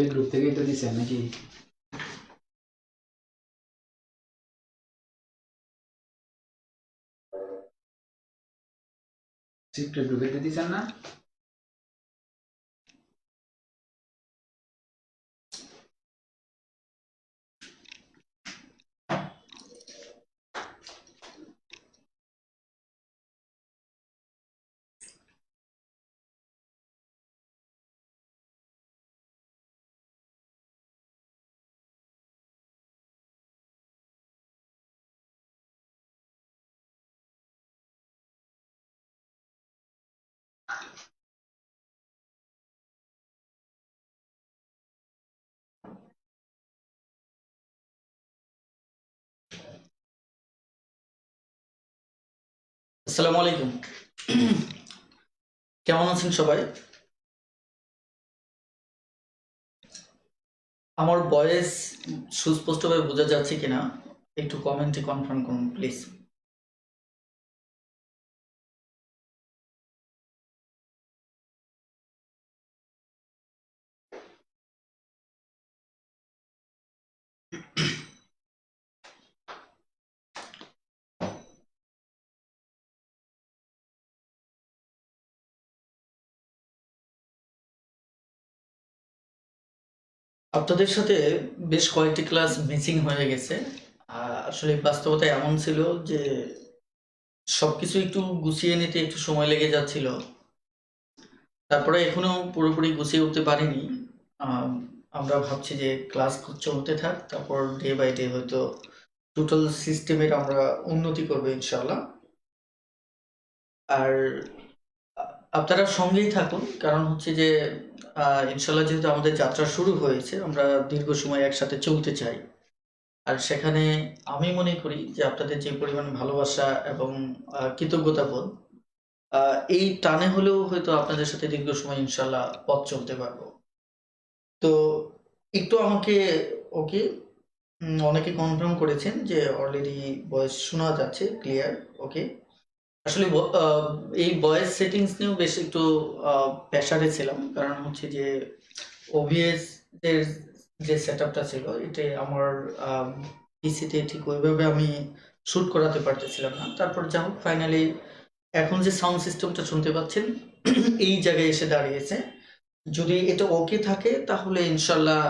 এই গ্রুপ থেকেই তো দিছেন নাকি? সিক্রেট গ্রুপে তো দিছেন না? আসসালামু আলাইকুম। কেমন আছেন সবাই? আমার ভয়েস সুস্পষ্টভাবে বোঝা যাচ্ছে কিনা একটু কমেন্টে কনফার্ম করুন প্লিজ। আপনাদের সাথে বেশ কয়েকটি ক্লাস মিসিং হয়ে গেছে। আসলে বাস্তবতা এমন ছিল যে সবকিছু একটু গুছিয়ে নিতে একটু সময় লেগে যাচ্ছিল। তারপরে এখনো পুরোপুরি গুছিয়ে উঠতে পারিনি। আম, আমরা ভাবছি যে ক্লাস চলতে থাক, তারপর ডে বাই ডে হয়তো টোটাল সিস্টেমের আমরা উন্নতি করবো ইনশাল্লাহ। আর আপনারা সঙ্গেই থাকুন, কারণ হচ্ছে যে ইনশাল্লাহ যেহেতু আমাদের যাত্রা শুরু হয়েছে, আমরা দীর্ঘ সময় একসাথে চলতে চাই। আর সেখানে আমি মনে করি যে আপনাদের যে পরিমাণ ভালোবাসা এবং কৃতজ্ঞতা বোধ, এই টানে হলেও হয়তো আপনাদের সাথে দীর্ঘ সময় ইনশাল্লাহ পথ চলতে পারবো। তো একটু আমাকে ওকে, অনেকে কনফার্ম করেছেন যে অলরেডি ভয়েস শোনা যাচ্ছে ক্লিয়ার। ওকে, আসলে এই ভয়েস সেটিংস নিয়েও বেশ একটু প্রেশারে ছিলাম, কারণ হচ্ছে যে ওবিএস এর যে সেটআপটা ছিল এটা আমার পিসিতে ঠিক ওইভাবে আমি শুট করাতে পারতেছিলাম না। তারপর যা হোক ফাইনালি এখন যে সাউন্ড সিস্টেমটা শুনতে পাচ্ছেন এই জায়গায় এসে দাঁড়িয়েছে। যদি এটা ওকে থাকে তাহলে ইনশাল্লাহ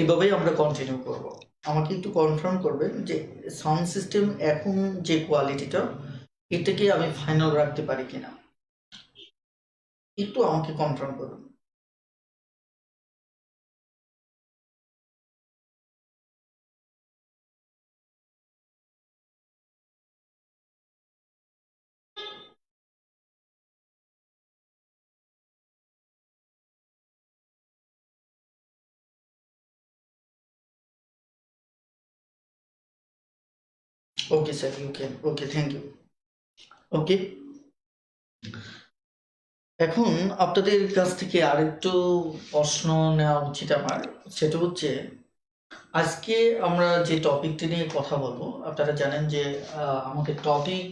এভাবেই আমরা কন্টিনিউ করব। আমাকে একটু কনফার্ম করবেন যে সাউন্ড সিস্টেম এখন যে কোয়ালিটিটা, এটাকে আমি ফাইনাল রাখতে পারি কিনা, একটু আমাকে কনফার্ম করুন। Okay sir, okay okay, thank you. Okay, এখন আপনাদের কাছ থেকে আরেকটু প্রশ্ন নেওয়া উচিত আমার। সেটা হচ্ছে, আজকে আমরা যে টপিকটি নিয়ে কথা বলবো, আপনারা জানেন যে আমাদের টপিক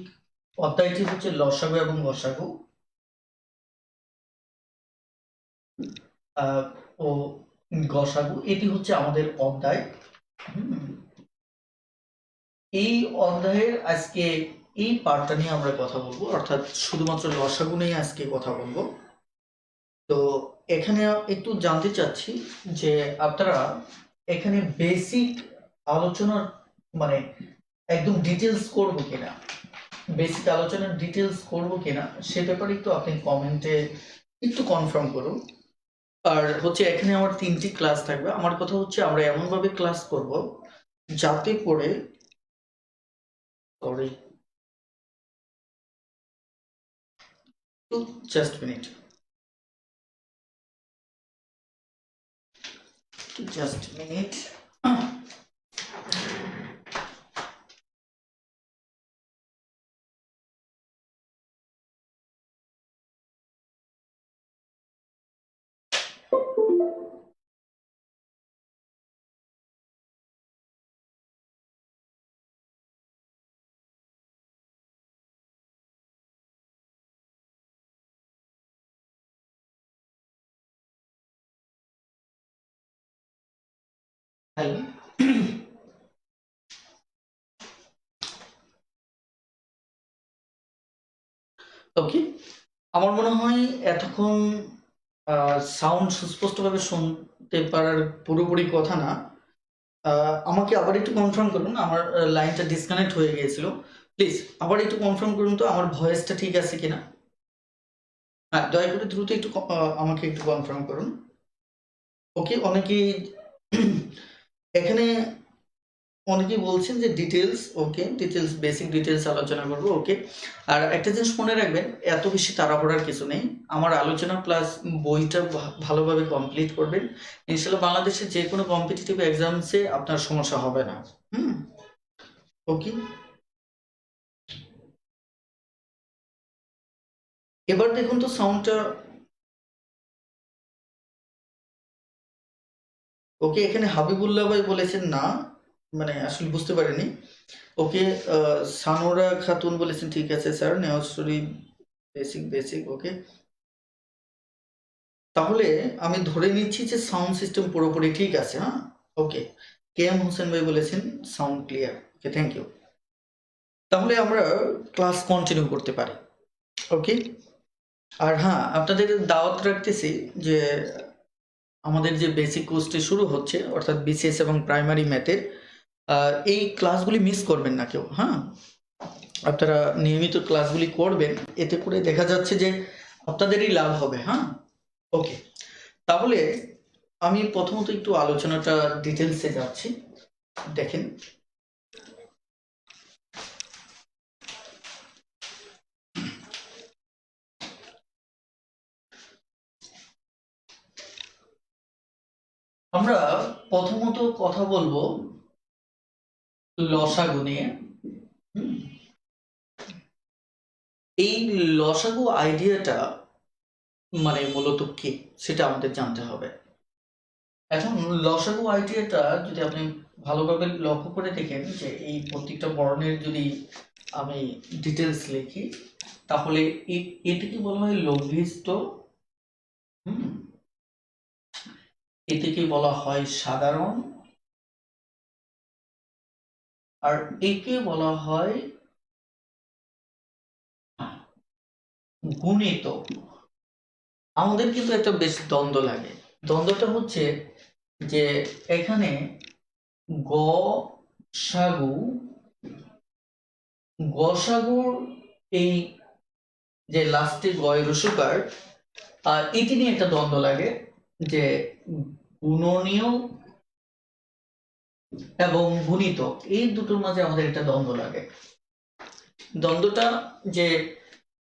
অধ্যায়টি হচ্ছে লসাগু এবং গসাগু। আহ, ও গসাগু এটি হচ্ছে আমাদের অধ্যায়। হুম, এই অধ্যায়ের আজকে এই পার্টটা নিয়ে আমরা কথা বলবো, অর্থাৎ শুধুমাত্র লসাগু নিয়ে আজকে কথা বলবো। তো এখানে একটু জানতে চাচ্ছি যে আপনারা এখানে বেসিক আলোচনার মানে একদম ডিটেলস করবো কিনা, বেসিক আলোচনার ডিটেলস করবো কিনা সে ব্যাপারে একটু আপনি কমেন্টে একটু কনফার্ম করুন। আর হচ্ছে এখানে আমার 3টি ক্লাস থাকবে। আমার কথা হচ্ছে আমরা এমন ভাবে ক্লাস করব যাতে করে, sorry, two just minute, just minute. Hello. Okay, আমার মনে হয় এতক্ষণ সাউন্ড সুস্পষ্টভাবে শুনতে পারার পুরোপুরি কথা না। আমাকে আবার একটু কনফার্ম করুন, আমার লাইনটা ডিসকানেক্ট হয়ে গিয়েছিল। প্লিজ আবার একটু কনফার্ম করুন তো আমার ভয়েসটা ঠিক আছে কিনা। হ্যাঁ, দয়া করে দ্রুত একটু আমাকে একটু কনফার্ম করুন। ওকে, অনেকেই এখানে অনেকেই বলছেন যে ডিটেলস, ওকে ডিটেলস, বেসিক ডিটেলস আলোচনা করবো। ওকে, আর একটা জিনিস মনে রাখবেন, এত বেশি তাড়াহুড়ার কিছু নেই। আমার আলোচনা প্লাস বইটা ভালোভাবে কমপ্লিট করবেন, ইনশাল্লাহ বাংলাদেশে যে কোনো কম্পিটিটিভ এক্সামসে আপনার সমস্যা হবে না। হুম, ওকে। এবার দেখুন তো সাউন্ডটা। ওকে, এখানে হাবিবুল্লাহ ভাই বলেছেন না, মানে আসলে বুঝতে পারিনি। ওকে, সানোরা খাতুন বলেছেন ঠিক আছে স্যার, নেওয়াজুরি বেসিক বেসিক। ওকে, তাহলে আমি ধরে নিচ্ছি যে সাউন্ড সিস্টেম পুরোপুরি ঠিক আছে। হ্যাঁ, ওকে। কে এম হোসেন ভাই বলেছেন sound clear. Okay, thank you. তাহলে আমরা ক্লাস কন্টিনিউ করতে পারি। ওকে, আর হ্যাঁ, আপনাদের দাওয়াত রাখতেছি যে আমাদের যে বেসিক কোর্সটি শুরু হচ্ছে, অর্থাৎ বিসিএস এবং প্রাইমারি ম্যাথের, এই ক্লাসগুলি মিস করবেন না কেউ। হ্যাঁ, আপনারা নিয়মিত ক্লাসগুলি করবেন, এতে করে দেখা যাচ্ছে যে আপনাদেরই লাভ হবে। হ্যাঁ, ওকে। তাহলে আমি প্রথমত একটু আলোচনাটা ডিটেলসে যাচ্ছি, দেখেন। আমরা প্রথমত কথা বলবো লসাগু নিয়ে। হুম, এই লসাগু আইডিয়াটা মানে মূলত কি সেটা আমাদের জানতে হবে। এখন লসাগু আইডিয়াটা যদি আপনি ভালোভাবে লক্ষ্য করে দেখেন, যে এই প্রত্যেকটা বর্ণের যদি আমি ডিটেলস লিখি, তাহলে এটাকে বলা হয় লঘিষ্ঠ। হুম, এটাকে বলা হয় সাধারণ, আর একে বলা হয় গুণিত। আমাদের কিন্তু একটা বেশ দ্বন্দ্ব লাগে। দ্বন্দ্বটা হচ্ছে যে এখানে গ সাগু, গসাগুর এই যে লাস্টে গয় রসুকার, আর এটি নিয়ে একটা দ্বন্দ্ব লাগে যে গুণনীয় এবং গুণিতক, এই দুটোর মাঝে আমাদের একটা দ্বন্দ্ব লাগে। দ্বন্দ্বটা যে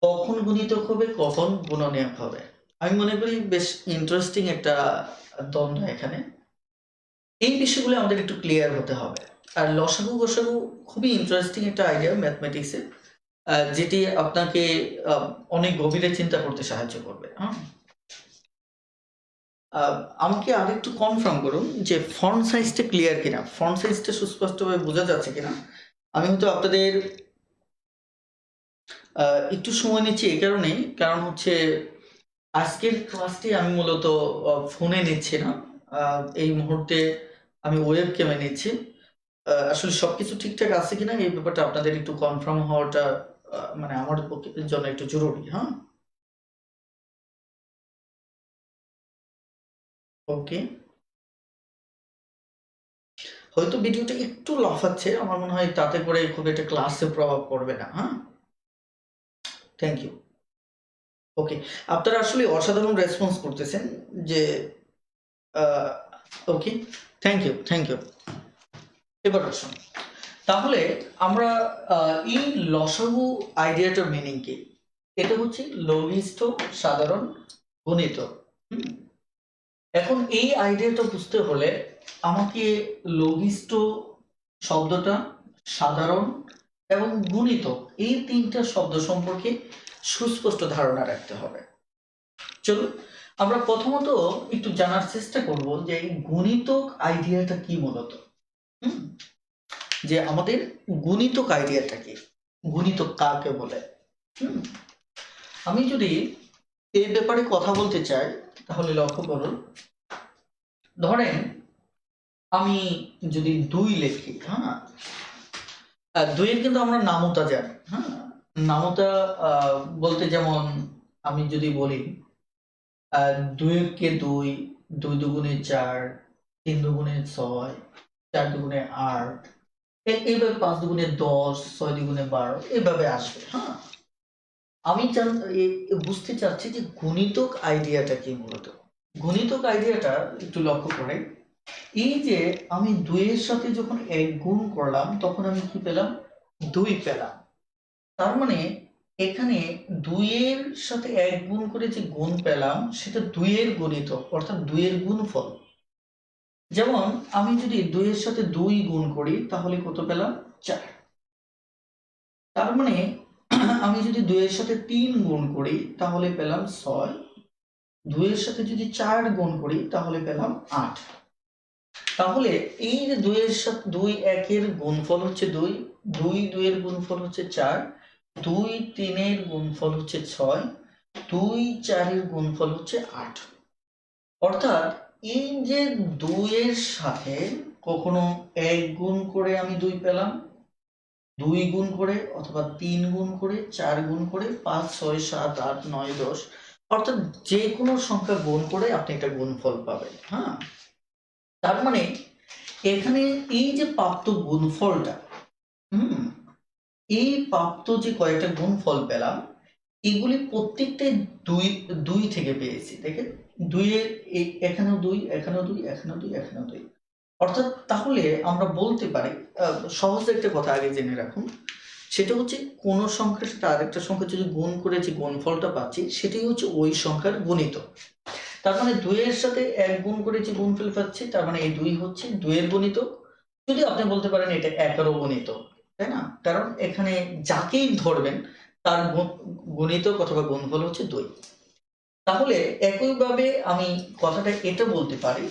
কখন গুণিতক হবে, কখন গুণনীয়ক হবে, আমি মনে করি বেশ ইন্টারেস্টিং একটা দ্বন্দ্ব এখানে। এই বিষয়গুলো আমাদের একটু ক্লিয়ার হতে হবে। আর লসাগু গসাগু খুবই ইন্টারেস্টিং একটা আইডিয়া ম্যাথমেটিক্সের, যেটি আপনাকে অনেক গভীরে চিন্তা করতে সাহায্য করবে। হ্যাঁ, আমাকে আরেকটু কনফার্ম করুন যে ফন্ট সাইজটা ক্লিয়ার কিনা, ফন্ট সাইজটা সুস্পষ্টভাবে বোঝা যাচ্ছে কিনা। আমি হয়তো আপনাদের একটু সময় নিচ্ছি এই কারণেই, কারণ হচ্ছে আজকের ক্লাসটি আমি মূলত ফোনে নিচ্ছি না, এই মুহূর্তে আমি ওয়েব ক্যামে নিচ্ছি। আসলে সবকিছু ঠিকঠাক আছে কিনা এই ব্যাপারটা আপনাদের একটু কনফার্ম হওয়াটা মানে আমার পক্ষে জন্য একটু জরুরি। হ্যাঁ, ওকে। হয়তো ভিডিওটা একটু লাফাচ্ছে, আমার মনে হয় তাতে করে খুব একটা ক্লাসে প্রভাব পড়বে না। হ্যাঁ, থ্যাংক ইউ। ওকে, আপনারা আসলে অসাধারণ রেসপন্স করতেছেন যে ওকে, থ্যাংক ইউ থ্যাংক ইউ। এবার আসুন, তাহলে আমরা এই লসাগু আইডিয়াটার মিনিং কি। এটা হচ্ছে লঘিষ্ঠ সাধারণ গুণিত। হুম, এখন এই আইডিয়াটা বুঝতে হলে আমাকে লঘিষ্ঠ শব্দটা, সাধারণ এবং গুণিত, এই তিনটা শব্দ সম্পর্কে সুস্পষ্ট ধারণা রাখতে হবে। চলুন আমরা প্রথমত একটু জানার চেষ্টা করব যে এই গুণিতক আইডিয়াটা কি মূলত। হুম, যে আমাদের গুণিতক আইডিয়াটা কি, গুণিতক কাকে বলে। হুম, আমি যদি এই ব্যাপারে কথা বলতে চাই, তাহলে লক্ষ্য করুন, ধরেন আমি যদি 2 লিখি, হ্যাঁ, 2 এর কিন্তু আমরা নামতা জানি, হ্যাঁ। নামতা বলতে যেমন আমি যদি বলি 2 কে 2, 2 দুগুণে 4, 3 দুগুণে 6, 4 দুগুণে 8, এইভাবে 5 দুগুণে 10, 6 দুগুণে 12, এভাবে আসবে, হ্যাঁ। আমি বুঝতে চাচ্ছি যে গুণিতক আইডিয়াটা কি মূলত। গুণিতক আইডিয়াটা একটু লক্ষ্য করে, এই যে আমি 2 এর সাথে যখন 1 গুণ করলাম তখন আমি কি পেলাম? 2 পেলাম। তার মানে এখানে 2 এর সাথে 1 গুণ করে যে গুণ পেলাম সেটা 2 এর গুণিতক, অর্থাৎ 2 এর গুণফল। যেমন আমি যদি 2 এর সাথে 2 গুণ করি তাহলে কত পেলাম? 4। তার মানে আমি যদি 2 এর সাথে 3 গুণ করি তাহলে পেলাম 6। 2 এর সাথে যদি 4 গুণ করি তাহলে পেলাম 8। তাহলে এই যে 2 এর সাথে 2 1 এর গুণফল হচ্ছে 2, 2 2 এর গুণফল হচ্ছে 4, 2 3 এর গুণফল হচ্ছে 6, 2 4 এর গুণফল হচ্ছে 8। অর্থাৎ এই যে 2 এর সাথে কখনো 1 গুণ করে আমি 2 পেলাম, 2 গুণ করে অথবা 3 গুণ করে, 4 গুণ করে, 5 6 7 8 9 10, অর্থাৎ যে কোনো সংখ্যা গুণ করে আপনি একটা গুণফল পাবেন, হ্যাঁ। তার মানে এখানে এই যে প্রাপ্ত গুণফলটা, হুম, এই প্রাপ্ত যে কয়েকটা গুণফল পেলাম এগুলি প্রত্যেকটাই 2 থেকে পেয়েছি। দেখেন 2 এর এখানেও 2, এখানেও 2, এখানেও 2, এখানেও 2। অর্থাৎ তাহলে আমরা বলতে পারি, সহজ একটা কথা আগে জেনে রাখুন, সেটা হচ্ছে কোন সংখ্যার সাথে আরেকটা সংখ্যা যদি গুণ করে যে গুণফলটা পাচ্ছি সেটাই হচ্ছে ওই সংখ্যার গুণিতক। তার মানে 2 এর সাথে 1 গুণ করে যে গুণফল পাচ্ছি তার মানে এই 2 হচ্ছে 2 এর গুণিতক। যদি আপনি বলতে পারেন এটা 1 এরও গুণিতক, তাই না? কারণ এখানে যাকেই ধরবেন তার গুণিতক অথবা গুণফল হচ্ছে 2। তাহলে একইভাবে আমি কথাটা এটা বলতে পারি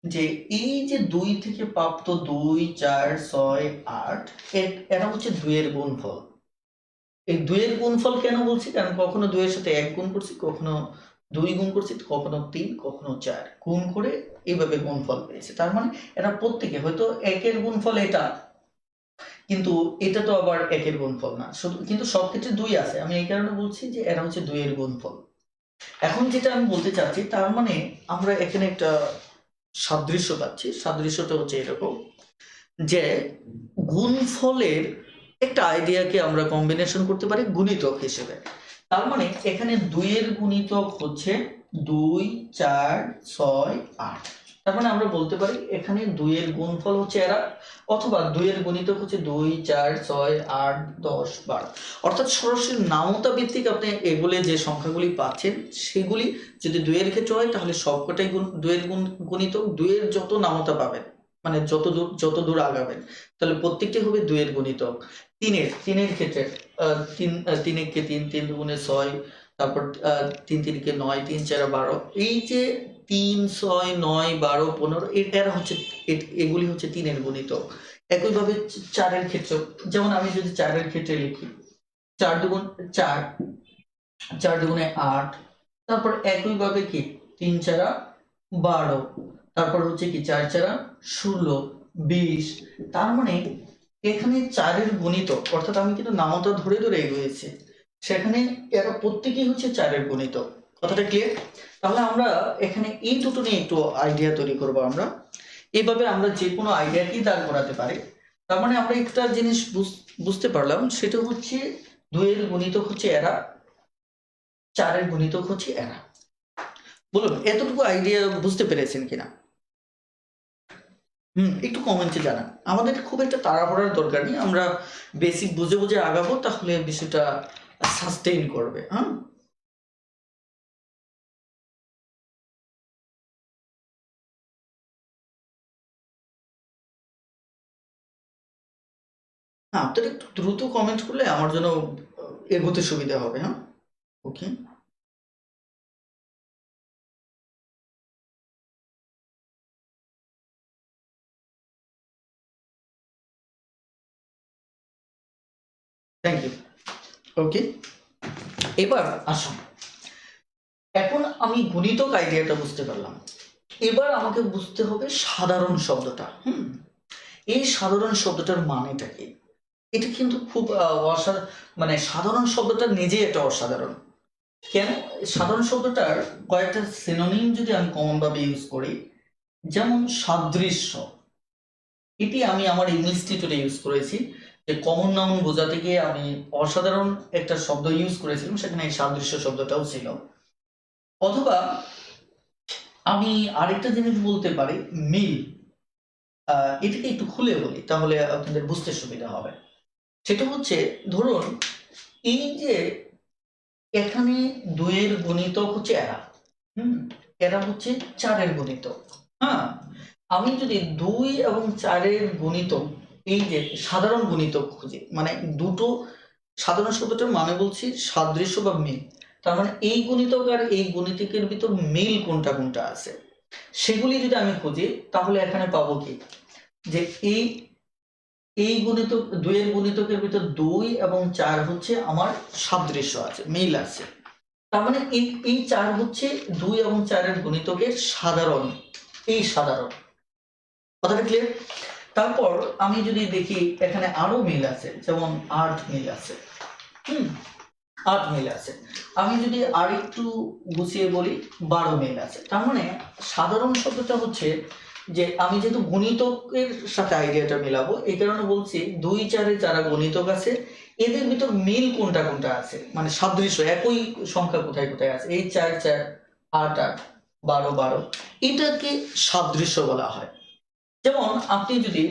যে এই যে 2 থেকে প্রাপ্ত 2 4 6 8 এরা হচ্ছে 2 এর গুণফল। এই 2 এর গুণফল কেন বলছি? কারণ কখনো 2 এর সাথে 1 গুণ করছি, কখনো 2 গুণ করছি, কখনো 3, কখনো 4 গুণ করে এইভাবে গুণফল পেয়েছি। তার মানে এরা প্রত্যেকে হয়তো 1 এর গুণফল এটা, কিন্তু এটা তো আবার 1 এর গুণফল না। শুধু কিন্তু সব ক্ষেত্রে 2 আছে। আমি এই কারণে বলছি যে এরা হচ্ছে 2 এর গুণফল। এখন যেটা আমি বলতে চাচ্ছি তার মানে আমরা এখানে একটা সাদৃশ্য পাচ্ছি। সাদৃশ্যটা হচ্ছে এরকম যে গুণফলের একটা আইডিয়াকে আমরা কম্বিনেশন করতে পারি গুণিতক হিসেবে। তার মানে এখানে 2 এর গুণিতক হচ্ছে 2 4 6 8। তার মানে আমরা বলতে পারি এখানে 2 এর গুণফল হচ্ছে এরা, অথবা 2 এর গুণিতক হচ্ছে 2 4 6 8 10 12। অর্থাৎ সরাসরি নামতা ভিত্তিক আপনি এগুলো যে সংখ্যাগুলি পাচ্ছেন সেগুলি যদি 2 এর ক্ষেত্রে হয় তাহলে সবকটাই 2 এর গুণিতক। 2 এর যত নামতা পাবেন মানে যত দূর আগাবেন তাহলে প্রত্যেকটি হবে 2 এর গুণিতক। 3 এর ক্ষেত্রে 3 একে 3, 3 দুগুণে 6, তারপর 3 3 কে 9, 3 4 12। এই যে 3 6 9 12 15 এরা হচ্ছে এগুলি হচ্ছে 3 এর গুণিতক। একইভাবে 4 এর ক্ষেত্রে, যেমন আমি যদি 4 এর ক্ষেত্রে লিখি 4 দুগুণ 4, 4 দুগুণে 8, তারপর একইভাবে কি 3 4 12, তারপর হচ্ছে কি 4 4 16 20। তার মানে এখানে 4 এর গুণিতক, অর্থাৎ আমি কিন্তু নামতা ধরে ধরে এগিয়েছি, সেখানে এরা প্রত্যেকেই হচ্ছে 4 এর গুণিতক। কথাটা ক্লিয়ার? তাহলে আমরা এখানে এই দুটো নিয়ে একটু আইডিয়া তৈরি করব। আমরা এইভাবে আমরা যে কোনো আইডিয়াকেই দাঁড় করাতে পারি। তার মানে আমরা একটা জিনিস বুঝতে পারলাম, সেটা হচ্ছে 2 এর গুণিতক হচ্ছে এরা, 4 এর গুণিতক হচ্ছে এরা। বলুন এতটুকু আইডিয়া বুঝতে পেরেছেন কিনা? একটু কমেন্টে জানান। আমাদের খুব একটা তাড়াহুড়ার দরকার নেই, আমরা বেসিক বুঝে বুঝে আগাবো, তাহলে বিষয়টা সাস্টেইন করবে। হ্যাঁ, হ্যাঁ, আপনারা একটু দ্রুত কমেন্ট করলে আমার জন্য এগোতে সুবিধা হবে। হ্যাঁ, ওকে, থ্যাংক ইউ। ওকে, এবার আসুন, এখন আমি গুণিতক আইডিয়াটা বুঝতে পারলাম। এবার আমাকে বুঝতে হবে সাধারণ শব্দটা। এই সাধারণ শব্দটার মানেটা কি? এটা কিন্তু খুব মানে সাধারণ শব্দটা নিজেই একটা অসাধারণ। কেন? সাধারণ শব্দটার কয়েকটা সিনোনিম যদি আমি কমন ভাবে ইউজ করি, যেমন সাদৃশ্য, এটি আমি আমার ইংলিশ টিউটরে ইউজ করেছি, যে কমন নাউন বোঝাতে গিয়ে আমি অসাধারণ একটা শব্দ ইউজ করেছিলাম, সেখানে এই সাদৃশ্য শব্দটাও ছিল। অথবা আমি আরেকটা জিনিস বলতে পারি, মিল। এটাকে একটু খুলে বলি, তাহলে আপনাদের বুঝতে সুবিধা হবে। সেটা হচ্ছে, ধরুন এই যে এখানে 2 এর গুণিতক হচ্ছে এরা, এরা হচ্ছে 4 এর গুণিতক। হ্যাঁ, আমি যদি 2 এবং 4 এর গুণিতক, এই যে সাধারণ গুণিতক খুঁজি, মানে দুটো সাধারণ শব্দটার মানে বলছি সাদৃশ্য বা মিল, তার মানে এই গুণিতক আর এই গুণিতকের ভিতর মিল কোনটা কোনটা আছে সেগুলি যদি আমি খুঁজি, তাহলে এখানে পাবো কি, যে এই এই গুণিতক 2 এর গুণিতকের ভিতর 2 এবং 4 হচ্ছে আমার সাদৃশ্য আছে, মিল আছে। তার মানে এই 4 হচ্ছে 2 এবং 4 এর গুণিতকের সাধারণ, এই সাধারণ। কথাটা ক্লিয়ার? তারপর আমি যদি দেখি এখানে আরো মিল আছে, যেমন 8 মিল আছে। 8 মিল আছে। আমি যদি আর একটু গুছিয়ে বলি, 12 মিল আছে। তার মানে সাধারণ শব্দটা হচ্ছে যে আমি যেহেতু গুণিতকের সাথে আইডিয়াটা মেলাবো, এই কারণে বলছি 2 4 এ যারা গুণিতক আছে এদের ভিতর মিল কোনটা কোনটা আছে, মানে সাদৃশ্য একই সংখ্যা কোথায় কোথায় আছে, এই 4 4 8 8 12 12, এটাকে সাদৃশ্য বলা হয়। যেমন আপনি যদি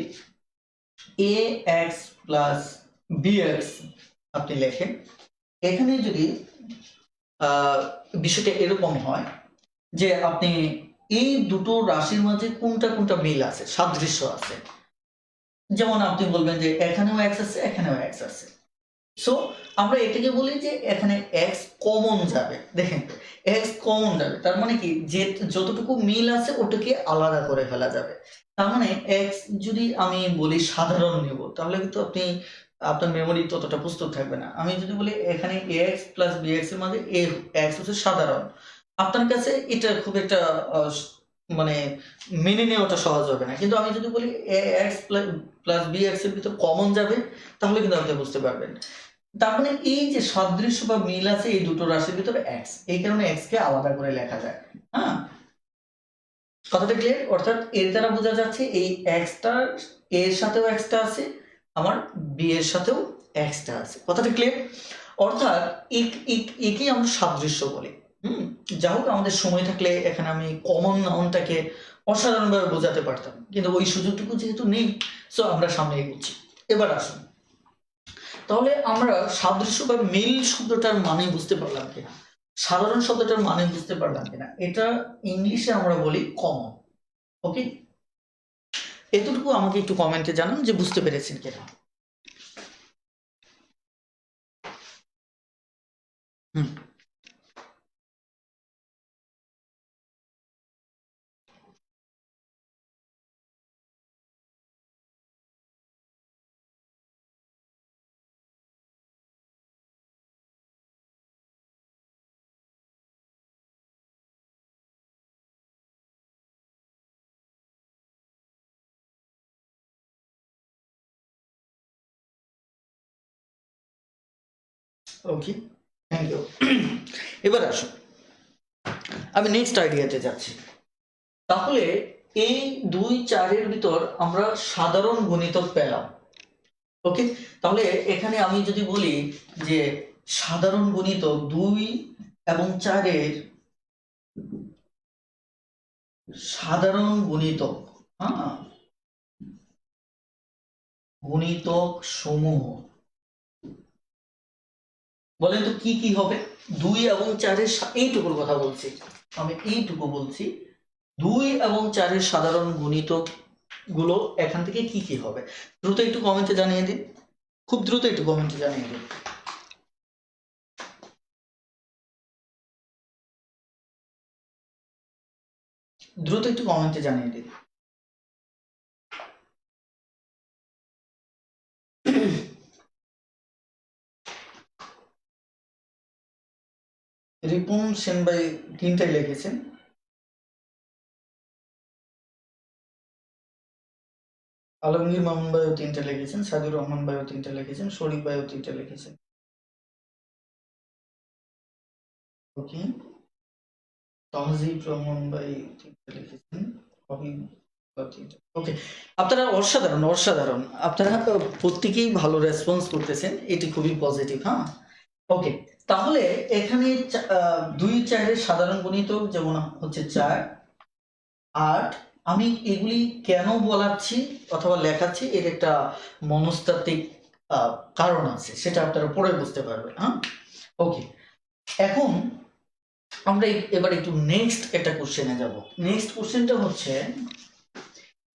ax প্লাস bx আপনি লেখেন, এখানে যদি বিষয়টা এরকম হয় যে আপনি এই দুটো রাশির মাঝে কোনটা কোনটা মিল আছে, সাদৃশ্য আছে, যেমন আপনি বলবেন যে এখানেও এক্স আছে এখানেও এক্স আছে, সো আমরা এটাকে বলি যে এখানে এক্স কমন যাবে। দেখেন, এক্স কমন যাবে তার মানে কি, যে যতটুকু মিল আছে ওটাকে আলাদা করে ফেলা যাবে। তার মানে এক্স যদি আমি বলি সাধারণ নেব, তাহলে কিন্তু আপনি আপনার মেমোরি ততটা প্রস্তুত থাকবে না। আমি যদি বলি এখানে এক্স প্লাস বি এক্স এর মাঝে এ এক্স হচ্ছে সাধারণ, আপনার কাছে এটা খুব একটা মানে মেনে নেওয়াটা সহজ হবে না। কিন্তু আমি যদি বলি এক্স প্লাস বি এক্স এর ভিতর কমন যাবে, তাহলে কিন্তু আপনি বুঝতে পারবেন। তার মানে এই যে সাদৃশ্য বা মিল আছে এই দুটো রাশির ভিতরে এক্স, এই কারণে এক্স কে আলাদা করে লেখা যায়। হ্যাঁ, কথাটা ক্লিয়ার? অর্থাৎ এর দ্বারা বোঝা যাচ্ছে এই এক্সটা এর সাথেও এক্সটা আছে, আমার বি এর সাথেও এক্সটা আছে। কথাটা ক্লিয়ার? অর্থাৎ একেই আমরা সাদৃশ্য বলি। যা হোক, আমাদের সময় থাকলে এখানে আমি কমন নাউনটাকে অসাধারণভাবে বোঝাতে পারতাম, কিন্তু ওই সুযোগটুকু যেহেতু নেই, সো আমরা সামনে এগোচ্ছি। এবার আসুন, তাহলে আমরা সাদৃশ্য বা মিল শব্দটার মানে বুঝতে পারলাম কিনা, সাধারণ শব্দটার মানে বুঝতে পারলাম কিনা, এটা ইংলিশে আমরা বলি কমন। ওকে, এতটুকু আমাকে একটু কমেন্টে জানান যে বুঝতে পেরেছেন কিনা। হুম, ওকে, থ্যাংক ইউ। এবার আসুন, আমি নেক্সট আইডিয়াতে যাচ্ছি। তাহলে এই 2 4 এর ভিতর আমরা সাধারণ গুণিতক পেলাম। ওকে, তাহলে এখানে আমি যদি বলি যে সাধারণ গুণিতক 2 এবং 4 এর সাধারণ গুণিতক, হ্যাঁ, গুণিতক সমূহ, বলেন তো কি কি হবে? 2 এবং 4 এর এইটুকুর কথা বলছি, আমি এইটুকু বলছি, 2 এবং 4 এর সাধারণ গুণিতক গুলো এখান থেকে কি কি হবে, দ্রুত একটু কমেন্টে জানিয়ে দিন, খুব দ্রুত একটু কমেন্টে জানিয়ে দিন, দ্রুত একটু কমেন্টে জানিয়ে দিন। রিপুন সেন ভাই 3টাই লিখেছেন। আলমগীর মামুন ভাইও 3টে লিখেছেন, সাইদুর রহমান ভাইও 3টে লিখেছেন, শরীফ ভাইও 3টে লিখেছেন। ওকে, তাহজিব রহমান ভাই 3টে লিখেছেন, হাবিব ভাই 3টে। ওকে, আপনারা অসাধারণ অসাধারণ, আপনারা প্রত্যেকেই ভালো রেসপন্স করতেছেন, এটি খুবই পজিটিভ। হ্যাঁ, ওকে, তাহলে এখানে 2 4 সাধারণ গণিতক যেমন হচ্ছে 4 8, আমি এগুলি কেন বলাচ্ছি অথবা লেখাচ্ছি এর একটা মনস্তাত্ত্বিক কারণ আছে, সেটা আপনারা পরে বুঝতে পারবেন। হ্যাঁ, ওকে, এখন আমরা এবার একটু নেক্সট একটা কোশ্চেনে যাব। নেক্সট কোশ্চেনটা হচ্ছে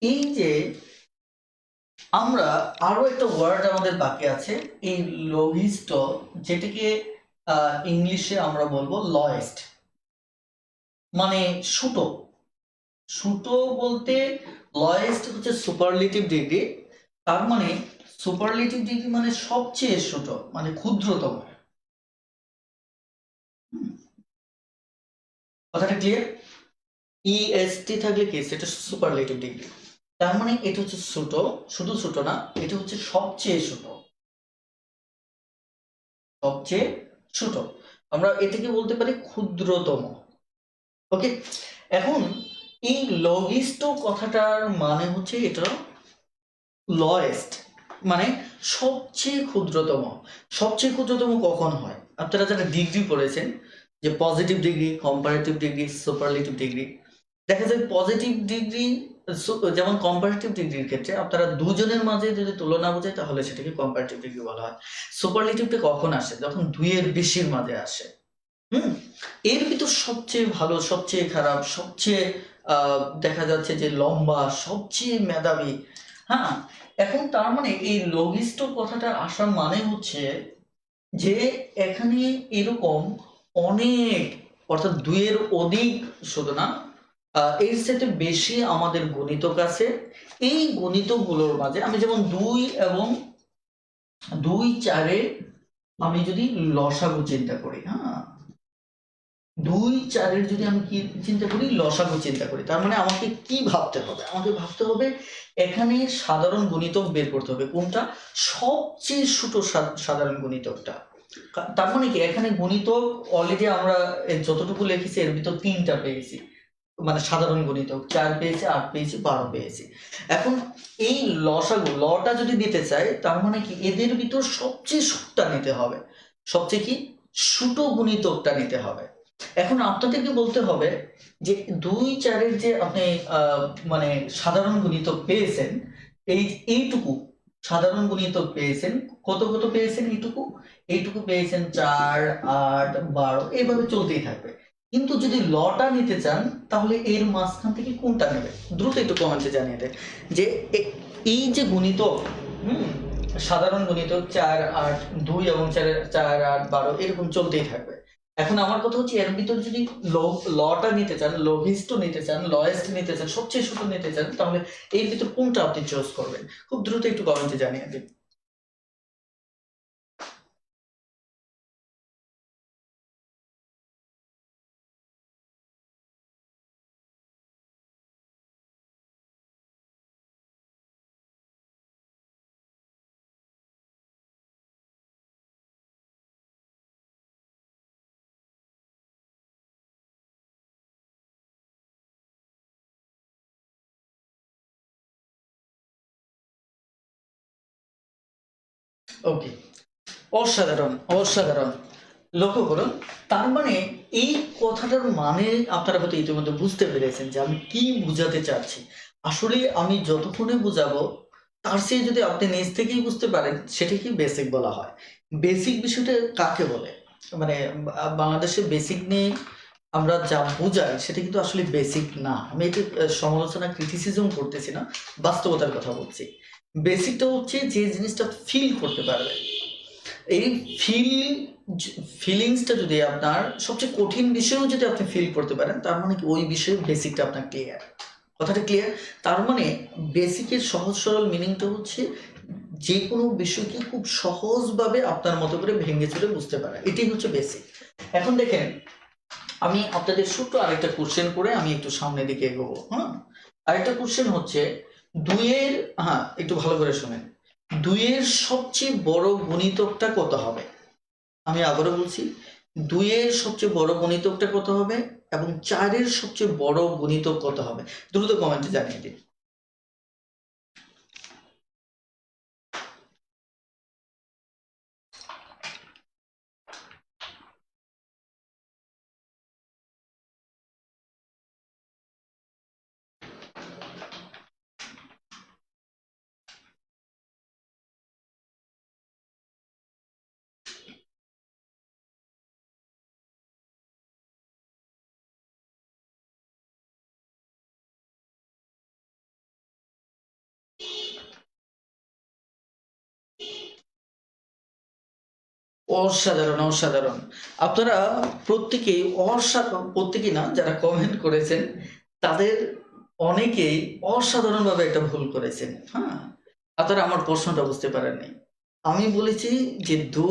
এই যে আমরা আরো একটা ওয়ার্ড আমাদের বাকি আছে, এই লঘিষ্ঠ, যেটাকে ইংলিশে আমরা বলবো লয়েস্ট, মানে ছোট। ছোট বলতে লয়েস্ট হচ্ছে সুপারলেটিভ ডিগ্রি, তার মানে সুপারলেটিভ ডিগ্রি মানে সবচেয়ে ছোট, মানে ক্ষুদ্রতম। কথাটা ক্লিয়ার? ইএসটি থাকলে কি, সেটা সুপারলেটিভ ডিগ্রি, তার মানে এটা হচ্ছে ছোট, শুধু ছোট না, এটা হচ্ছে সবচেয়ে ছোট, সবচেয়ে ছোট। আমরা এটাকে বলতে পারি ক্ষুদ্রতম। ওকে, এখন এই লঘিষ্ঠ কথাটার মানে হচ্ছে এটা লয়েস্ট, মানে সবচেয়ে ক্ষুদ্রতম। সবচেয়ে ক্ষুদ্রতম কখন হয়? আপনারা যারা ডিগ্রি পড়েছেন, যে positive degree, comparative degree, superlative degree, দেখা যায় পজিটিভ ডিগ্রি যেমন কম্পারেটিভ ডিগ্রির ক্ষেত্রে আপনারা দুজনের মাঝে যদি তুলনা বোঝায় তাহলে সেটাকে কম্পারেটিভ ডিগ্রি বলা হয়। সুপারলেটিভটা কখন আসে? যখন 2-এর বেশির মাঝে আসে। এর ভিতর সবচেয়ে ভালো, সবচেয়ে খারাপ, সবচেয়ে দেখা যাচ্ছে যে লম্বা, সবচেয়ে মেধাবী। হ্যাঁ, এখন তার মানে এই লঘিষ্ঠ কথাটা আসার মানে হচ্ছে যে এখানে এরকম অনেক, অর্থাৎ 2-এর অধিক, শুধু না এর সাথে বেশি আমাদের গণিতক আছে। এই গণিতকগুলোর মাঝে আমি যেমন 2 এবং 2 4 আমি যদি লসাগু চিন্তা করি, হ্যাঁ, 2 4 যদি আমি কি চিন্তা করি, লসাগু চিন্তা করি, তার মানে আমাকে কি ভাবতে হবে? আমাকে ভাবতে হবে এখানে সাধারণ গুণিতক বের করতে হবে, কোনটা সবচেয়ে ছোট সাধারণ গুণিতকটা। তার মানে কি, এখানে গুণিতক অলরেডি আমরা যতটুকু লিখেছি এর ভিতর 3টা পেয়েছি, মানে সাধারণ গুণিতক 4 পেয়েছি, 8 পেয়েছি, 12 পেয়েছি। এখন এই লসাগু লটা যদি দিতে চাই, তার মানে কি এদের ভিতর সবচেয়ে ছোটটা নিতে হবে, সবচেয়ে কি ছোট গুণিতকটা নিতে হবে। এখন আপনাদেরকে বলতে হবে যে 2 4 যে আপনি মানে সাধারণ গুণিতক পেয়েছেন, এইটুকু সাধারণ গুণিতক পেয়েছেন, কত কত পেয়েছেন, এইটুকু পেয়েছেন 4 8 12, এইভাবে চলতেই থাকবে। কিন্তু যদি লটা নিতে চান তাহলে এর মাঝখান থেকে কোনটা নেবে? দ্রুত একটু কমেন্টে জানিয়ে দেন যে এই যে গুণিতক, হুম, সাধারণ গুণিতক 4 8 2 এবং 4 4 8 12 এরকম চলতেই থাকবে। এখন আমার কথা হচ্ছে এর ভিতর যদি লটা নিতে চান, লঘিষ্ঠ নিতে চান, লয়েস্ট নিতে চান, সবচেয়ে ছোট নিতে চান, তাহলে এর ভিতর কোনটা আপনি চুজ করবেন? খুব দ্রুত একটু কমেন্টে জানিয়ে দিন। ওকে, অসাধারণ অসাধারণ, লক্ষ্য করুন। তার মানে এই কথাটার মানে আপনারা হয়তো ইতিমধ্যে বুঝতে পেরেছেন যে আমি কি বুঝাতে চাচ্ছি। আসলে আমি যতক্ষণে বুঝাবো তার চেয়ে যদি আপনি নিজ থেকেই বুঝতে পারেন, সেটাকে বেসিক বলা হয়। বেসিক বিষয়টা কাকে বলে? মানে বাংলাদেশে বেসিক নিয়ে আমরা যা বুঝাই সেটা কিন্তু আসলে বেসিক না। আমি এটা সমালোচনা, ক্রিটিসিজম করতেছি না, বাস্তবতার কথা বলছি। বেসিকটা হচ্ছে যে জিনিসটা ফিল করতে পারবে। এই ফিলিংসটা যদি আপনার সবচেয়ে কঠিন বিষয়ও যদি আপনি ফিল করতে পারেন, তার মানে কি ওই বিষয়ের বেসিকটা আপনার ক্লিয়ার। কথাটা ক্লিয়ার? তার মানে বেসিকের সহজ সরল মিনিংটা হচ্ছে যে কোনো বিষয়কে খুব সহজভাবে আপনার মতো করে ভেঙে চুরে বুঝতে পারা, এটাই হচ্ছে বেসিক। এখন দেখেন, আমি আপনাদের ছোট্ট আরেকটা কোশ্চেন করে আমি একটু সামনের দিকে এগোবো। হ্যাঁ, আরেকটা কোশ্চেন হচ্ছে দুইয়ের, হ্যাঁ একটু ভালো করে শুনেন, দুইয়ের সবচেয়ে বড় গুণিতকটা কত হবে? আমি আবারও বলছি, দুইয়ের সবচেয়ে বড় গুণিতকটা কত হবে এবং চারের সবচেয়ে বড় গুণিতক কত হবে? দ্রুত কমেন্টে জানিয়ে দিন। অসাধারণ, অসাধারণ। আপনারা প্রত্যেকেই প্রত্যেকেই না, যারা কমেন্ট করেছেন তাদের অনেকেই অসাধারণভাবে একটা ভুল করেছেন। হ্যাঁ, আপনারা আমার প্রশ্নটা বুঝতে পারেননি। আমি বলেছি যে 2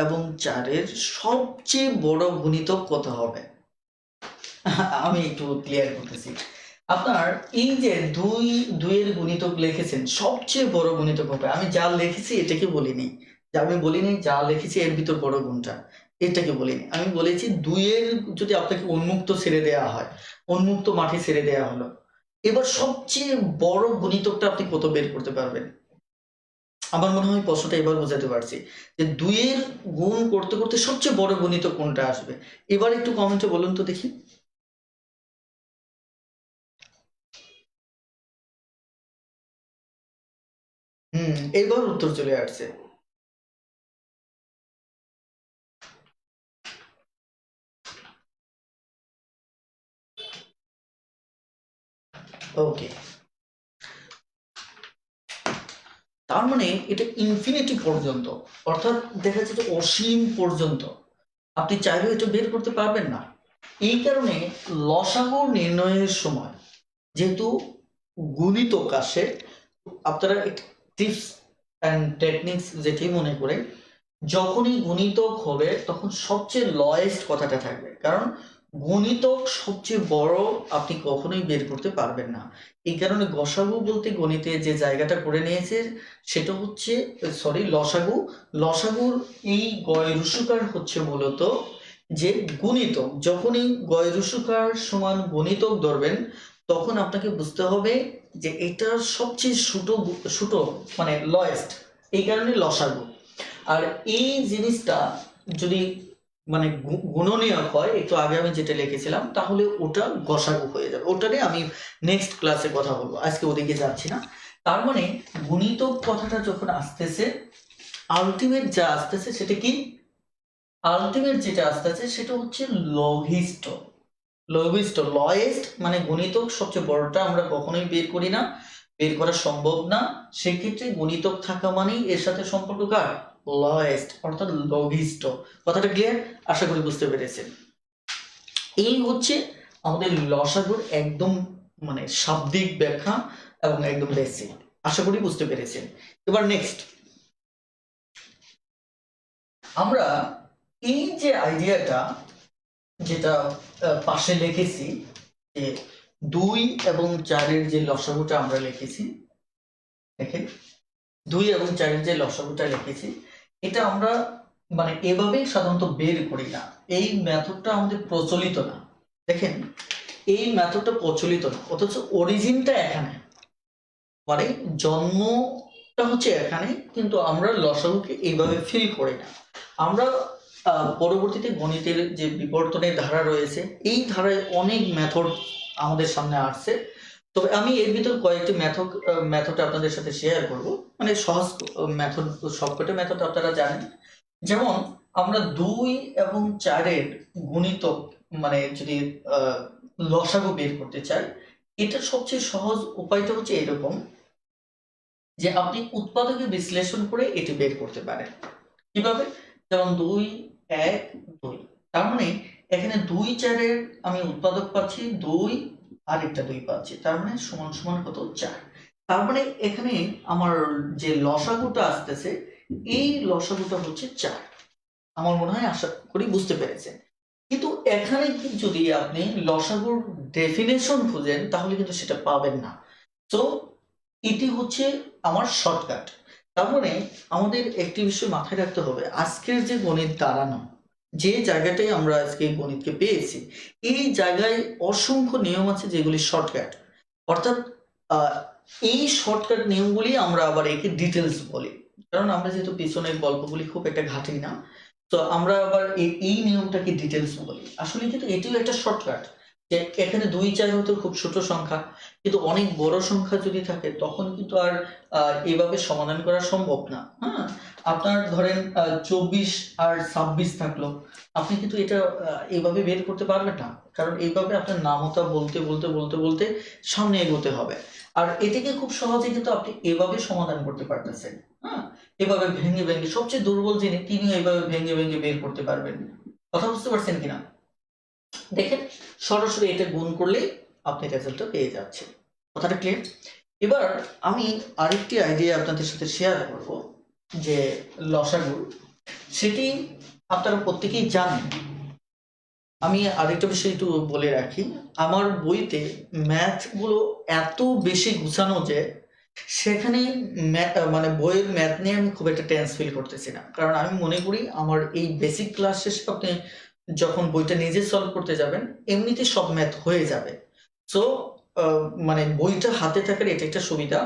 এবং 4 এর সবচেয়ে বড় গুণিতক কত হবে? আমি একটু ক্লিয়ার করতেছি। আপনার এই যে 2 এর গুণিতক লিখেছেন, সবচেয়ে বড় গুণিতক হবে। আমি যা লিখেছি এটাকে বলিনি। যে আমি বলিনি যা লিখেছি এর ভিতর বড় গুণটা, এটাকে বলিনি। আমি বলেছি 2 এর যদি আপনাকে উন্মুক্ত ছেড়ে দেয়া হয়, উন্মুক্ত মাঠে ছেড়ে দেয়া হলো, এবার সবচেয়ে বড় গুণিতকটা আপনি কত বের করতে পারবেন? আমার মনে হয় প্রশ্নটা এবার বোঝাতে পারছি যে 2 এর গুণ করতে, করতে সবচেয়ে বড় গুণিতক কোনটা আসবে? এবার একটু কমেন্টে বলুন তো দেখি। এবার উত্তর চলে আসছে। ওকে, তার মানে এটা ইনফিনিটি পর্যন্ত, অর্থাৎ দেখা যাচ্ছে যে অসীম পর্যন্ত আপনি চাইলেও এটা বের করতে পারবেন না। এই কারণে লসাগু নির্ণয়ের সময় যেহেতু গুণিতক আসে, আপনারা টিপস অ্যান্ড টেকনিক্স যেটি মনে করেন, যখনই গুণিতক হবে তখন সবচেয়ে লয়েস্ট কথাটা থাকবে, কারণ গুণিতক সবচেয়ে বড় আপনি কখনোই বের করতে পারবেন না। এই কারণে গসাগু বলতে গণিতে যে জায়গাটা করে নিয়েছে সেটা হচ্ছে, সরি, লসাগু। লসাগুর এই গয় রুসুকার হচ্ছে মূলত যে গুণিতক। যখনই গয় রুসুকার সমান গুণিতক ধরবেন তখন আপনাকে বুঝতে হবে যে এটা সবচেয়ে ছোট মানে লয়েস্ট, এই কারণে লসাগু। আর এই জিনিসটা যদি মানে গুণনীয়ক হয়, একটু আগে আমি যেটা লিখেছিলাম, তাহলে ওটা গসাগু হয়ে যাবে। ওটা নিয়ে আমি নেক্সট ক্লাসে কথা বলবো, আজকে ওদিকে যাচ্ছি না। তার মানে গুণিতক কথাটা যখন আসতেছে, আলটিমেট যা আসতেছে সেটা কি? আলটিমেট যেটা আসতেছে সেটা হচ্ছে লঘিষ্ঠ। লঘিষ্ঠ, লয়েস্ট মানে গুণিতক সবচেয়ে বড়টা আমরা কখনোই বের করি না, বের করা সম্ভব না। সেক্ষেত্রে গুণিতক থাকা মানেই এর সাথে সম্পর্ক কার? লয়েস্ট, অর্থাৎ লঘিষ্ঠ। কথাটা ক্লিয়ার? আশা করি বুঝতে পেরেছেন। এই হচ্ছে আমাদের লসাগুর একদম মানে শাব্দিক ব্যাখ্যা এবং একদম বেসিক। আশা করি বুঝতে পেরেছেন। এবার নেক্সট আমরা এই যে আইডিয়াটা যেটা পাশে লিখেছি, যে 2 এবং 4-এর যে লসাগুটা আমরা লিখেছি, দেখেন 2 এবং 4-এর যে লসাগুটা লিখেছি, এটা আমরা মানে এভাবেই সাধারণত বের করি না। এই মেথডটা আমাদের প্রচলিত না। দেখেন, এই মেথডটা প্রচলিত না, অথচ অরিজিনটা এখানে, মানে জন্মটা হচ্ছে এখানে, কিন্তু আমরা লসাগুকে এইভাবে ফিল করি না। আমরা পরবর্তীতে গণিতের যে বিবর্তনের ধারা রয়েছে, এই ধারায় অনেক মেথড আমাদের সামনে আসছে। তবে আমি এর ভিতর কয়েকটি মেথড আপনাদের সাথে শেয়ার করব, মানে সহজ মেথড। সবকটা মেথড আপনারা জানেন। যেমন আমরা 2 এবং 4-এর গুণিতক মানে যদি লসাগু বের করতে চাই, এটা সবচেয়ে সহজ উপায়টা হচ্ছে এরকম, যে আপনি উৎপাদকে বিশ্লেষণ করে এটি বের করতে পারেন। কিভাবে? যেমন 2, 1, 2, তার মানে এখানে 2, 4-এর আমি উৎপাদক পাচ্ছি 2, আর একটা 2 পাচ্ছি, তার মানে সমান সমান কত? 4। তার মানে এখানে আমার যে লসাগুটা আসতেছে, এই লসাগুটা হচ্ছে 4। আমার মনে হয় আশা করি বুঝতে পেরেছেন। কিন্তু এখানে যদি আপনি লসাগুর ডেফিনেশন খুঁজেন তাহলে কিন্তু সেটা পাবেন না। তো এটি হচ্ছে আমার শর্টকাট। তার মানে আমাদের একটি বিষয় মাথায় রাখতে হবে, আজকের যে গণিত দাঁড়ানো, যে জায়গাটাই আমরা আজকে এই গণিতকে পেয়েছি, এই জায়গায় অসংখ্য নিয়ম আছে যেগুলি শর্টকাট। অর্থাৎ আহ, এই শর্টকাট নিয়মগুলি আমরা আবার একে ডিটেলস বলি, কারণ আমরা যেহেতু পিছনের গল্পগুলি খুব একটা ঘাঁটি না, তো আমরা আবার এই নিয়মটাকে ডিটেলস বলি। আসলে কিন্তু এটিও একটা শর্টকাট, যে এখানে 2 4 হয়তো খুব ছোট সংখ্যা, কিন্তু অনেক বড় সংখ্যা যদি থাকে তখন কিন্তু আর এভাবে সমাধান করা সম্ভব না। হ্যাঁ, আপনার ধরেন 24 আর 26 থাকলো, আপনি কিন্তু এটা এভাবে বের করতে পারবেন না, কারণ এইভাবে আপনার নামতা বলতে বলতে বলতে বলতে সামনে এগোতে হবে। আর এটাকে খুব সহজে কিন্তু আপনি এভাবে সমাধান করতে পারতেছেন। হ্যাঁ, এভাবে ভেঙে ভেঙে, সবচেয়ে দুর্বল যিনি তিনিও এভাবে ভেঙে ভেঙে বের করতে পারবেন। কথা বুঝতে পারছেন কিনা? দেখেন, সরাসরি এটা গুণ করলেই আপনি রেজাল্টটা পেয়ে যাচ্ছেন। কথাটা ক্লিয়ার? এবার আমি আরেকটি আইডিয়া আপনাদের সাথে শেয়ার করব, যে লসাগু, সেটি আপনারা প্রত্যেকেই জানেন। আমি আরেকটা বিষয় একটু বলে রাখি, আমার বইতে ম্যাথগুলো এত বেশি গুছানো যে সেখানে মানে বইয়ের ম্যাথ নিয়ে আমি খুব একটা টেন্স ফিল করতেছি না, কারণ আমি মনে করি আমার এই বেসিক ক্লাস শেষে আপনি যখন বইটা নিজে সলভ করতে যাবেন এমনিতে সব ম্যাথ হয়ে যাবে। সো মানে বইটা হাতে থাকার এটা একটা সুবিধা,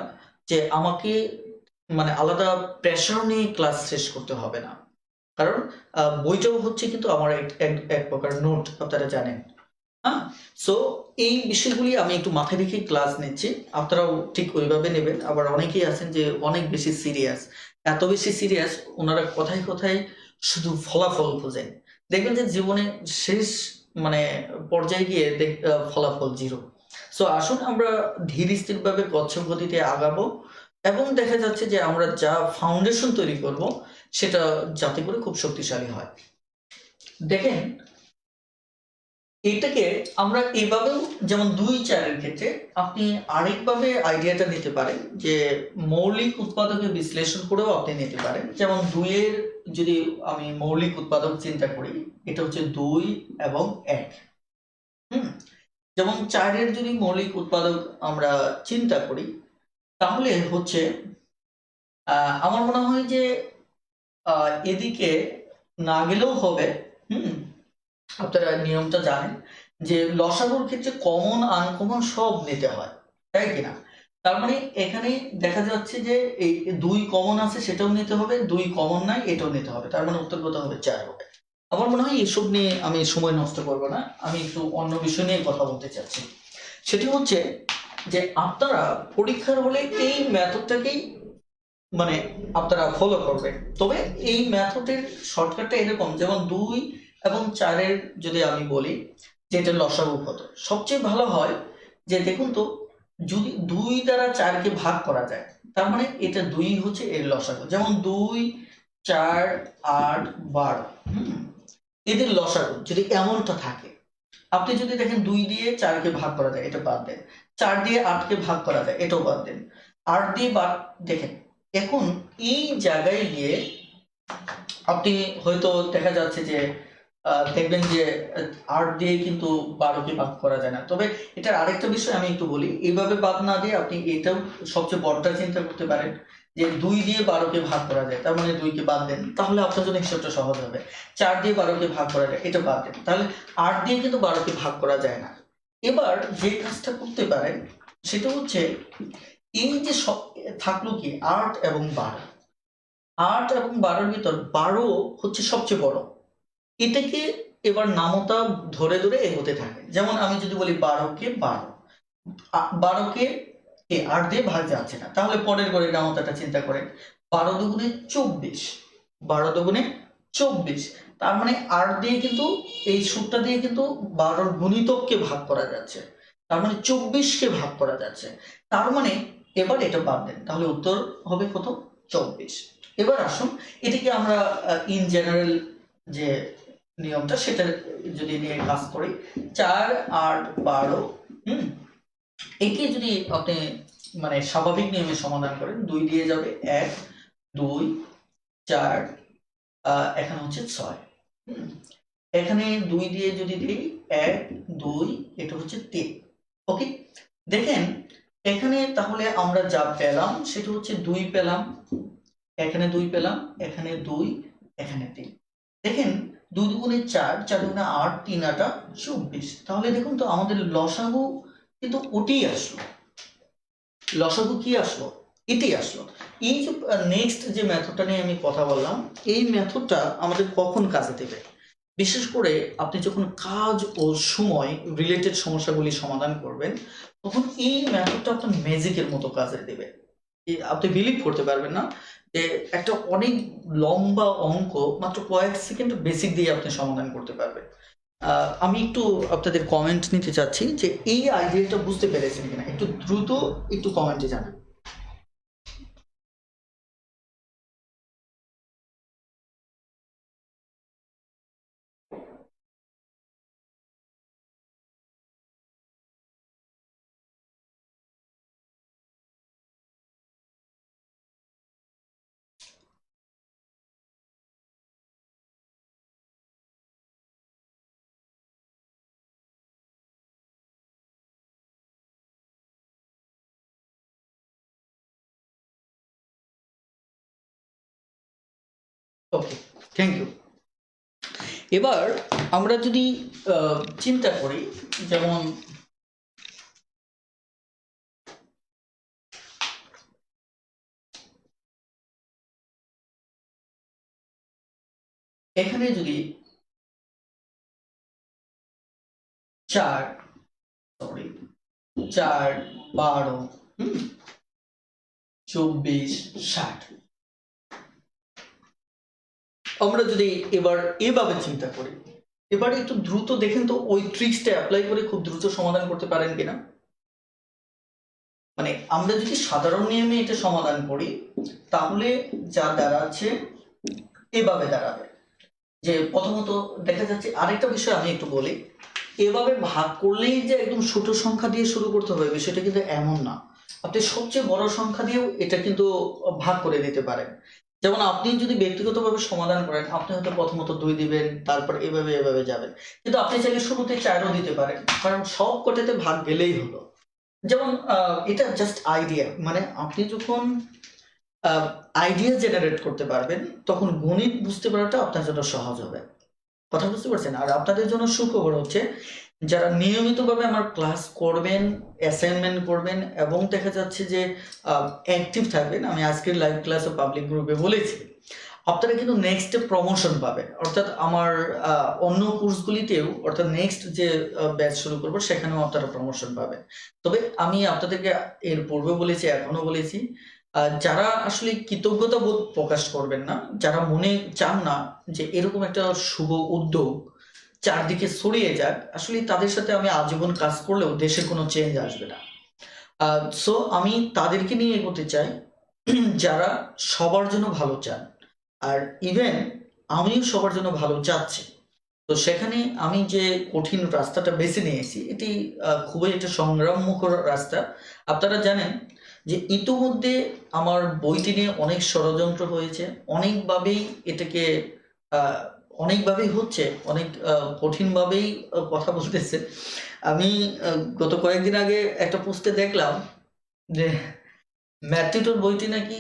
যে আমাকে মানে আলাদা প্রেশার নিয়ে ক্লাস শেষ করতে হবে না, কারণ বইটাও হচ্ছে কিন্তু আমার এক প্রকার নোট, আপনারা জানেন। হ্যাঁ, সো এই বিষয়গুলি আমি একটু মাথায় রেখে ক্লাস নিচ্ছি, আপনারাও ঠিক ওইভাবে নেবেন। আবার অনেকেই আছেন যে অনেক বেশি সিরিয়াস, এত বেশি সিরিয়াস, ওনারা কথায় কথায় শুধু ফলাফল খোঁজেন, দেখবেন যে জীবনে শেষ মানে পর্যায়ে গিয়ে ফলাফল জিরো। সো আসুন আমরা ধীর স্থির ভাবে কচ্ছপ গতিতে আগাবো, এবং দেখা যাচ্ছে যে আমরা যা ফাউন্ডেশন তৈরি করব সেটা যাতে করে খুব শক্তিশালী হয়। দেখেন, এটাকে আমরা এভাবেও, যেমন 2 4 এর ক্ষেত্রে আপনি আরেকভাবে আইডিয়াটা নিতে পারেন, যে মৌলিক উৎপাদকে বিশ্লেষণ করেও আপনি নিতে পারেন। যেমন 2 এর যদি আমি মৌলিক উৎপাদক চিন্তা করি, এটা হচ্ছে 2 এবং 1। হুম, যেমন 4 এর যদি মৌলিক উৎপাদক আমরা চিন্তা করি, তাহলে হচ্ছে আমার মনে হয় যে এদিকে না গেলেও হবে। হুম, আপনারা নিয়মটা জানেন যে লসাগুর ক্ষেত্রে কমন আনকমন সব নিতে হয়, তাই কিনা? তার মানে এখানে দেখা যাচ্ছে যে এই 2 কমন আছে সেটাও নিতে হবে, 2 কমন নাই এটাও নিতে হবে, তার মানে উত্তর কত হবে? 4 হবে। আমার মনে হয় এসব নিয়ে আমি সময় নষ্ট করব না, আমি একটু অন্য বিষয় নিয়ে কথা বলতে চাচ্ছি। সেটি হচ্ছে যে আপনারা পরীক্ষার হলে এই মেথডটাকেই মানে আপনারা ফলো করবেন। তবে এই মেথডের শর্টকাটটা এরকম, যেমন 2 এবং 4 এর যদি আমি বলি যে এটা লসাগু কত, সবচেয়ে ভালো হয় যে দেখুন তো, যদি 2 দ্বারা 4 কে ভাগ করা যায়, তার মানে এটা 2 হচ্ছে এর লসাগু। যেমন 2 4 8 12, এদের লসাগু যদি এমনটা থাকে, আপনি যদি দেখেন 2 দিয়ে 4 কে ভাগ করা যায়, এটা বাদ দেন। 4 দিয়ে 8 কে ভাগ করা যায়, এটাও বাদ দেন। 8 দিয়ে বাদ দেখেন, এখন এই জায়গায় গিয়ে আপনি হয়তো দেখা যাচ্ছে যে দেখবেন যে 8 দিয়ে কিন্তু 12 কে ভাগ করা যায় না। তবে এটার আরেকটা বিষয় আমি একটু বলি, এইভাবে বাদ না দিয়ে আপনি এটাও সবচেয়ে বড়টা চিন্তা করতে পারেন, যে 2 দিয়ে 12 কে ভাগ করা যায়, তার মানে 2 কে বাদ দেন, তাহলে আপনার জন্য হিসাবটা সহজ হবে। 4 দিয়ে 12 কে ভাগ করা যায়, এটা বাদ দেন, তাহলে 8 দিয়ে কিন্তু 12 কে ভাগ করা যায় না। এবার যে কাজটা করতে পারেন সেটা হচ্ছে, এই যে সব থাকলো কি 8 এবং 12, 8 এবং 12-র ভিতর 12 হচ্ছে সবচেয়ে বড়। এটাকে এবার নামতা ধরে ধরে এগোতে থাকে। যেমন আমি যদি বলি 12 কে 12, 12 কে 8 দিয়ে ভাগ যাচ্ছে না, তাহলে পরের ঘরের নামতাটা চিন্তা করেন, 12 দুগুণে 24, 12 দুগুণে 24, তার মানে 8 দিয়ে কিন্তু এই সূত্রটা দিয়ে কিন্তু 12-র গুণিতককে ভাগ করা যাচ্ছে, তার মানে 24 কে ভাগ করা যাচ্ছে। তার মানে এবার এটা বাদ দেন, তাহলে উত্তর হবে কত? 24। এবার আসুন এটিকে আমরা ইন জেনারেল যে নিয়মটা সেটা যদি নিয়ে কাজ করি, 4 8 12, একে যদি আপনি মানে স্বাভাবিক নিয়মে সমাধান করেন, 2 দিয়ে যাবে 1 2 4, এখানে হচ্ছে 6। এখানে 2 দিয়ে যদি দিই 1 2, এটা হচ্ছে 3। ওকে, দেখেন এখানে তাহলে আমরা যা পেলাম সেটা হচ্ছে 2 পেলাম, এখানে 2 পেলাম, এখানে 2, এখানে 3। দেখেন 2 দুগুণে 4, 4 দুগুণে 8, 3 আটা 24। তাহলে দেখুন তো আমাদের লসাগু কিন্তু ওটি আসলো। লসাগু কি আসলো? এটি আসলো। এই যে নেক্সট যে মেথডটা নিয়ে আমি কথা বললাম, এই মেথডটা আমাদের কখন কাজে দেবে? বিশেষ করে আপনি যখন কাজ ও সময় রিলেটেড সমস্যাগুলি সমাধান করবেন, তখন এই মেথডটা আপনার ম্যাজিকের মতো কাজে দেবে। আপনি বিলিভ করতে পারবেন না যে একটা অনেক লম্বা অঙ্ক মাত্র কয়েক সেকেন্ড বেসিক দিয়ে আপনি সমাধান করতে পারবেন। আমি একটু আপনাদের কমেন্ট নিতে চাচ্ছি যে এই আইডিয়াটা বুঝতে পেরেছেন কিনা, একটু দ্রুত একটু কমেন্টে জানান। ওকে, থ্যাংক ইউ। এবার আমরা যদি চিন্তা করি, যেমন এখানে যদি 4, 12, 24, 60, আমরা যদি এবার এভাবে চিন্তা করি, এবার একটু দ্রুত দেখেন তো ওই ট্রিক্সটা অ্যাপ্লাই করে খুব দ্রুত সমাধান করতে পারেন কিনা। মানে আমরা যদি সাধারণ নিয়মে এটা সমাধান করি, তাহলে যা দাঁড়াচ্ছে এভাবে দাঁড়াবে। যে প্রথমত দেখা যাচ্ছে, আরেকটা বিষয় আমি একটু বলি, এভাবে ভাগ করলেই যে একদম ছোট সংখ্যা দিয়ে শুরু করতে হবে বিষয়টা কিন্তু এমন না। আপনি সবচেয়ে বড় সংখ্যা দিয়েও এটা কিন্তু ভাগ করে দিতে পারেন। যেমন আপনি যদি ব্যক্তিগতভাবে সমাধান করেন, আপনি হয়তো প্রথমত 2 দিবেন, তারপর এভাবে এভাবে যাবেন। কিন্তু আপনি চাইলে শুরুতে 4ও দিতে পারেন, কারণ সব কটাতে ভাগ গেলেই হলো। যেমন এটা জাস্ট আইডিয়া, মানে আপনি যখন আইডিয়া জেনারেট করতে পারবেন, তখন গণিত বুঝতে পারাটা আপনার জন্য সহজ হবে। কথা বুঝতে পারছেন? আর আপনাদের জন্য সুখবর হচ্ছে, যারা নিয়মিতভাবে আমার ক্লাস করবেন, অ্যাসাইনমেন্ট করবেন এবং দেখা যাচ্ছে যে অ্যাক্টিভ থাকবেন, আমি আজকের লাইভ ক্লাসে পাবলিক গ্রুপে বলেছি, আপনারা কিন্তু নেক্সট প্রমোশন পাবেন। অর্থাৎ আমার অন্য কোর্সগুলিতেও, অর্থাৎ নেক্সট যে ব্যাচ শুরু করবো সেখানেও আপনারা প্রমোশন পাবেন। তবে আমি আপনাদেরকে এর পূর্বে বলেছি, এখনো বলেছি, যারা আসলে কৃতজ্ঞতা বোধ প্রকাশ করবেন না, যারা মনে চান না যে এরকম একটা শুভ উদ্যোগ চারদিকে ছড়িয়ে যাক, আসলে তাদের সাথে আমি আজীবন কাজ করলেও দেশের কোনো চেঞ্জ আসবে না। সো আমি তাদেরকে নিয়ে এগোতে চাই যারা সবার জন্য ভালো চান, আর ইভেন আমিও সবার জন্য ভালো চাচ্ছি। তো সেখানে আমি যে কঠিন রাস্তাটা বেছে নিয়েছি, এটি খুবই একটা সংগ্রামমুখর রাস্তা। আপনারা জানেন যে ইতিমধ্যে আমার বইটি নিয়ে অনেক ষড়যন্ত্র হয়েছে, অনেকভাবেই এটাকে আহ, অনেকভাবেই হচ্ছে, অনেক কঠিনভাবেই কথা বলতেছে। আমি গত কয়েকদিন আগে একটা পোস্টে দেখলাম যে ম্যাট্রিটোর বইটি নাকি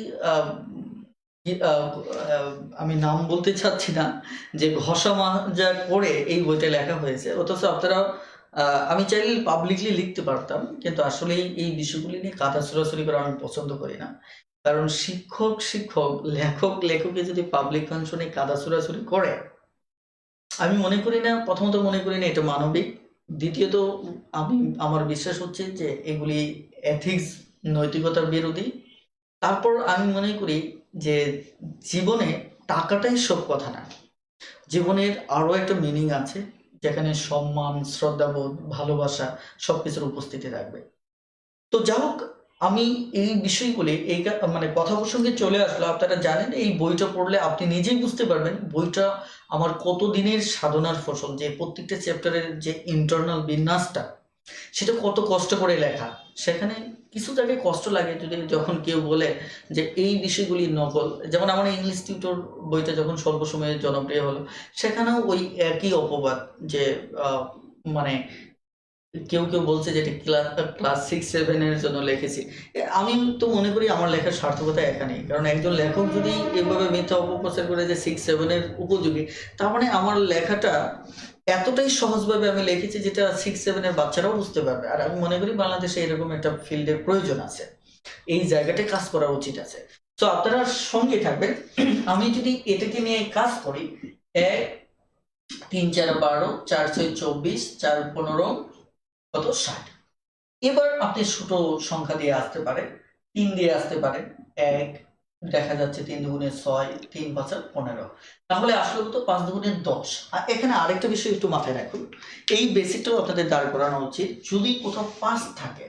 আমি নাম বলতে চাচ্ছি না, যে ঘষা মাজা করে এই বইটা লেখা হয়েছে। অথচ আপনারা, আমি চাইলে পাবলিকলি লিখতে পারতাম, কিন্তু আসলে এই বিষয়গুলি নিয়ে কাদা ছোড়াছুড়ি করা আমি পছন্দ করি না। কারণ শিক্ষক, লেখকে যদি পাবলিক ফাংশনে কাদা ছোড়াছুড়ি করে, আমি মনে করি না, প্রথমত মনে করি না এটা মানবিক। দ্বিতীয়ত আমার বিশ্বাস হচ্ছে যে এগুলি এথিক্স, নৈতিকতার বিরোধী। তারপর আমি মনে করি যে জীবনে টাকাটাই সব কথা না, জীবনের আরো একটা মিনিং আছে, যেখানে সম্মান, শ্রদ্ধাবোধ, ভালোবাসা সবকিছুর উপস্থিতি থাকবে। তো যাই হোক, আমি এই বিষয়গুলি মানে কথা প্রসঙ্গে চলে আসলো। আপনারা জানেন এই বইটা পড়লে আপনি নিজেই বুঝতে পারবেন বইটা আমার কত দিনের সাধনার ফসল, যে প্রত্যেকটা চ্যাপ্টারের যে ইন্টারনাল বিন্যাসটা সেটা কত কষ্ট করে লেখা। সেখানে কিছু জায়গায় কষ্ট লাগে যদি যখন কেউ বলে যে এই বিষয়গুলি নকল। যেমন আমার ইংলিশ টিউটর বইটা যখন স্বল্প সময়ে জনপ্রিয় হলো, সেখানেও ওই একই অপবাদ যে মানে কেউ কেউ বলছে যে এটা ক্লাস 6-7 এর জন্য লিখেছি। আমি তো মনে করি আমার লেখার সার্থকতা এখানেই, কারণ একজন লেখক যদি এভাবে মিথ্যা অপপ্রচার করে যে 6-7 এর উপযোগী, তার মানে আমার লেখাটা এতটাই সহজভাবে আমি লিখেছি যেটা 6-7 এর বাচ্চারাও বুঝতে পারবে। আর আমি মনে করি বাংলাদেশে এরকম একটা ফিল্ডের প্রয়োজন আছে, এই জায়গাটায় কাজ করা উচিত আছে। তো আপনারা সঙ্গে থাকবেন। আমি যদি এটাকে নিয়ে কাজ করি, 1 3 4 12 4 6 24 4 15 কত 60। এবার আপনি ছোট সংখ্যা দিয়ে আসতে পারেন, 3 দিয়ে আসতে পারেন। 1 দেখা যাচ্ছে 3 দুগুণে 6, 3 5 15। তাহলে আসলে তো 5 দুগুণে 10। আর এখানে আরেকটা বিষয় একটু মাথায় রাখুন, এই বেসিকটাও আপনাদের দাঁড় করানো উচিত। যদি কোথাও 5 থাকে,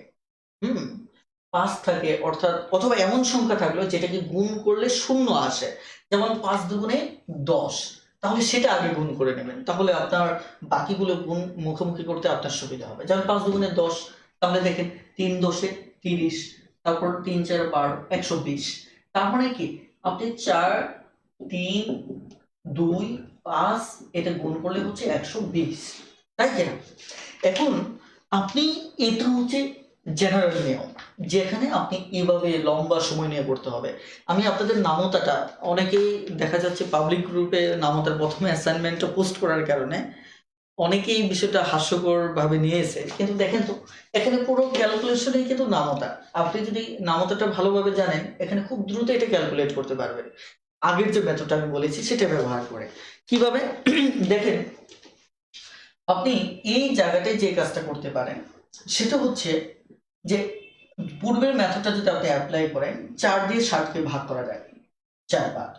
5 থাকে অর্থাৎ, অথবা এমন সংখ্যা থাকলো যেটাকে গুণ করলে 0 আসে, যেমন 5 দুগুণে 10, তাহলে সেটা আগে গুণ করে নেবেন, তাহলে আপনার বাকিগুলো গুণ মুখোমুখি করতে আপনার সুবিধা হবে। যেমন 5 দুগুণে 10, তাহলে দেখেন 3 10 30, তারপর 3 4 12 120। তার মানে কি আপনি 4 3 2 5 এটা গুণ করলে হচ্ছে 120, তাই কিনা? এখন আপনি, এটা হচ্ছে জেনারেল নিয়ম, যেখানে আপনি এভাবে লম্বা সময় নিয়ে করতে হবে। আমি আপনাদের নামতাটা, অনেকেই দেখা যাচ্ছে পাবলিক গ্রুপে নামতার প্রথমে অ্যাসাইনমেন্টটা পোস্ট করার কারণে অনেকেই বিষয়টা হাস্যকর ভাবে নিয়েছে, কিন্তু দেখেন তো এখানে পুরো ক্যালকুলেশনেই কিন্তু নামতা। আপনি যদি নামতাটা ভালোভাবে জানেন, এখানে খুব দ্রুত এটা ক্যালকুলেট করতে পারবেন আগের যে মেথডটা আমি বলেছি সেটা ব্যবহার করে। কিভাবে? দেখেন, আপনি এই জায়গাটায় যে কাজটা করতে পারেন সেটা হচ্ছে যে পূর্বের মেথডটা যদি আপনি অ্যাপ্লাই করেন, 4 দিয়ে 60কে ভাগ করা যায়, 4 বাদ।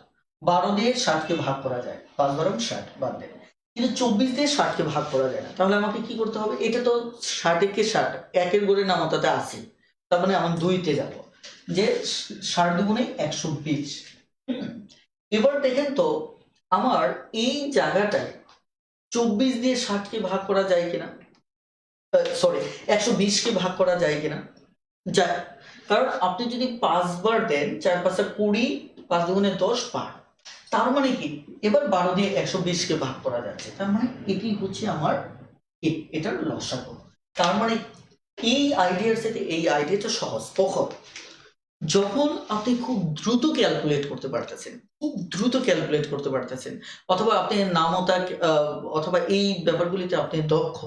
12 দিয়ে 60কে ভাগ করা যায়, 5 12 60 বাদ দেন। কিন্তু 24 দিয়ে 60কে ভাগ করা যায় না। তাহলে আমাকে কি করতে হবে? এটা তো 60 কে 60, একের গড়ে নামতাতে 80, তার মানে আমি 2-তে যাব, যে 60 দুগুণে 120। এবার দেখেন তো আমার এই জায়গাটায় 24 দিয়ে 60কে ভাগ করা যায় কিনা, সরি 120কে ভাগ করা যায় কিনা, যায়। কারণ আপনি যদি 5 বার দেন, 4 5 20, 5 দুগুণে 10 বার। তার মানে কি এবার 12 দিয়ে 120কে ভাগ করা যাচ্ছে, তার মানে এটি হচ্ছে আমার এটার লসাগু। তার মানে এই আইডিয়ার সাথে এই আইডিয়াটা সহজ। কখন? যখন আপনি খুব দ্রুত ক্যালকুলেট করতে পারতেছেন, খুব দ্রুত ক্যালকুলেট করতে পারতেছেন, অথবা আপনি নামতা অথবা এই ব্যাপারগুলিতে আপনি দক্ষ,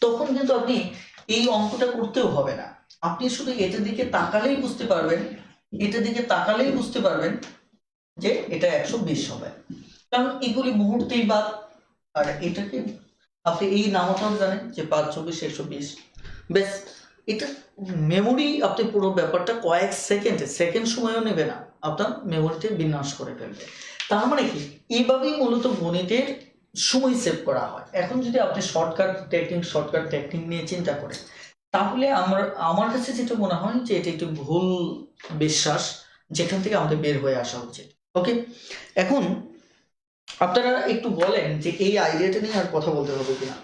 তখন কিন্তু আপনি এই অঙ্কটা করতেও হবে না। আপনি শুধু এটার দিকে তাকালেই বুঝতে পারবেন, এটার দিকে তাকালেই বুঝতে পারবেন যে এটা 120 হবে, কারণ এগুলি মুহূর্তেই বাদ। আর এটাকে আপনি এই নামটাও জানেন যে 5 24 120, বেশ। এটা মেমোরি, আপনি পুরো ব্যাপারটা কয়েক সেকেন্ড সময়ও নেবে না, আপনার মেমোরিতে বিন্যাস করে ফেলবে। তার মানে কি এইভাবেই মূলত গণিতের সময় সেভ করা হয়। এখন যদি আপনি শর্টকাট টেকনিক নিয়ে চিন্তা করেন, তাহলে আমার কাছে যেটা মনে হয় যে এটা একটু ভুল বিশ্বাস, যেখান থেকে আমাদের বের হয়ে আসা উচিত। ওকে, এখন আপনারা একটু বলেন যে এই আইডিয়াটা নিয়ে আর কথা বলতে হবে কিনা।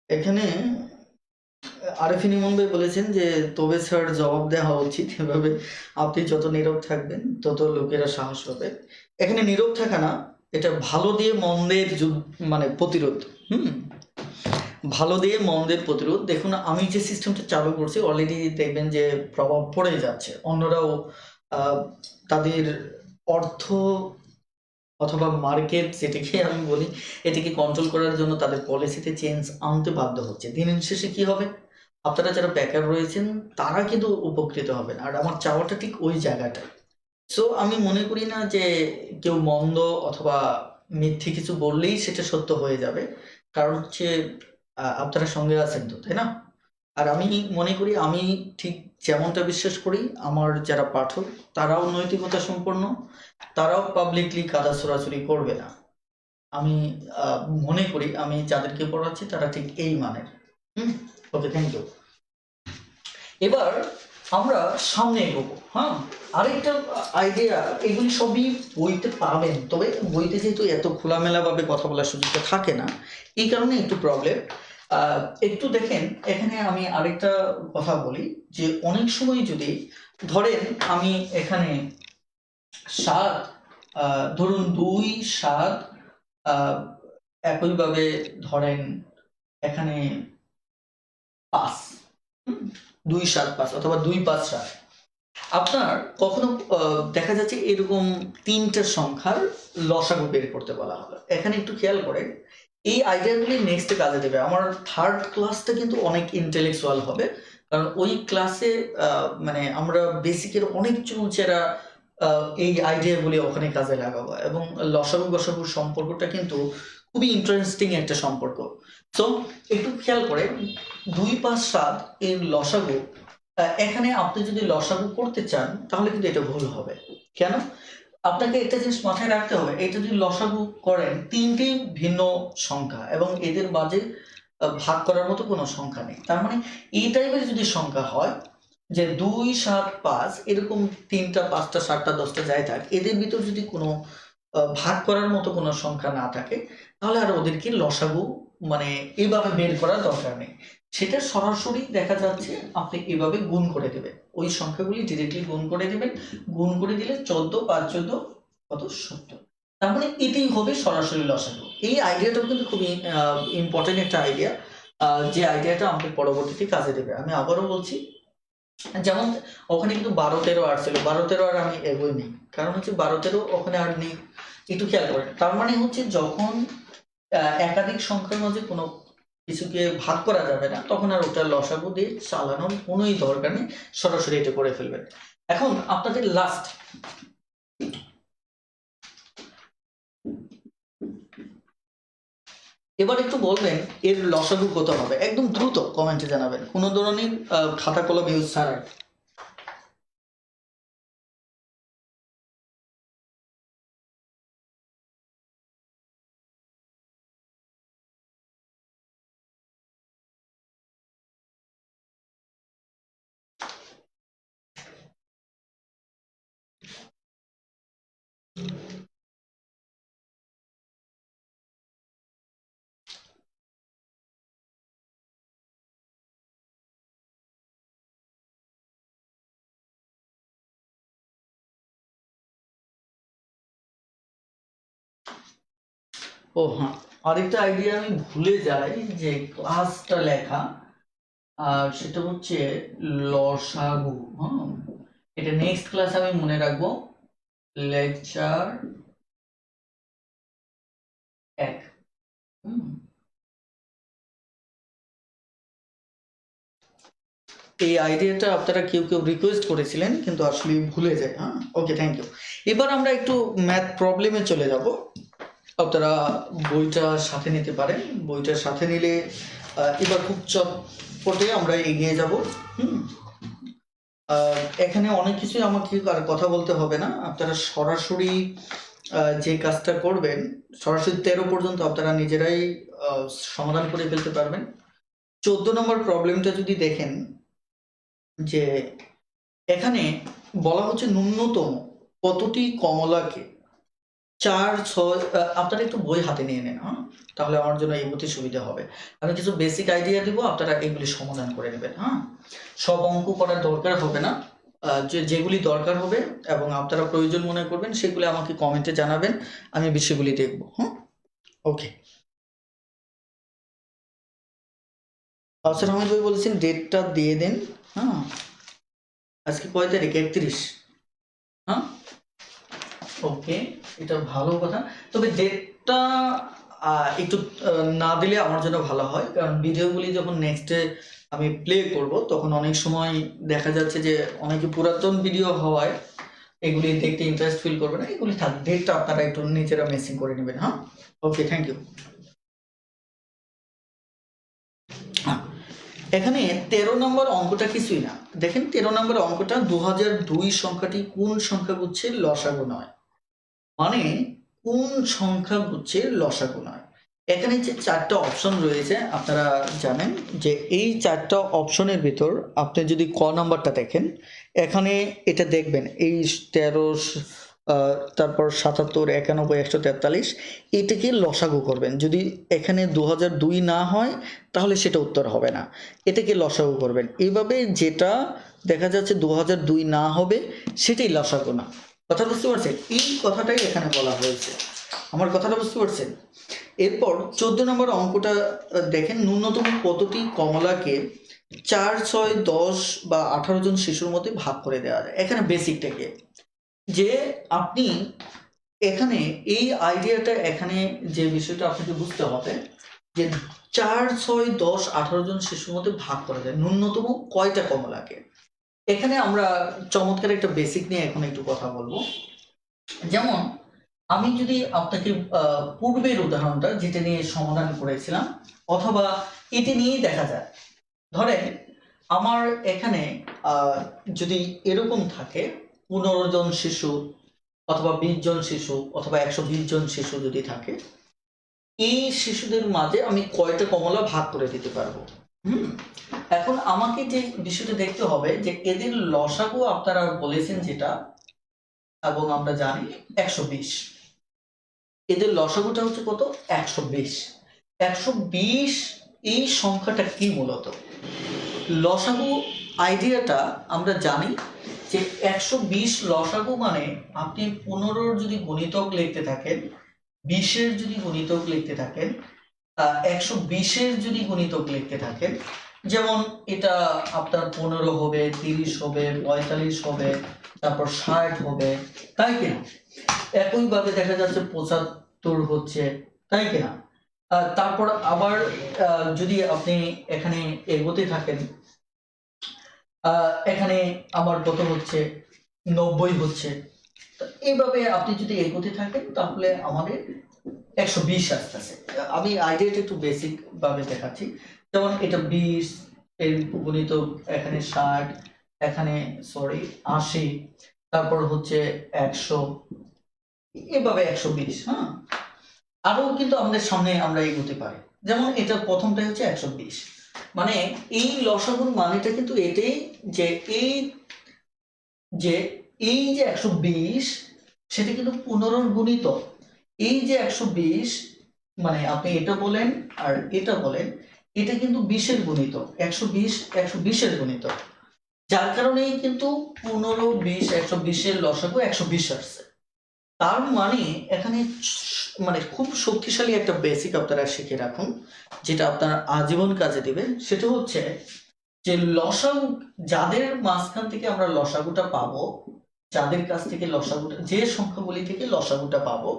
এখানে আরেফিন ইমন ভাই বলেছেন যে তবে স্যার জবাব দেওয়া উচিত, এভাবে আপনি যত নীরব থাকবেন তত লোকেরা সাহস পাবে। এখানে নীরব থাকা না, এটা ভালো দিয়ে মন্দের মানে প্রতিরোধ। ভালো দিয়ে মন্দের প্রতিরোধ। দেখুন আমি যে সিস্টেমটা চালু করছি অলরেডি দেখবেন যে প্রভাব পড়ে যাচ্ছে, অন্যরাও তাদের অর্থ অথবা মার্কেট যেটাকে আমি বলি, এটাকে কন্ট্রোল করার জন্য তাদের পলিসিতে চেঞ্জ আনতে বাধ্য হচ্ছে। দিনের শেষে কি হবে? আপনারা যারা বেকার রয়েছেন তারা কিন্তু উপকৃত হবেন, আর আমার চাওয়াটা ঠিক ওই জায়গাটায়। সো আমি মনে করি না যে কেউ মন্দ অথবা মিথ্যে কিছু বললেই সেটা সত্য হয়ে যাবে, কারণ হচ্ছে আপনারা সঙ্গে আছেন তো, তাই না? আর আমি মনে করি, আমি ঠিক যেমনটা বিশ্বাস করি, আমার যারা পাঠক তারাও নৈতিকতা সম্পন্ন, তারাও পাবলিকলি কাদা ছোড়াছুড়ি করবে না। আমি মনে করি আমি যাদেরকে পড়াচ্ছি তারা ঠিক এই মানের। ওকে, থ্যাংক ইউ। এবার আমরা সামনে এগোবো। হ্যাঁ, আরেকটা আইডিয়া, এগুলি সবই বইতে পাবেন, তবে বইতে যেহেতু এত খোলামেলাভাবে কথা বলার সুযোগটা থাকে না, এই কারণে একটু প্রবলেম। একটু দেখেন, এখানে আমি আরেকটা কথা বলি যে অনেক সময় যদি ধরেন আমি এখানে 7, ধরুন 2, 7, একইভাবে ধরেন এখানে 5, 2, 7, 5 অথবা 2, 5, 7। আপনার কখনো দেখা যাচ্ছে এরকম 3টা সংখ্যার লসাগু বের করতে বলা হবে। এখানে একটু খেয়াল করেন, এই আইডিয়াগুলি নেক্সটে কাজে দেবে। আমার 3rd ক্লাসটা কিন্তু অনেক ইন্টেলেকচুয়াল হবে, কারণ ওই ক্লাসে মানে আমরা বেসিকের অনেক চুলচেরা এই আইডিয়াগুলি ওখানে কাজে লাগাবো, এবং লসাগু গসাগুর সম্পর্কটা কিন্তু খুবই ইন্টারেস্টিং একটা সম্পর্ক। সো একটু খেয়াল করে 2, 5, 7 এর লসাগু, এখানে আপনি যদি লসাগু করতে চান তাহলে কিন্তু এটা ভুল হবে। কেন? আপনাকে একটা জিনিস মাথায় রাখতে হবে, এটা যদি লসাগু করেন 3টি ভিন্ন সংখ্যা এবং এদের মাঝে ভাগ করার মতো কোনো সংখ্যা নেই। তার মানে এই টাইপের যদি সংখ্যা হয় যে 2, 7, 5 এরকম 3টা, 5টা, 7টা, 10টা যাই থাক, এদের ভিতর যদি কোনো ভাগ করার মতো কোনো সংখ্যা না থাকে, তাহলে আর ওদেরকে লসাগু মানে এইভাবে বের করার দরকার নেই। সেটা সরাসরি দেখা যাচ্ছে আপনি এভাবে গুণ করে দেবেন, ওই সংখ্যাগুলি ডিরেক্টলি গুণ করে দেবেন। গুণ করে দিলে 14, 5, 14 কত 70। তার মানে এটাই হবে সরাসরি লসাগু। এই আইডিয়াটাও কিন্তু খুবই ইম্পর্টেন্ট একটা আইডিয়া, যে আইডিয়াটা আমাদের পরবর্তীতে কাজে দেবে। আমি আবারও বলছি, যেমন ওখানে কিন্তু 12, 13 আসছিল, 12, 13 আর আমি এগোই নেই, কারণ হচ্ছে 12, 13 ওখানে আর নেই। একটু খেয়াল করেন, তার মানে হচ্ছে যখন একাধিক সংখ্যার মাঝে কোনো কিছুকে ভাগ করা যাবে না, তখন আর ওটা লসাগু দিয়ে চালানোর কোনোই দরকার নেই, সরাসরি এটা করে ফেলবেন। এখন আপনাদের লাস্ট, এবার একটু বলবেন এর লসাগু কত হবে, একদম দ্রুত কমেন্টে জানাবেন, কোনো ধরনের খাতা কলম ইউজ ছাড়াই। ও হ্যাঁ, আরেকটা আইডিয়া আমি ভুলে যাই যে ক্লাসটা লেখা, আর সেটা হচ্ছে লসাগু। হ্যাঁ, এটা নেক্সট ক্লাস আমি মনে রাখবো, লেকচার 1। এই আইডিয়াটা আপনারা কেউ কেউ রিকোয়েস্ট করেছিলেন, কিন্তু আসলে ভুলে যায়। হ্যাঁ, ওকে, থ্যাংক ইউ। এবার আমরা একটু ম্যাথ প্রবলেমে চলে যাব। আপনারা বইটা সাথে নিতে পারেন, বইটা সাথে নিলে এবার খুব চটপটে আমরা এগিয়ে যাব। এখানে অনেক কিছুই আমাকে আর কথা বলতে হবে না, আপনারা সরাসরি যে কাজটা করবেন, সরাসরি 13 পর্যন্ত আপনারা নিজেরাই সমাধান করে ফেলতে পারবেন। 14 নম্বর প্রবলেমটা যদি দেখেন, যে এখানে বলা হচ্ছে ন্যূনতম কতটি কমলাকে 4, 6, আপনারা একটু বই হাতে নিয়ে নেন, হ্যাঁ, তাহলে আমার জন্য এগোতে সুবিধা হবে। আমি কিছু বেসিক আইডিয়া দিব, আপনারা এগুলি সমাধান করে নেবেন। হ্যাঁ, সব অঙ্ক করার দরকার হবে না, যেগুলি দরকার হবে এবং আপনারা প্রয়োজন মনে করবেন সেগুলি আমাকে কমেন্টে জানাবেন, আমি বিষয়গুলি দেখব। হ্যাঁ, ওকে। আফসার আহমেদ ভাই বলেছেন ডেটটা দিয়ে দেন। হ্যাঁ, আজকে কয় তারিখ? 31। হ্যাঁ, ওকে, এটা ভালো কথা। তবে ডেটটা একটু না দিলে আমার জন্য ভালো হয়, কারণ ভিডিওগুলি যখন নেক্সটে আমি প্লে করব তখন অনেক সময় দেখা যাচ্ছে যে অনেকে পুরাতন ভিডিও হওয়ায় এগুলি দেখতে ইন্টারেস্ট ফিল করবে না, এগুলি থাক, ডেটটা আপনারা একটু নিজেরা মেসিং করে নেবেন। হ্যাঁ, ওকে, থ্যাংক ইউ। এখানে 13 নম্বর অঙ্কটা কিছুই না, দেখেন 13 নম্বর অঙ্কটা 2002 সংখ্যাটি কোন সংখ্যাগুচ্ছের লসাগু নয়, মানে কোন সংখ্যাগুচ্ছের লসাগু নয়। এখানে যে 4টা অপশন রয়েছে আপনারা জানেন যে এই 4টা অপশনের ভিতর আপনি যদি ক নাম্বারটা দেখেন, এখানে এটা দেখবেন এই 13, তারপর 77, 91, 143 এটাকে লসাগু করবেন। যদি এখানে 2002 না হয় তাহলে সেটা উত্তর হবে না, এটাকে লসাগু করবেন। এইভাবে যেটা দেখা যাচ্ছে 2002 না হবে সেটাই লসাগু না। কথা বুঝতে পারছেন? এই কথাটাই এখানে বলা হয়েছে। আমার কথাটা বুঝতে পারছেন? এরপর 14 নম্বর অঙ্কটা দেখেন, ন্যূনতম কতটি কমলাকে 4, 6, 10 বা 18 জন শিশুর মধ্যে ভাগ করে দেওয়া যায়। এখানে বেসিকটাকে যে আপনি এখানে এই আইডিয়াটা, এখানে যে বিষয়টা আপনাকে বুঝতে হবে যে 4, 6, 10, 18 জন শিশুর মধ্যে ভাগ করা যায় ন্যূনতম কয়টা কমলাকে। এখানে আমরা চমৎকার একটা বেসিক নিয়ে এখন একটু কথা বলবো। যেমন আমি যদি আপনাকে পূর্বের উদাহরণটা যেটা নিয়ে সমাধান করেছিলাম অথবা এটি নিয়েই দেখা যায়, ধরেন আমার এখানে যদি এরকম থাকে 15 জন শিশু অথবা 20 জন শিশু অথবা 120 জন শিশু যদি থাকে, এই শিশুদের মাঝে আমি কয়টা কমলা ভাগ করে দিতে পারবো। এখন আমাকে যে বিষয়টা দেখতে হবে যে এদের লসাগু আপনারা বলেছেন যেটা, এবং আমরা জানি 120, এদের লসাগুটা হচ্ছে কত? 120। 120 এই সংখ্যাটা কি মূলত? লসাগু আইডিয়াটা আমরা জানি যে 120 লসাগু মানে আপনি 15 যদি গুণিতক লিখতে থাকেন, 20 যদি গুণিতক লিখতে থাকেন, 120 যদি গুণিতক লিখতে থাকেন, যেমন এটা আপনার 15 হবে, 30 হবে, 45 হবে, তারপর 60 হবে, তাই কিনা? একইভাবে দেখা যাচ্ছে 75 হচ্ছে, তাই কিনা? তারপর আবার যদি আপনি এখানে এগোতে থাকেন, এখানে আমার কত হচ্ছে? 90 হচ্ছে। এইভাবে আপনি যদি এগোতে থাকেন তাহলে আমাদের 120 আসতেছে। আমি আইডিয়াটা একটু বেসিক ভাবে দেখাচ্ছি। যেমন এটা 20 এর গুণিত এখানে 60, এখানে 80, তারপর হচ্ছে 100, এভাবে 120। হ্যাঁ, আরো কিন্তু আমাদের সামনে আমরা এগোতে পারি। যেমন এটা প্রথমটা হচ্ছে 120, মানে এই লসাগুর মানেটা কিন্তু এটাই যে যে এই যে 120 সেটা কিন্তু 15 গুণিত। এই যে 120 মানে আপনি এটা বলেন আর এটা বলেন, এটা কিন্তু 20 এর গুণিত। 120 এর গুণিত, যার কারণেই কিন্তু 15, 20, 120 এর লসাগু 120 আসছে। তার মানে এখানে মানে খুব শক্তিশালী একটা বেসিক আপনারা শিখে রাখুন, যেটা আপনার আজীবন কাজে দিবে। সেটা হচ্ছে যে লসাগু, যাদের মাঝখান থেকে আমরা লসাগুটা পাবো, যাদের কাছ থেকে লসাগুটা, যে সংখ্যাগুলি থেকে লসাগুটা পাবো,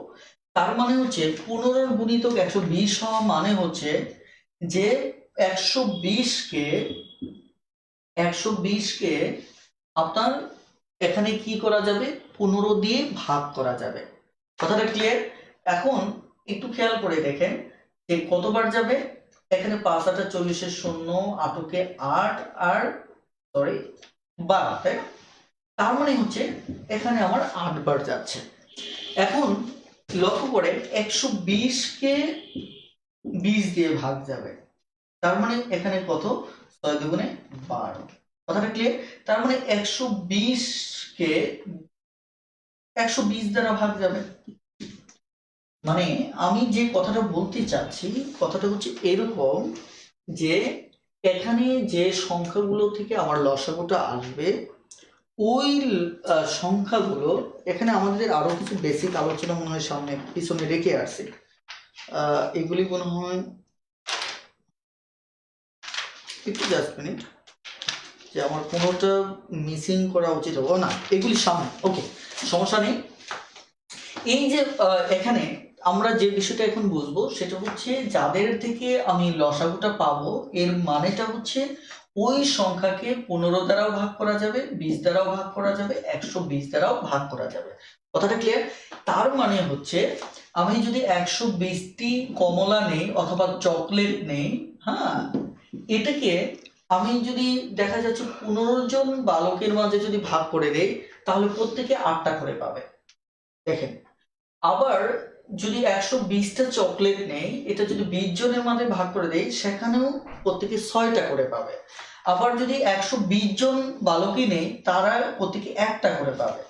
তার মানে হচ্ছে 15 গুণিতক 120 হওয়া মানে হচ্ছে যে 120 কে আপনার এখানে কি করা যাবে? 15 দিয়ে ভাগ করা যাবে। কথাটা ক্লিয়ার? এখন একটু খেয়াল করে দেখেন যে কতবার যাবে। এখানে 5 8 40 0, 8 8 আর 12, তাই না? তার মানে হচ্ছে এখানে আমার 8 বার যাচ্ছে। এখন লক্ষ্য করে 120 কে 20 দিয়ে ভাগ যাবে, তার মানে এখানে কত? 6 দুগুণে 12। কথাটা ক্লিয়ার? তার মানে 120 কে 120 দ্বারা ভাগ যাবে। মানে আমি যে কথাটা বলতে চাচ্ছি, কথাটা হচ্ছে এরকম যে এখানে যে সংখ্যাগুলো থেকে আমার লসাগুটা আসবে, ওই সংখ্যাগুলো, এখানে আমাদের আরো কিছু বেসিক আলোচনা মনে হয় সামনে পিছনে রেখে আসছে, এগুলি মনে হয় একটু জাস্ট মিনিট, যে আমার কোনোটা মিসিং করা উচিত হবে না, এগুলি সামনে। ওকে, সমস্যা নেই। এই যে এখানে আমরা যে বিষয়টা এখন বুঝবো সেটা হচ্ছে যাদের থেকে আমি লসাগুটা পাবো, এর মানেটা হচ্ছে ওই সংখ্যাকে 15 দ্বারাও ভাগ করা যাবে, 20 দ্বারাও ভাগ করা যাবে, 120 দ্বারাও ভাগ করা যাবে। কথাটা ক্লিয়ার? তার মানে হচ্ছে আমি যদি 120টি কমলা নেই অথবা চকলেট নেই, হ্যাঁ, এটাকে আমি যদি দেখা যাচ্ছে 15 জন বালকের মাঝে যদি ভাগ করে দেই, তাহলে প্রত্যেকে 8টা করে পাবে। দেখেন, আবার যদি 120টা চকলেট নেই, এটা যদি 20 জনের মাঝে ভাগ করে দেই, সেখানেও প্রত্যেকে 6টা করে পাবে। আবার যদি 120 জন বালকই নেই, তারা প্রত্যেকে একটা করে পাবে।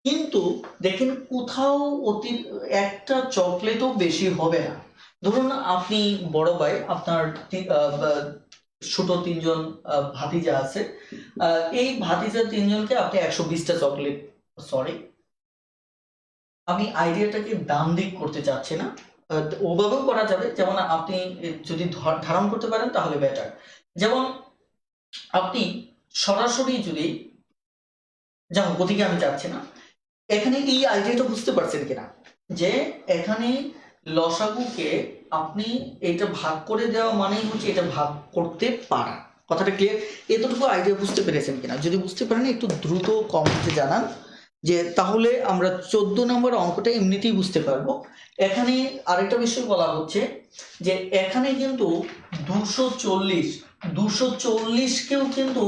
কিন্তু দেখেন কোথাও একটা চকলেটও বেশি হবে না। ধরুন আপনি বড় ভাই, আপনার ছোট 3জন ভাতিজা আছে, এই ভাতিজা 3জনকে আপনি 120টা চকলেট, সরি আমি আইডিয়াটাকে দাম দিক করতে চাচ্ছি না, ওভাবেও করা যাবে। যেমন আপনি যদি ধারণ করতে পারেন তাহলে বেটার। যেমন আপনি সরাসরি যদি, যেমন ওদিকে আমি যাচ্ছি না, এখানে এই আইডিয়াটা বুঝতে পারছেন কিনা, যে এখানে লসাগুকে আপনি এটা ভাগ করে দেওয়া মানেই হচ্ছে এটা ভাগ করতে পারা। কথাটা ক্লিয়ার? এতটুকু আইডিয়া বুঝতে পেরেছেন কিনা? যদি বুঝতে পারেন একটু দ্রুত কমেন্টে জানান, যে তাহলে আমরা 14 নম্বর অঙ্কটা এমনিতেই বুঝতে পারবো। এখানে আরেকটা বিষয় বলা হচ্ছে যে এখানে কিন্তু 240কেও কিন্তু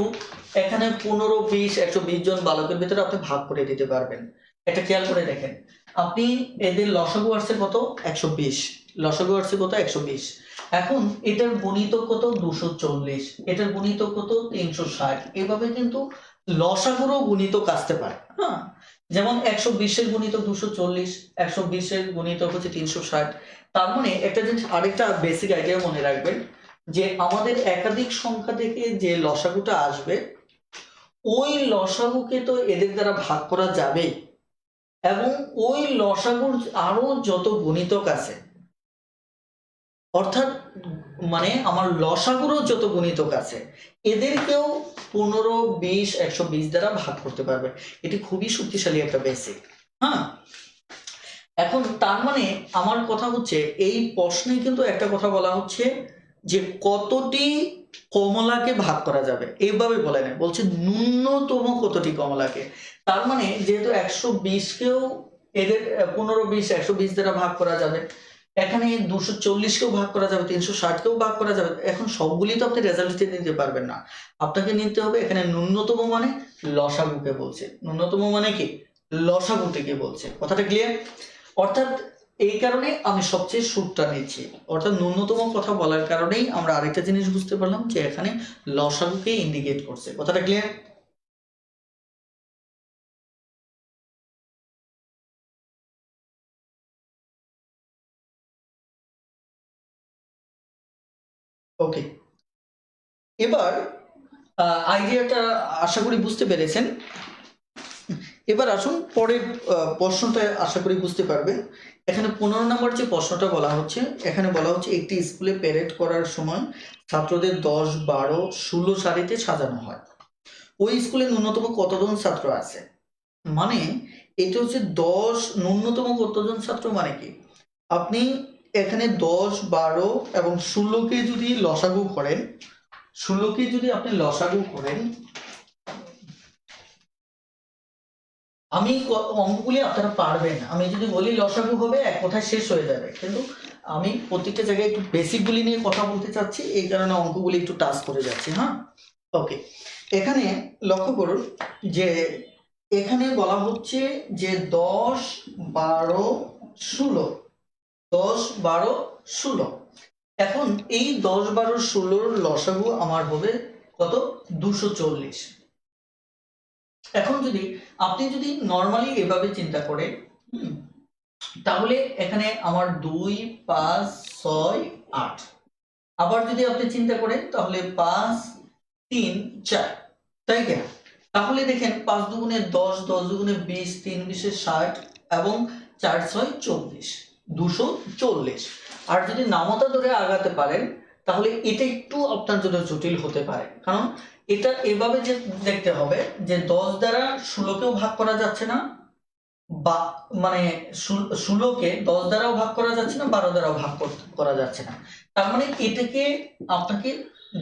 এখানে 15, 20, 120 জন বালকের ভিতরে আপনি ভাগ করে দিতে পারবেন। এটা খেয়াল করে দেখেন, আপনি এদের লসাগু আসছে কত? 120। লসাগু আসছে কত? 120। এখন এটার গুণিতক কত? 240। এটার গুণিতক কত? 360। এভাবে কিন্তু লসাগুরও গুণিতক আসতে পারে। হ্যাঁ, যেমন 120-এর গুণিতক 240, 120-এর গুণিতক হচ্ছে 360। তার মানে একটা জিনিস, আরেকটা বেসিক আইডিয়া মনে রাখবেন, যে আমাদের একাধিক সংখ্যা থেকে যে লসাগুটা আসবে, ওই লসাগুকে তো এদের দ্বারা ভাগ করা যাবে, এবং ওই লসাগুর আরো যত গুণিতক আছে, অর্থাৎ মানে আমার লসাগুরও যত গুণিতক আছে, এদেরকেও 15, 20, 120 দ্বারা ভাগ করতে পারবে। এটি খুবই শক্তিশালী একটা বেসিক। হ্যাঁ, এখন তার মানে আমার কথা হচ্ছে, এই প্রশ্নে কিন্তু একটা কথা বলা হচ্ছে যে কতটি কমলাকে ভাগ করা যাবে, এইভাবে বলে না, বলছে ন্যূনতম কতটি কমলাকে। তার মানে যেহেতু 120কেও এদের 15, 20, 120 দ্বারা ভাগ করা যাবে, এখানে 240কেও ভাগ করা যাবে, 360কেও ভাগ করা যাবে। এখন সবগুলি তো আপনি রেজাল্ট নিতে পারবেন না, আপনাকে নিতে হবে এখানে ন্যূনতম মানে লসাগুকে বলছে। ন্যূনতম মানে কি? লসাগুটিকে বলছে। কথাটা ক্লিয়ার? অর্থাৎ এই কারণে আমি সবচেয়ে সুটটা নিচ্ছি, অর্থাৎ ন্যূনতম কথা বলার কারণেই আমরা আরেকটা জিনিস বুঝতে পারলাম, যে এখানে লসাগুকে ইন্ডিকেট করছে। কথাটা ক্লিয়ার? ওকে, এবার আইডিয়াটা আশা করি বুঝতে পেরেছেন। এবার আসুন পরের প্রশ্নটা, আশা করি বুঝতে পারবেন। এখানে 15 নম্বর যে প্রশ্নটা বলা হচ্ছে, এখানে বলা হচ্ছে একটি স্কুলে প্যারেড করার সময় ছাত্রদের 10, 12, 16 সারিতে সাজানো হয়। ওই স্কুলে ন্যূনতম কতজন ছাত্র আছে? মানে এটা হচ্ছে 10, ন্যূনতম কতজন ছাত্র মানে কি, আপনি এখানে 10, 12 এবং 16কে যদি লসাগু করেন, 16কে যদি আপনি লসাগু করেন, আমি অঙ্কগুলি আপনারা পারবেন, আমি যদি বলি লসাগু হবে এক কথায় শেষ হয়ে যাবে, কিন্তু আমি প্রত্যেকটা জায়গায় একটু বেসিকগুলি নিয়ে কথা বলতে চাচ্ছি, এই কারণে অঙ্কগুলি একটু টাচ করে যাচ্ছি। হ্যাঁ, ওকে, এখানে লক্ষ্য করুন যে এখানে বলা হচ্ছে যে 10, 12, 16, 10, 12, 16। এখন এই 10, 12, 16 লসাগু আমার হবে কত? 240। এখন যদি আপনি যদি নর্মালি এভাবে চিন্তা করেন, তাহলে এখানে আমার 2, 5, 6, 8। আবার যদি আপনি চিন্তা করেন তাহলে 5, 3, 4, তাই কিনা? তাহলে দেখেন 5 দুগুণে 10, 10 দুগুণে 20, 3 20 60 এবং 4 6 24, 240। আর যদি নামতা ধরে আগাতে পারেন তাহলে এটা একটু আপনার জন্য জটিল হতে পারে, কারণ এটা এভাবে যে দেখতে হবে যে 10 দ্বারা 16কেও ভাগ করা যাচ্ছে না, বা মানে 16কে 10 দ্বারাও ভাগ করা যাচ্ছে না, 12 দ্বারাও ভাগ করা যাচ্ছে না। তার মানে এটাকে আপনাকে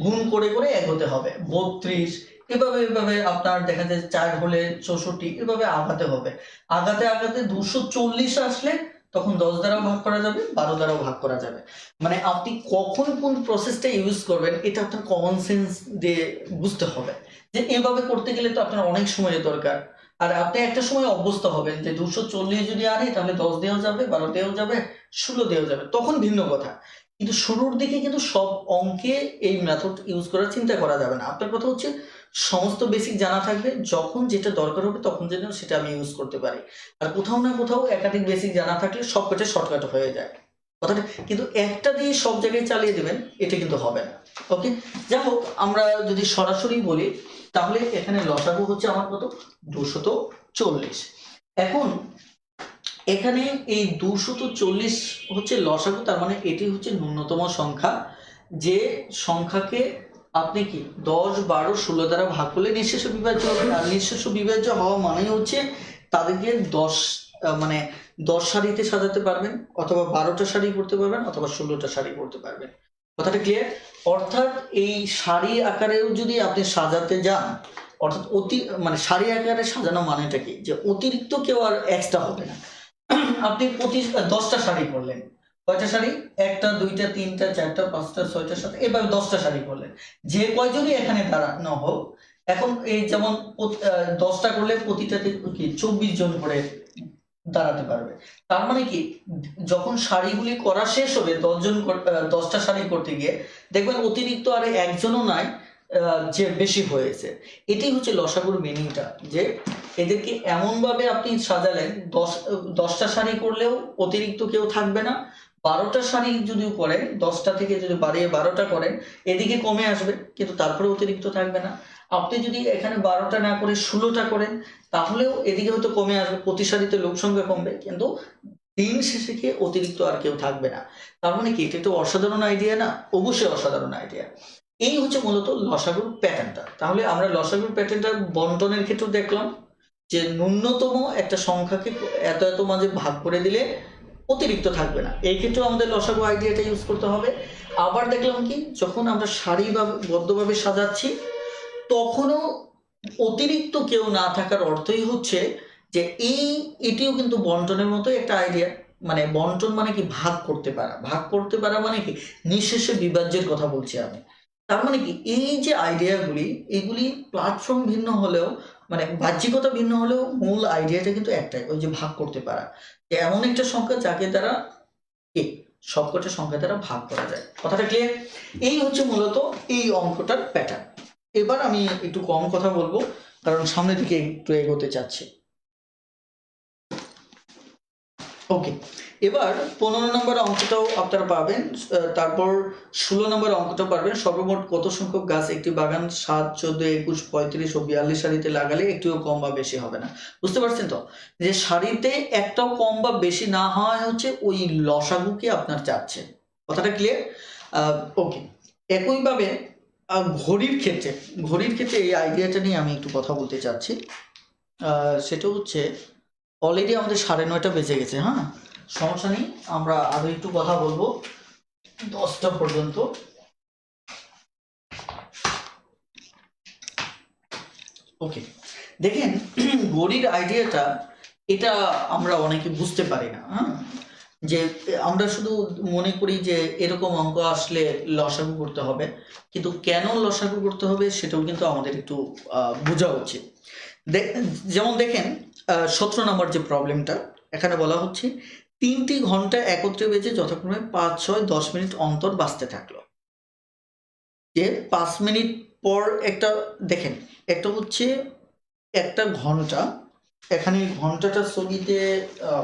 গুণ করে করে এগোতে হবে। 32 এভাবে আপনার দেখা যায় 4 হলে 64, এভাবে আগাতে হবে। আগাতে আগাতে 240 আসলে তখন 10 দ্বারাও ভাগ করা যাবে, 12 দ্বারাও ভাগ করা যাবে। মানে আপনি কখন কোন প্রসেসটা ইউজ করবেন এটা আপনার কমন সেন্স দিয়ে বুঝতে হবে, যে এভাবে করতে গেলে তো আপনার অনেক সময়ের দরকার। আর আপনি একটা সময় অভ্যস্ত হবেন যে 240 যদি আনে তাহলে 10 দেওয়া যাবে, 12 দেওয়া যাবে, 16 দেওয়া যাবে, তখন ভিন্ন কথা। কিন্তু শুরুর দিকে কিন্তু সব অঙ্কে এই মেথড ইউজ করার চিন্তা করা যাবে না। আপনার কথা হচ্ছে সমস্ত বেসিক জানা থাকবে, যখন যেটা দরকার হবে তখন যেন সেটা আমি ইউজ করতে পারি। আর কোথাও না কোথাও একাধিক বেসিক জানা থাকলে সব কটা শর্টকাট হয়ে যায় কথাটা। কিন্তু একটা দিয়ে সব জায়গায় চালিয়ে দেবেন, এটা কিন্তু হবে না। ওকে, যাই হোক, আমরা যদি সরাসরি বলি তাহলে এখানে লসাগু হচ্ছে আমার কত, 240। এখন এখানে এই 240 হচ্ছে লসাগু, তার মানে এটি হচ্ছে ন্যূনতম সংখ্যা, যে সংখ্যাকে আপনি কি 10, 12, 16 দ্বারা ভাগ করলে নিঃশেষ বিভাজ্য হবে। আর নিঃশেষ বিভাজ্য হওয়া মানে হচ্ছে তাদেরকে 10 মানে 10 সারিতে সাজাতে পারবেন, অথবা 12টা সারি করতে পারবেন, অথবা 16টা সারি করতে পারবেন। কথাটা ক্লিয়ার? অর্থাৎ এই সারি আকারেও যদি আপনি সাজাতে যান, অর্থাৎ মানে সারি আকারে সাজানো মানেটা কি, যে অতিরিক্ত কেউ আর এক্সট্রা হবে না। আপনি 10টা শাড়ি করলেন, কয়টা শাড়ি, 1টা 2টা 3টা 4টা 5টা 6টা 7টা, এবার 10টা শাড়ি করলেন, যে কয়জনই এখানে দাঁড়ানো হোক। এখন এই যেমন 10টা করলে প্রতিটাতে কি 24 জন করে দাঁড়াতে পারবে। তার মানে কি, যখন শাড়িগুলি করা শেষ হবে 10টা শাড়ি করতে গিয়ে দেখবেন অতিরিক্ত আর একজনও নাই যে বেশি হয়েছে। এটাই হচ্ছে লসাগুর মিনিংটা, যে এদেরকে এমন ভাবে আপনি সাজালেন 10টা শাড়ি করলেও অতিরিক্ত কেউ থাকবে না, 12টা শাড়ি যদিও করেন, 10টা থেকে যদি বাড়িয়ে 12টা করেন এদিকে কমে আসবে, কিন্তু তারপরে অতিরিক্ত থাকবে না। আপনি যদি এখানে 12টা না করে 16টা করেন তাহলেও এদিকে হয়তো কমে আসবে, প্রতি সারিতে লোক সংখ্যা কমবে, কিন্তু দিন শেষে গিয়ে অতিরিক্ত আর কেউ থাকবে না। তার মানে কি, এটা তো অসাধারণ আইডিয়া না? অবশ্যই অসাধারণ আইডিয়া। এই হচ্ছে মূলত লসাগুর প্যাটার্নটা। তাহলে আমরা লসাগুর প্যাটার্নটা বন্টনের ক্ষেত্রেও দেখলাম যে ন্যূনতম একটা সংখ্যাকে এত এত মাঝে ভাগ করে দিলে অতিরিক্ত থাকবে না, এই ক্ষেত্রেও আমাদের লসাগু আইডিয়াটা ইউজ করতে হবে। আবার দেখলাম কি, যখন আমরা সারিভাবে বদ্ধভাবে সাজাচ্ছি তখনও অতিরিক্ত কেউ না থাকার অর্থই হচ্ছে যে এটিও কিন্তু বন্টনের মতোই একটা আইডিয়া। মানে বন্টন মানে কি, ভাগ করতে পারা। ভাগ করতে পারা মানে কি, নিঃশেষে বিভাজ্যের কথা বলছি আমি। তার মানে কি, এই যে আইডিয়াগুলি, এগুলি প্ল্যাটফর্ম ভিন্ন হলেও, মানে বাহ্যিকতা ভিন্ন হলেও মূল আইডিয়াটা কিন্তু একটাই, ওই যে ভাগ করতে পারা, যে এমন একটা সংখ্যা যাকে দ্বারা কি সবকটা সংখ্যা দ্বারা ভাগ করা যায়। কথাটা ক্লিয়ার? এই হচ্ছে মূলত এই অঙ্কটার প্যাটার্ন। এবার আমি একটু কম কথা বলবো, কারণ সামনের দিকে একটু এগোতে চাচ্ছি। ওকে, এবার 15 নম্বর অঙ্কটাও আপনারা পাবেন, তারপর 16 নম্বর অঙ্কটা পারবেন। সর্বমোট কত সংখ্যক গাছ একটি বাগান 7, 14, 21, 35 ও 42 সারিতে লাগালে একটিও কম বা বেশি হবে না? বুঝতে পারছেন তো, যে সারিতে একটাও কম বা বেশি না হওয়া হচ্ছে ওই লসাগুকে আপনার চাচ্ছে। কথাটা ক্লিয়ার? ওকে, একইভাবে ঘড়ির ক্ষেত্রে এই আইডিয়াটা নিয়ে আমি একটু কথা বলতে চাচ্ছি। সেটা হচ্ছে, অলরেডি আমাদের 9:30 বেজে গেছে। হ্যাঁ, সমস্যা নেই, আমরা আরো একটু কথা বলবো 10টা পর্যন্ত। ওকে, দেখেন ঘড়ির আইডিয়াটা, এটা আমরা অনেকে বুঝতে পারি না। হ্যাঁ, যে আমরা শুধু মনে করি যে এরকম অঙ্ক আসলে লসাগু করতে হবে, কিন্তু কেন লসাগু করতে হবে সেটাও কিন্তু আমাদের একটু বোঝা উচিত। যেমন দেখেন 17 নম্বর যে প্রবলেমটা, এখানে বলা হচ্ছে 3টি ঘন্টা একত্রে বেজে যথাক্রমে 5, 6, 10 মিনিট অন্তর বাজতে থাকলো। যে 5 মিনিট পর একটা, দেখেন একটা হচ্ছে একটা ঘন্টা, এখানে ঘন্টাটা ছবিতে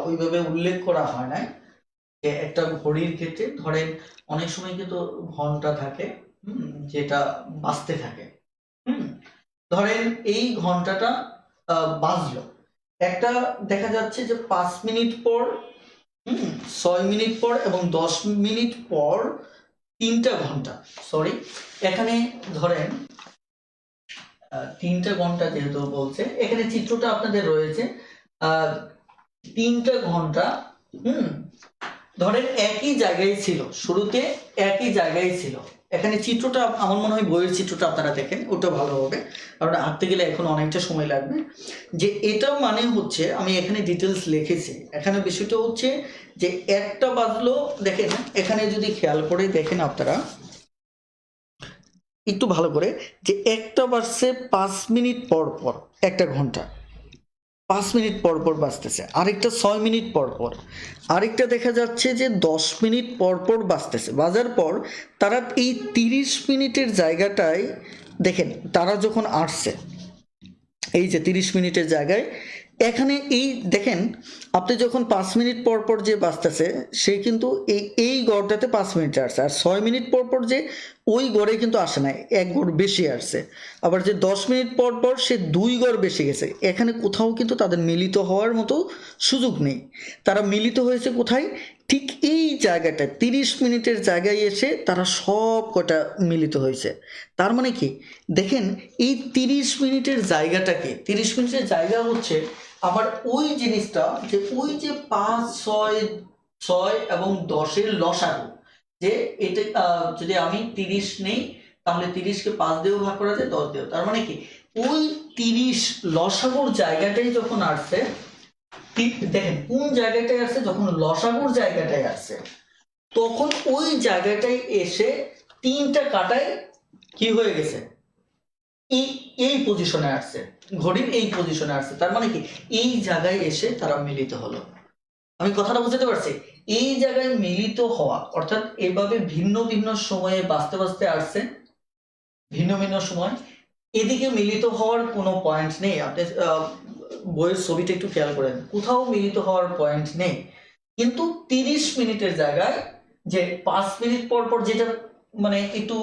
ওইভাবে উল্লেখ করা হয় না। যে একটা ঘড়ির ক্ষেত্রে ধরেন অনেক সময় কিন্তু ঘন্টা থাকে, যেটা বাজতে থাকে। ধরেন এই ঘন্টাটা বাজলো, একটা দেখা যাচ্ছে যে 5 মিনিট পর, 6 মিনিট পর এবং 10 মিনিট পর 3টা ঘন্টা, সরি এখানে ধরেন 3টা ঘন্টা যেহেতু বলছে, এখানে চিত্রটা আপনাদের রয়েছে 3টা ঘন্টা ধরেন একই জায়গায় ছিল, শুরুতে একই জায়গায় ছিল। এখানে চিত্রটা আমার মনে হয় বইয়ের চিত্রটা আপনারা দেখেন, ওটা ভালো হবে, কারণ আঁকতে গেলে এখন অনেকটা সময় লাগবে। যে এটা মানে হচ্ছে, আমি এখানে ডিটেলস লিখেছি, এখানে বিষয়টা হচ্ছে যে একটা বাজলো, দেখেন এখানে যদি খেয়াল করে দেখেন আপনারা একটু ভালো করে, যে একটা বাজছে 5 মিনিট পর পর একটা ঘন্টা, 5 মিনিট পর পর বাজতেছে, আরেকটা 6 মিনিট পর পর, আরেকটা দেখা যাচ্ছে যে 10 মিনিট পর পর বাজতেছে। বাজার পর তারা এই 30 মিনিটের জায়গাটায় দেখেন, তারা যখন আসছে এই যে 30 মিনিটের জায়গায়, এখানে এই দেখেন, আপনি যখন 5 মিনিট পর পর যে বাঁচতেছে সে কিন্তু এই গড়টাতে 5 মিনিট আসছে, আর 6 মিনিট পর পর যে ওই গড়ে কিন্তু আসে না, এক গড় বেশি আসছে। আবার যে 10 মিনিট পর পর সে 2 গড় বেশি গেছে, এখানে কোথাও কিন্তু তাদের মিলিত হওয়ার মতো সুযোগ নেই। তারা মিলিত হয়েছে কোথায়? ঠিক এই জায়গাটায় 30 মিনিটের জায়গায় এসে তারা সব কটা মিলিত হয়েছে। তার মানে কি দেখেন, এই 30 মিনিটের জায়গাটাকে, 30 মিনিটের জায়গা হচ্ছে আবার ওই জিনিসটা যে ওই যে 5, 6, 6 এবং 10-এর লসাগু, যে এটা যদি আমি 30 নেই তাহলে 30কে 5 দিয়েও ভাগ করা যায়, 10 দিয়েও। তার মানে কি ওই 30 লসাগুর জায়গাটাই যখন আসছে, দেখেন কোন জায়গাটায় আসছে, যখন লসাগুর জায়গাটায় আসছে তখন ওই জায়গাটায় এসে 3টা কাটায় কি হয়ে গেছে, এই এই পজিশনে আসছে, ঘড়ির এই পজিশনে আসছে। তার মানে কি এই জায়গায় এসে তারা মিলিত হলো। আমি কথাটা বুঝতে পারছি? এই জায়গায় মিলিত হওয়া অর্থাৎ এভাবে ভিন্ন ভিন্ন সময়ে বাঁচতে বাঁচতে আসছে, ভিন্ন ভিন্ন সময়, এদিকে মিলিত হওয়ার কোনো পয়েন্ট নেই। আপনি বইয়ের ছবিটা একটু খেয়াল করেন, কোথাও মিলিত হওয়ার পয়েন্ট নেই। কিন্তু 30 মিনিটের জায়গায় যে 5 মিনিট পর পর যেটা মানে একটু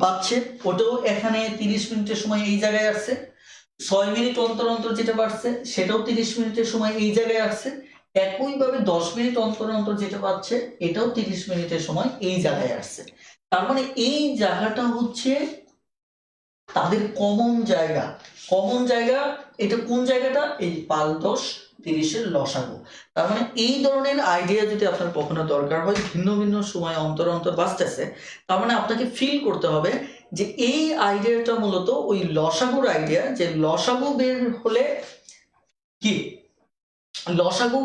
বাড়ছে, ওটাও এখানে 30 মিনিটের সময় এই জায়গায় আসছে। 6 মিনিট অন্তর অন্তর যেটা বাড়ছে সেটাও 30 মিনিটের সময় এই জায়গায় আসছে। একইভাবে 10 মিনিট অন্তর অন্তর যেটা পাচ্ছে এটাও 30 মিনিটের সময় এই জায়গায় আসছে। তার মানে এই জায়গাটা হচ্ছে তাদের কমন জায়গা। কমন জায়গা এটা কোন জায়গাটা? এই 5, 10, 30-এর লসাগু। তার মানে এই ধরনের আইডিয়া যদি আপনার কখনো দরকার হয়, ভিন্ন ভিন্ন সময় অন্তর অন্তর বাঁচতেছে, তার মানে আপনাকে ফিল করতে হবে যে এই আইডিয়াটা মূলত ওই লসাগুর আইডিয়া, যে লসাগু বের হলে কি, লসাগু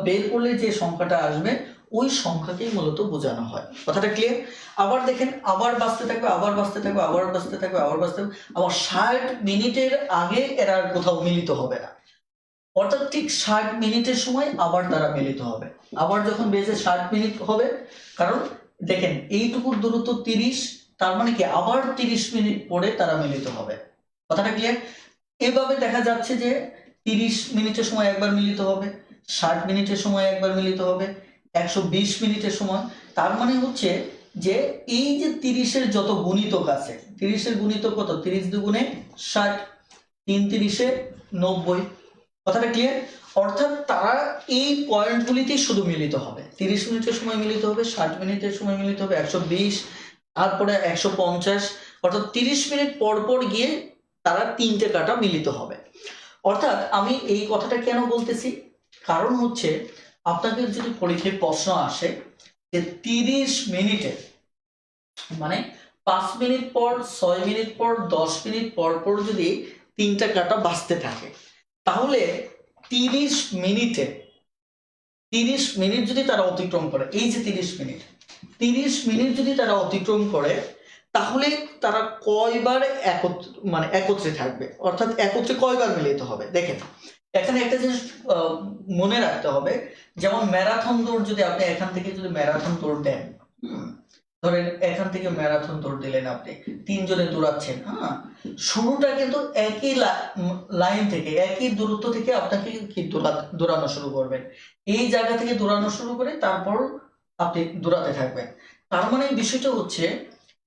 বের করলে যে সংখ্যাটা আসবে ওই সংখ্যাকেই মূলত বোঝানো হয়। কথাটা ক্লিয়ার? আবার দেখেন, আবার বাঁচতে থাকবে, আবার বাঁচতে থাকবে, আবার বাঁচতে থাকবে, আবার বাঁচতে থাকবে, আবার 60 মিনিটের আগে এরা আর কোথাও মিলিত হবে না। অর্থাৎ ঠিক 60 মিনিটের সময় আবার তারা মিলিত হবে। আবার যখন বেজে 60 মিনিট হবে, কারণ দেখেন এইটুকুর দূরত্ব 30, তার মানে কি আবার 30 মিনিট পরে তারা মিলিত হবে। কথাটা ক্লিয়ার? এভাবে দেখা যাচ্ছে যে 30 মিনিটের সময় একবার মিলিত হবে, 60 মিনিটের সময় একবার মিলিত হবে, 120 মিনিটের সময়। তার মানে হচ্ছে যে এই যে 30-এর যত গুণিতক আছে, 30-এর গুণিতক কত? 30 দুগুণে 60, 3 30-এ 90। কথাটা ক্লিয়ার? অর্থাৎ তারা এই পয়েন্টগুলিতেই শুধু মিলিত হবে। 30 মিনিটের সময় মিলিত হবে, 60 মিনিটের সময় মিলিত হবে, 120, তারপরে 150, অর্থাৎ 30 মিনিট পর পর গিয়ে তারা 3টে কাটা মিলিত হবে। অর্থাৎ আমি এই কথাটা কেন বলতেছি, কারণ হচ্ছে আপনাকে যদি পরীক্ষায় প্রশ্ন আসে যে 30 মিনিটে মানে 5 মিনিট পর, 6 মিনিট পর, 10 মিনিট পর পর যদি 3টা কাটা বাঁচতে থাকে, তাহলে 30 মিনিটে 30 মিনিট যদি তারা অতিক্রম করে, এই যে 30 মিনিট, 30 মিনিট যদি তারা অতিক্রম করে, তাহলে তারা কয়বার একত্রে থাকবে, অর্থাৎ একত্রে কয়বার মিলিত হবে। দেখেন এখানে একটা জিনিস মনে রাখতে হবে, যেমন ম্যারাথন দৌড়, যদি আপনি এখান থেকে যদি ম্যারাথন দৌড় দেন, ধরেন এখান থেকে ম্যারাথন দৌড় দিলেন, আপনি 3 জনে দৌড়াচ্ছেন, হ্যাঁ, শুরুটা কিন্তু একই লাইন থেকে, একই দূরত্ব থেকে আপনাকে কি দৌড়ানো শুরু করবেন। এই জায়গা থেকে দৌড়ানো শুরু করে তারপর আপনি দৌড়াতে থাকবেন। তার মানে বিষয়টা হচ্ছে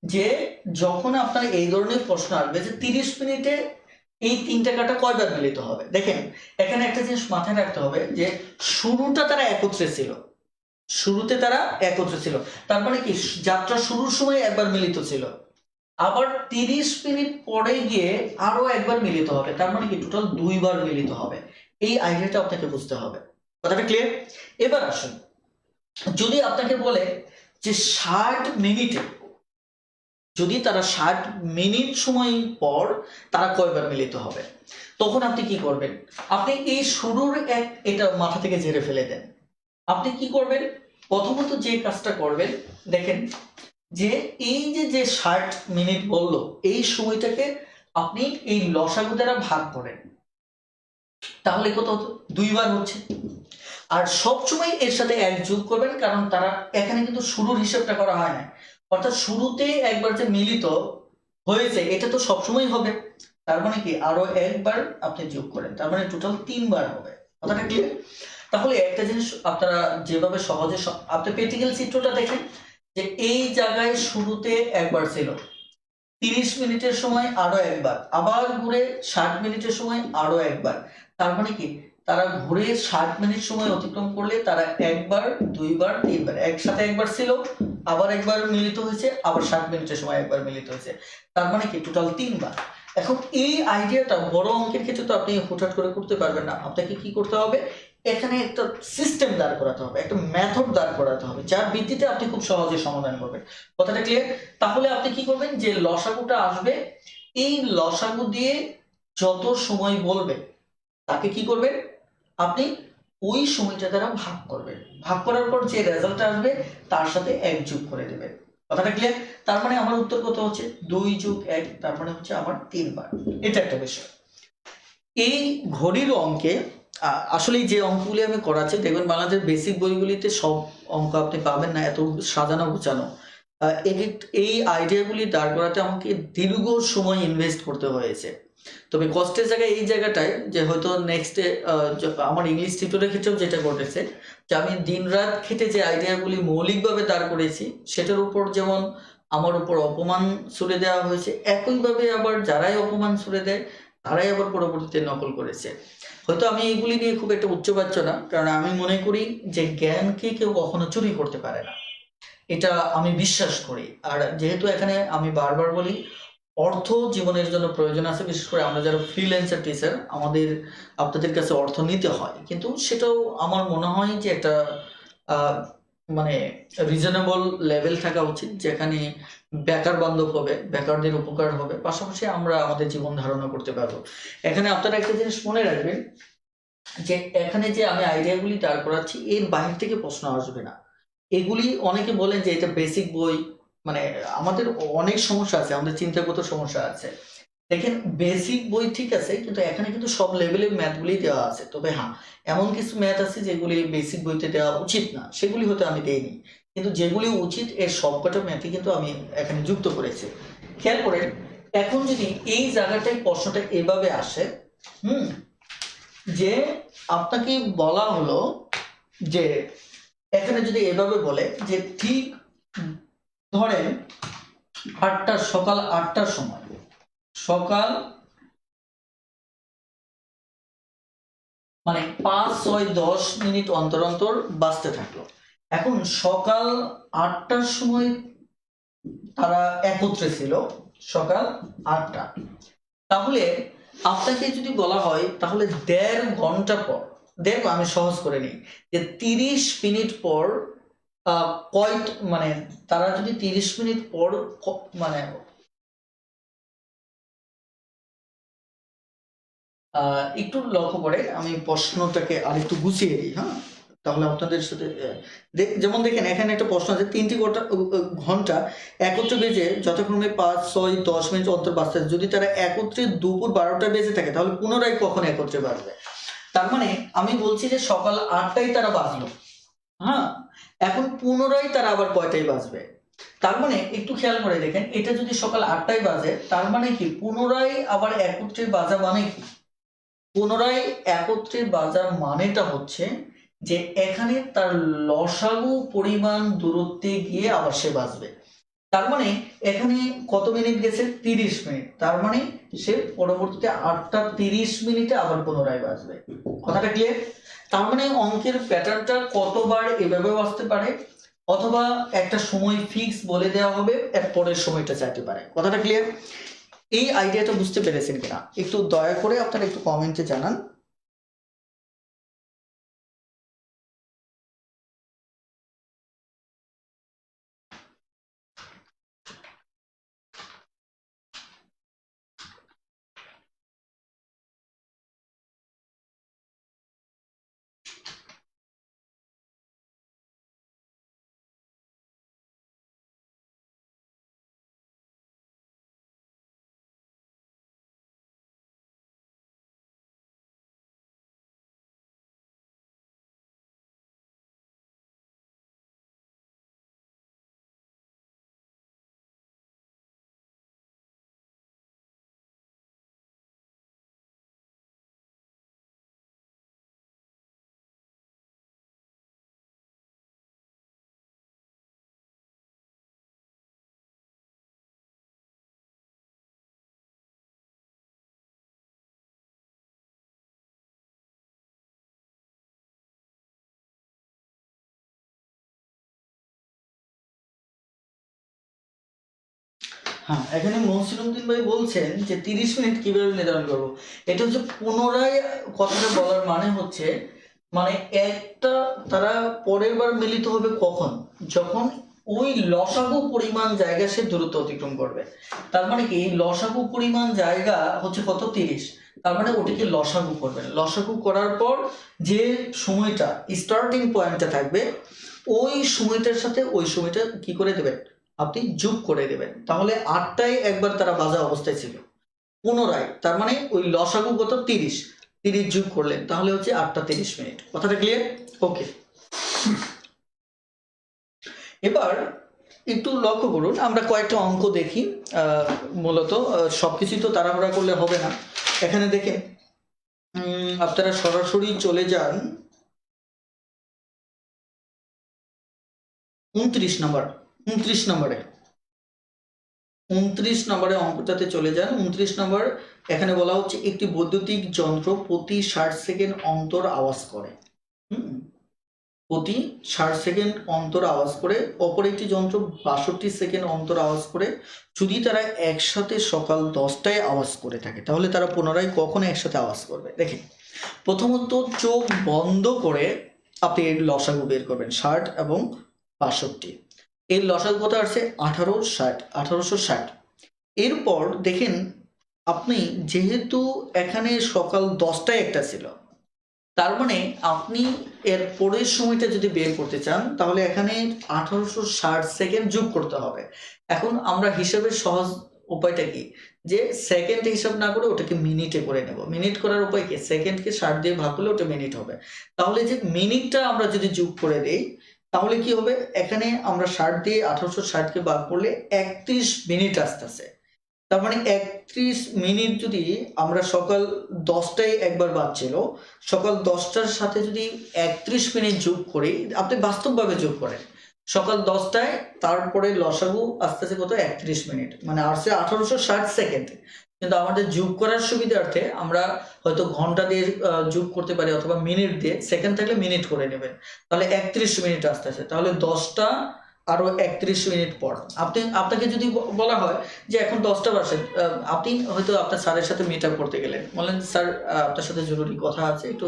যে যখন আপনার এই ধরনের প্রশ্ন আসবে যে 30 মিনিটে এই 3টে কাটা কয়বার মিলিত হবে, দেখেন এখানে একটা জিনিস মাথায় রাখতে হবে যে শুরুটা তারা একত্রে ছিল, শুরুতে তারা একত্রে ছিল, তার মানে কি যাত্রা শুরুর সময় একবার মিলিত ছিল, আবার 30 মিনিট পরে গিয়ে আরো একবার মিলিত হবে, তার মানে কি টোটাল 2বার মিলিত হবে। এই আইডিয়াটা আপনাকে বুঝতে হবে। কথাটা ক্লিয়ার? এবার আসুন, যদি আপনাকে বলে যে 60 মিনিটে, যদি তারা 60 মিনিট সময় পর তারা কয়বার মিলিত হবে, তখন আপনি কি করবেন? আপনি এই শুরুর এটা মাথা থেকে ঝেড়ে ফেলে দেন। আপনি কি করবেন? প্রথমত যে কাজটা করবেন, দেখেন যে এই যে 60 মিনিট বললো, এই সময়টাকে আপনি এই লসাগু দ্বারা ভাগ করেন। তাহলে কত হতো? 2 বার হচ্ছে। আর সবসময় এর সাথে 1 যোগ করবেন, কারণ তারা এখানে কিন্তু শুরুর হিসাবটা করা হয় না, অর্থাৎ শুরুতে একবার যে মিলিত হয়েছে এটা তো সবসময় হবে। তার মানে কি আরো একবার আপনি যোগ করেন, তার মানে টোটাল 3 বার হবে। কথাটা ক্লিয়ার? তাহলে একটা জিনিস আপনারা যেভাবে সহজে আপনি প্র্যাকটিক্যাল চিত্রটা দেখেন, যে এই জায়গায় শুরুতে একবার ছিল, 30 মিনিটের সময় আরো একবার, আবার ঘুরে 60 মিনিটের সময় আরো একবার। তার মানে কি তারা ঘুরে 60 মিনিট সময় অতিক্রম করলে তারা একবার, দুইবার, তিনবার একসাথে একবার ছিল, আবার একবার মিলিত হয়েছে, আবার 60 মিনিটের সময় একবার মিলিত হয়েছে। তার মানে কি টোটাল 3 বার। এখন এই আইডিয়াটা বড় অঙ্কের ক্ষেত্রে তো আপনি হুটহাট করে করতে পারবেন না, আপনাকে কি করতে হবে, এখানে একটা সিস্টেম দাঁড় করাতে হবে, একটা মেথড দাঁড় করাতে হবে, যার ভিত্তিতে আপনি খুব সহজে সমাধান করবেন। কথাটা ক্লিয়ার? তাহলে আপনি কি করবেন, যে লসাগুটা আসবে, এই লসাগু দিয়ে যত সময় বলবে তাকে কি করবেন, আপনি ওই সময়টা দ্বারা ভাগ করবেন। ভাগ করার পর যে রেজাল্ট আসবে তার সাথে 1 যোগ করে দেবেন। কথাটা ক্লিয়ার? তার মানে আমার উত্তর কত হচ্ছে, 2 যোগ 1, তার মানে হচ্ছে আমার 3 বার। এটা একটা বিষয়। এই ঘড়ির অঙ্কে আসলে যে অঙ্কগুলি আমি করাচ্ছি, দেখবেন বাংলাদেশের বেসিক বইগুলিতে সব অঙ্ক আপনি পাবেন না এত সাজানো গুছানো। এই আইডিয়াগুলি দাঁড় করাতে আমাকে দীর্ঘ সময় ইনভেস্ট করতে হয়েছে। তবে কষ্টের জায়গায় এই জায়গাটায় যে হয়তো নেক্সটে আমার ইংলিশ টিউটরের ক্ষেত্রেও যেটা ঘটেছে, যে আমি দিনরাত খেটে যে আইডিয়াগুলি মৌলিকভাবে দাঁড় করেছি সেটার উপর যেমন আমার উপর অপমান ছুড়ে দেওয়া হয়েছে, একইভাবে আবার যারাই অপমান ছুড়ে দেয় তারাই আবার পরবর্তীতে নকল করেছে। হয়তো আমি এগুলি নিয়ে খুব একটা উচ্চবাচ্য না, কারণ আমি মনে করি যে জ্ঞানকে কেউ কখনো চুরি করতে পারে না, এটা আমি বিশ্বাস করি। আর যেহেতু এখানে আমি বারবার বলি, অর্থ জীবনের জন্য প্রয়োজন আছে, বিশেষ করে আমরা যারা ফ্রিল্যান্সার টিচার, আমাদের আপনাদের কাছে অর্থ নিতে হয়, কিন্তু সেটাও আমার মনে হয় যে একটা আহ, মানে রিজনেবল লেভেল থাকা উচিত, যেখানে বেকার বান্ধব হবে, বেকারদের উপকার হবে, পাশাপাশি আমরা আমাদের জীবন ধারণা করতে পারবো। এখানে আপনারা একটা জিনিস মনে রাখবেন, যে এখানে যে আমি আইডিয়াগুলি দাঁড় করাচ্ছি এর বাহির থেকে প্রশ্ন আসবে না। এগুলি অনেকে বলেন যে এটা বেসিক বই, মানে আমাদের অনেক সমস্যা আছে, আমাদের চিন্তাগত সমস্যা আছে। দেখেন, বেসিক বই ঠিক আছে, কিন্তু এখানে কিন্তু সব লেভেলের ম্যাথগুলি দেওয়া আছে। তবে হ্যাঁ, এমন কিছু ম্যাথ আছে যেগুলি বেসিক বইতে দেওয়া উচিত না, সেগুলি হয়তো আমি দেইনি, কিন্তু যেগুলি উচিত এর সবকটা ম্যাথই কিন্তু আমি এখানে যুক্ত করেছি। খেয়াল করেন, এখন যদি এই জায়গাটায় প্রশ্নটা এভাবে আসে, হুম, যে আপনাকে বলা হলো যে এখানে যদি এভাবে বলে যে ঠিক ধরেন সকাল 8টার সময়, সকাল মানে 5, 6, 10 মিনিট অন্তর অন্তর বাজতে থাকলো। এখন সকাল 8টার সময় তারা একত্রে ছিল, সকাল 8টা। তাহলে আপনাকে যদি বলা হয় তাহলে 1.5 ঘন্টা পর, দেখো আমি সহজ করে নিই, যে 30 মিনিট পর কয়, মানে তারা যদি 30 মিনিট পর মানে একটু লক্ষ্য করে আমি প্রশ্নটাকে আরেকটু গুছিয়ে দিই, হ্যাঁ, তাহলে আপনাদের সাথে যেমন দেখেন এখানে একটা প্রশ্ন আছে, 3টি ঘন্টা একত্রে বেজে যথাক্রমে 5, 6, 10 মিনিট অন্তর বাজতে, যদি তারা একত্রে দুপুর 12টা বেজে থাকে তাহলে পুনরায় কখন একত্রে বাজবে। তার মানে আমি বলছি যে সকাল 8টায় তারা বাজলো, হ্যাঁ, এখন পুনরায় তারা আবার কয়টায় বাজবে। তার মানে একটু খেয়াল করে দেখেন, এটা যদি সকাল 8টায় বাজে, তার মানে কি পুনরায় আবার একত্রে বাজা মানে কি, পুনরায় একত্রে বাজার মানেটা হচ্ছে যে এখানে তার লসাগু পরিমাণ দূরত্বে গিয়ে আবার সে বাঁচবে। তার মানে এখানে কত মিনিট গেছে, 30 মিনিট, তার মানে সে পরবর্তীতে 8টা 30 মিনিটে আবার পুনরায় বাঁচবে। কথাটা ক্লিয়ার? তার মানে অঙ্কের প্যাটার্নটা কতবার এভাবেও আসতে পারে, অথবা একটা সময় ফিক্স বলে দেওয়া হবে, এর পরের সময়টা চাইতে পারে। কথাটা ক্লিয়ার? এই আইডিয়াটা বুঝতে পেরেছেন কিনা একটু দয়া করে আপনারা একটু কমেন্টে জানান। হ্যাঁ, এখানে মহসিন উদ্দিন ভাই বলছেন যে 30 মিনিট কিভাবে নির্ধারণ করব। এটা হচ্ছে পুনরায় কথাটা বলার মানে হচ্ছে, মানে একটা তারা পরের বার মিলিত হবে কখন, যখন ওই লসাগু পরিমাণ জায়গা সে দূরত্ব অতিক্রম করবে। তার মানে কি লসাগু পরিমাণ জায়গা হচ্ছে কত, 30। তার মানে ওটিকে লসাগু করবেন। লসাগু করার পর যে সময়টা স্টার্টিং পয়েন্টটা থাকবে, ওই সময়টার সাথে ওই সময়টা কি করে দেবেন, আপনি যোগ করে দেবেন। তাহলে 8টায় একবার তারা বাজা অবস্থায় ছিল, পুনরায় তার মানে ওই লসাগু কত, 30। 30 যোগ করলেন, তাহলে হচ্ছে 8টা 30 মিনিট। কথাটা ক্লিয়ার? ওকে, এবার একটু লক্ষ্য করুন, আমরা কয়েকটা অঙ্ক দেখি। মূলত সবকিছু তো তাড়াহুড়া করলে হবে না। এখানে দেখেন, আপনারা সরাসরি চলে যান 29 নম্বর, 29 নম্বরে 29 নম্বরে অঙ্কটাতে চলে যান। 29 নম্বর, এখানে বলা হচ্ছে একটি বৈদ্যুতিক যন্ত্র প্রতি 60 সেকেন্ড অন্তর আওয়াজ করে। প্রতি 60 সেকেন্ড অন্তর আওয়াজ করে। অপর একটি যন্ত্র 62 সেকেন্ড অন্তর আওয়াজ করে। যদি তারা একসাথে সকাল 10টায় আওয়াজ করে থাকে, তাহলে তারা পুনরায় কখন একসাথে আওয়াজ করবে? দেখেন, প্রথমত চোখ বন্ধ করে আপনি এর লসাগু বের করবেন, 60 এবং 62। এর লসাগু কত আসছে, 1860। এরপর দেখেন, আপনি যেহেতু এখানে সকাল 10টায় একটা ছিল, তার মানে আপনি এর পরের সময়টা যদি বের করতে চান, তাহলে এখানে 1860 সেকেন্ড যোগ করতে হবে। এখন আমরা হিসাবের সহজ উপায়টা কি, যে সেকেন্ড হিসাব না করে ওটাকে মিনিটে করে নেব। মিনিট করার উপায় কি, সেকেন্ডকে 60 দিয়ে ভাগ করলে ওটা মিনিট হবে। তাহলে যে মিনিটটা আমরা যদি যোগ করে দেই, তাহলে কি হবে, এখানে আমরা 60 দিয়ে 1860কে ভাগ করলে 31 মিনিট আসতেছে। তার মানে 31 মিনিট যদি আমরা সকাল 10টায় একবার বাজছিল, সকাল 10টার সাথে যদি 31 মিনিট যোগ করি, আপনি বাস্তবভাবে যোগ করেন, সকাল 10টায় তারপরে লসাগু আসতেছে কত, 31 মিনিট, মানে আসছে 1860 সেকেন্ড। কিন্তু আমাদের যোগ করার সুবিধার্থে আমরা হয়তো ঘন্টা দিয়ে যোগ করতে পারি, অথবা মিনিট দিয়ে, সেকেন্ড থাকলে মিনিট করে নেবেন। তাহলে 31 মিনিট আসতেছে, তাহলে 10টা আরো 31 মিনিট পর আপনাকে যদি বলা হয় যে এখন 10টা বাজে, আপনি হয়তো আপনার স্যারের সাথে মিট আপ করতে গেলেন, বললেন স্যার আপনার সাথে জরুরি কথা আছে, একটু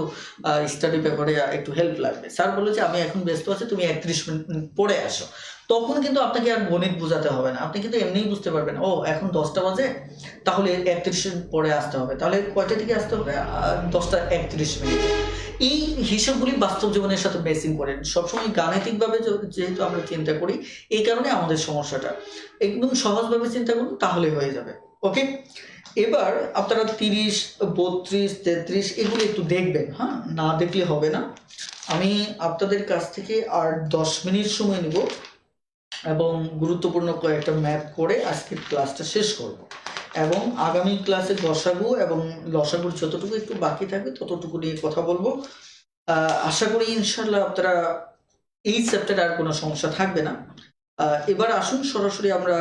স্টাডি পেপারে একটু হেল্প লাগবে। স্যার বলে যে আমি এখন ব্যস্ত আছি, তুমি 31 মিনিট পরে আসো। তখন কিন্তু আপনাকে আর গণিত বোঝাতে হবে না, আপনি কিন্তু এমনিই বুঝতে পারবেন, ও এখন 10টা বাজে, তাহলে 31 মিনিট পরে আসতে হবে। তাহলে কয়টা থেকে আসতে হবে, 10টা 31 মিনিট। এই হিসাবগুলি বাস্তব জীবনের সাথে বেসিং করেন। সবসময় গাণিতিকভাবে যেহেতু আমরা চিন্তা করি, এই কারণে আমাদের সমস্যাটা। একদম সহজভাবে চিন্তা করুন, তাহলে হয়ে যাবে। ওকে, এবার আপনারা 30, 32, 33 এগুলো একটু দেখবেন, হ্যাঁ, না দেখলে হবে না। আমি আপনাদের কাছ থেকে আর 10 মিনিট সময় নেব এবং গুরুত্বপূর্ণ কয়েকটা ম্যাথ করে আজকের ক্লাসটা শেষ করব, এবং আগামী ক্লাসে গসাগু এবং লসাগুর যতটুকু একটু বাকি থাকবে ততটুকু নিয়ে কথা বলবো। আশা করি ইনশাল্লাহ আপনারা এই চ্যাপ্টারে আর কোনো সমস্যা থাকবে না। এবার আসুন সরাসরি আমরা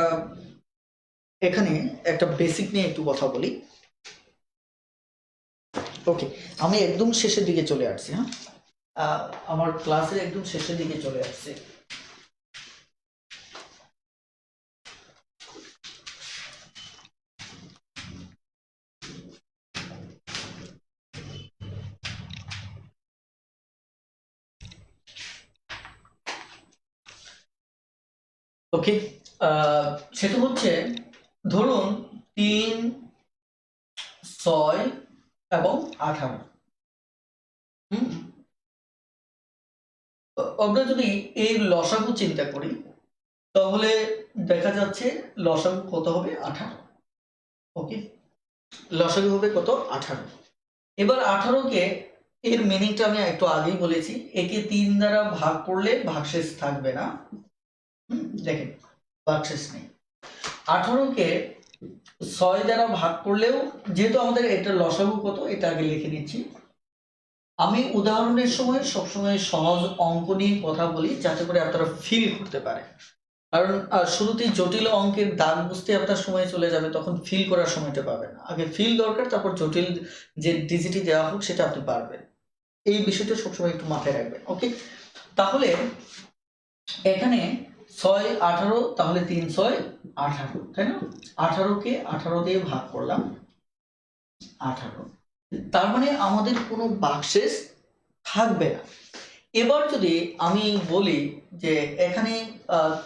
এখানে একটা বেসিক নিয়ে একটু কথা বলি। ওকে, আমি একদম শেষের দিকে চলে আসছি। হ্যাঁ, আমার ক্লাসের একদম শেষের দিকে চলে আসছে। ওকে, সেটা হচ্ছে, ধরুন 3, 6 এবং 18। আমরা যদি এর লসাগু চিন্তা করি, তাহলে দেখা যাচ্ছে লসাগু কত হবে, 18। ওকে, লসাগু হবে কত, 18। এবার 18কে, এর মিনিংটা আমি একটু আগেই বলেছি, একে 3 দ্বারা ভাগ করলে ভাগশেষ থাকবে না। দেখেন, ভাগশেষ নেই। 18কে 6 দ্বারা ভাগ করলেও, যেহেতু আমাদের এটা লসাগু কত, এটা আগে লিখে নিচ্ছি। আমি উদাহরণের সময় সবসময় সহজ অঙ্ক নিয়ে কথা বলি, যাতে করে আপনারা ফিল করতে পারেন। কারণ শুরুতেই জটিল অঙ্কের দাগ বুঝতে আপনার সময় চলে যাবে, তখন ফিল করার সময়টা পাবেন না। আগে ফিল দরকার, তারপর জটিল যে ডিজিটি দেওয়া হোক সেটা আপনি পারবেন। এই বিষয়টা সবসময় একটু মাথায় রাখবেন। ওকে, তাহলে এখানে 6 18, তাহলে 3 6 18, তাই না? 18কে 18 দিয়ে ভাগ করলাম, 18। তার মানে আমাদের কোনো ভাগশেষ থাকবে না। এবার যদি আমি বলি যে এখানে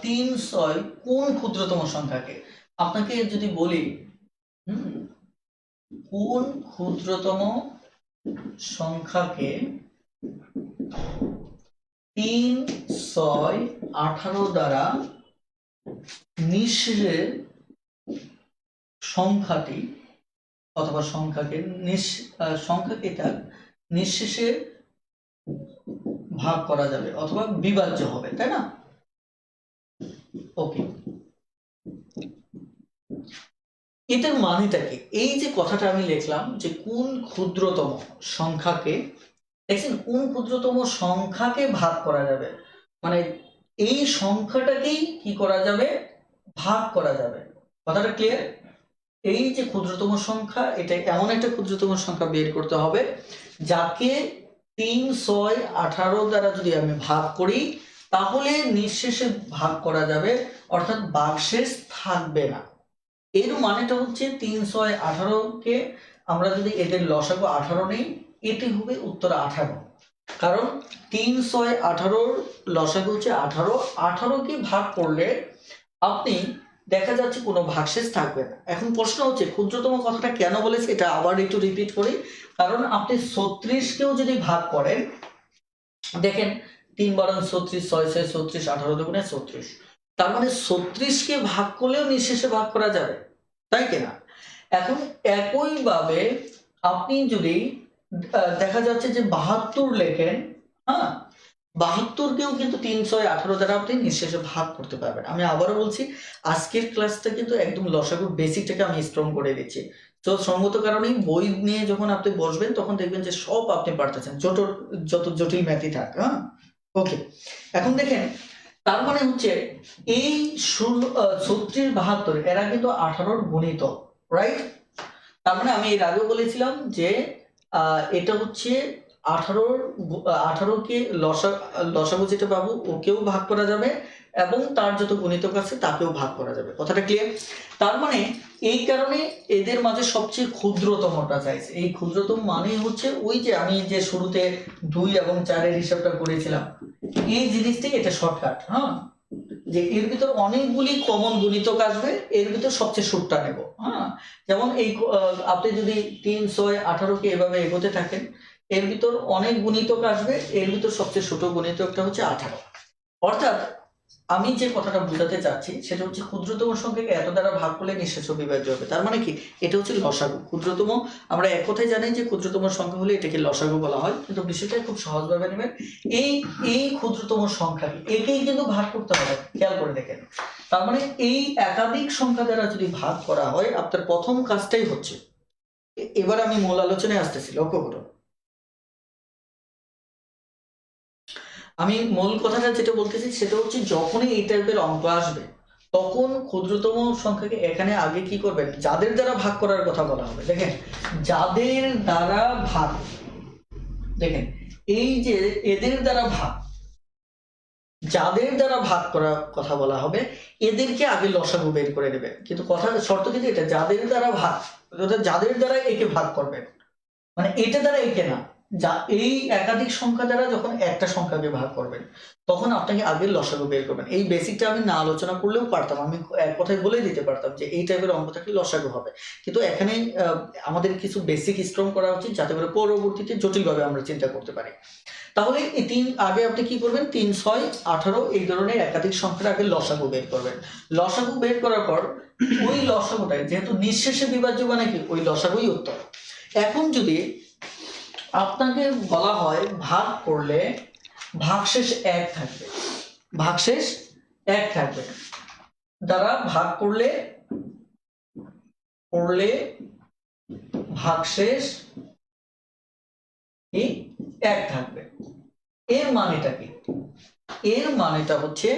3 6 কোন ক্ষুদ্রতম সংখ্যাকে, আপনাকে যদি বলি কোন ক্ষুদ্রতম সংখ্যাকে 3 6 18 দ্বারা নিঃশেষের সংখ্যাটি অথবা সংখ্যাকে নিঃশেষে ভাগ করা যাবে অথবা বিভাজ্য হবে, তাই না? ওকে, এটার মানেটা কি? এই যে কথাটা আমি লিখলাম যে কোন ক্ষুদ্রতম সংখ্যাকে, দেখছেন, কোন ক্ষুদ্রতম সংখ্যাকে ভাগ করা যাবে, মানে এই সংখ্যাটাকেই কি করা যাবে, ভাগ করা যাবে। কথাটা ক্লিয়ার? এই যে ক্ষুদ্রতম সংখ্যা, এটা এমন একটা ক্ষুদ্রতম সংখ্যা বের করতে হবে যাকে 3 6 18 দ্বারা যদি আমি ভাগ করি তাহলে নিঃশেষে ভাগ করা যাবে, অর্থাৎ ভাগশেষ থাকবে না। এর মানেটা হচ্ছে 3 6 18কে আমরা যদি এদের লসাগু 18 নেই, এটি হবে উত্তর 18। কারণ 3 6 18 লসাগু হচ্ছে 18, 18কে ভাগ করলে আপনি দেখা যাচ্ছে কোনো ভাগশেষ থাকবে না। এখন প্রশ্ন হচ্ছে ক্ষুদ্রতম কথাটা কেন বলেছে, এটা আবার একটু রিপিট করি। কারণ আপনি 36কেও যদি ভাগ করেন, দেখেন 3 12 36, 6 6 36, 18 দুগুণে 36, তার মানে 36কে ভাগ করলেও নিঃশেষে ভাগ করা যাবে, তাই কিনা? এখন একইভাবে আপনি যদি দেখা যাচ্ছে যে 72 লেখেন, হ্যাঁ, 72কেও কিন্তু 3 6 18 দ্বারা আপনি নিঃশেষে ভাগ করতে পারবেন। আমি আবারও বলছি, আজকের ক্লাসটা কিন্তু একদম লসাগুর বেসিকটাকে আমি স্ট্রং করে দিচ্ছি। তো সঙ্গত কারণেই বই নিয়ে যখন আপনি বসবেন তখন দেখবেন যে সব আপনি পারতেছেন, যত জটিল ম্যাথই থাক। হ্যাঁ, ওকে, এখন দেখেন, তার মানে হচ্ছে এই 36 72 এরা কিন্তু 18-র গুণিতক, রাইট? তার মানে আমি এর আগেও বলেছিলাম যে এটা হচ্ছে 18কে লসাগু যেটা পাবো ওকেও ভাগ করা যাবে এবং তার যত গুণিতক আছে তাকেও ভাগ করা যাবে। কথাটা ক্লিয়ার? তার মানে এই কারণে এদের মাঝে সবচেয়ে ক্ষুদ্রতমটা চাইছে। এই ক্ষুদ্রতম মানে হচ্ছে ওই যে আমি যে শুরুতে 2 এবং 4-এর হিসাবটা করেছিলাম, এই জিনিসটাই এটা শর্টকাট। হ্যাঁ, যে এর ভিতর অনেকগুলি কমন গুণিতক আসবে, এর ভিতর সবচেয়ে ছোটটা নেব। হ্যাঁ, যেমন এই আপনি যদি 3 6 18কে এভাবে এগোতে থাকেন, এর ভিতর অনেক গুণিতক আসবে, এর ভিতর সবচেয়ে ছোট গুণিতকটা হচ্ছে 18। অর্থাৎ আমি যে কথাটা বোঝাতে চাচ্ছি সেটা হচ্ছে ক্ষুদ্রতম সংখ্যাকে এত দ্বারা ভাগ করলে নিঃশেষ বিভাজ্য হবে। তার মানে কি, এটা হচ্ছে লসাগু। ক্ষুদ্রতম, আমরা এক কথায় জানি যে ক্ষুদ্রতম সংখ্যা হলে এটাকে লসাগু বলা হয়, কিন্তু বিষয়টা খুব সহজভাবে নেবেন। এই ক্ষুদ্রতম সংখ্যাকে একেই কিন্তু ভাগ করতে হবে, খেয়াল করে দেখেন। তার মানে এই একাধিক সংখ্যা দ্বারা যদি ভাগ করা হয়, আপনার প্রথম কাজটাই হচ্ছে, এবার আমি মূল আলোচনায় আসতেছি, লক্ষ্য করুন। আমি মূল কথাটা যেটা বলতেছি সেটা হচ্ছে যখনই এই টাইপের অঙ্ক আসবে তখন ক্ষুদ্রতম সংখ্যাকে এখানে আগে কি করবেন, যাদের দ্বারা ভাগ করার কথা বলা হবে। দেখেন, যাদের দ্বারা ভাগ, দেখেন এই যে এদের দ্বারা ভাগ, যাদের দ্বারা ভাগ করার কথা বলা হবে এদেরকে আগে লসাগু বের করে নেবে। কিন্তু কথা শর্ত কিন্তু এটা, যাদের দ্বারা ভাগ, অর্থাৎ যাদের দ্বারা একে ভাগ করবেন, মানে এটা দ্বারা একে না, যা এই একাধিক সংখ্যা দ্বারা যখন একটা সংখ্যাকে ভাগ করবেন তখন আপনাকে আগে লসাগু বের করবেন। এই বেসিকটা আমি না আলোচনা করলেও পারতাম, আমি এক কথায় বলে দিতে পারতাম যে এই টাইপের অঙ্ক থাকলে লসাগু হবে, কিন্তু এখানে আমাদের কিছু বেসিক স্ট্রং করা উচিত যাতে করে পরবর্তীতে জটিলভাবে আমরা চিন্তা করতে পারি। তাহলে এই আগে আপনি কি করবেন, 3 6 18 এই ধরনের একাধিক সংখ্যার আগে লসাগু বের করবেন। লসাগু বের করার পর ওই লসাগুটাই যেহেতু নিঃশেষে বিভাজ্য, মানে কি ওই লসাগুই উত্তর। এখন যদি আপনাকে বলা হয় ভাগ করলে ভাগশেষ 1 থাকবে, ভাগশেষ 1 থাকবে, দ্বারা ভাগ করলে ভাগশেষ 1 থাকবে। এর মানেটা কি? এর মানেটা হচ্ছে,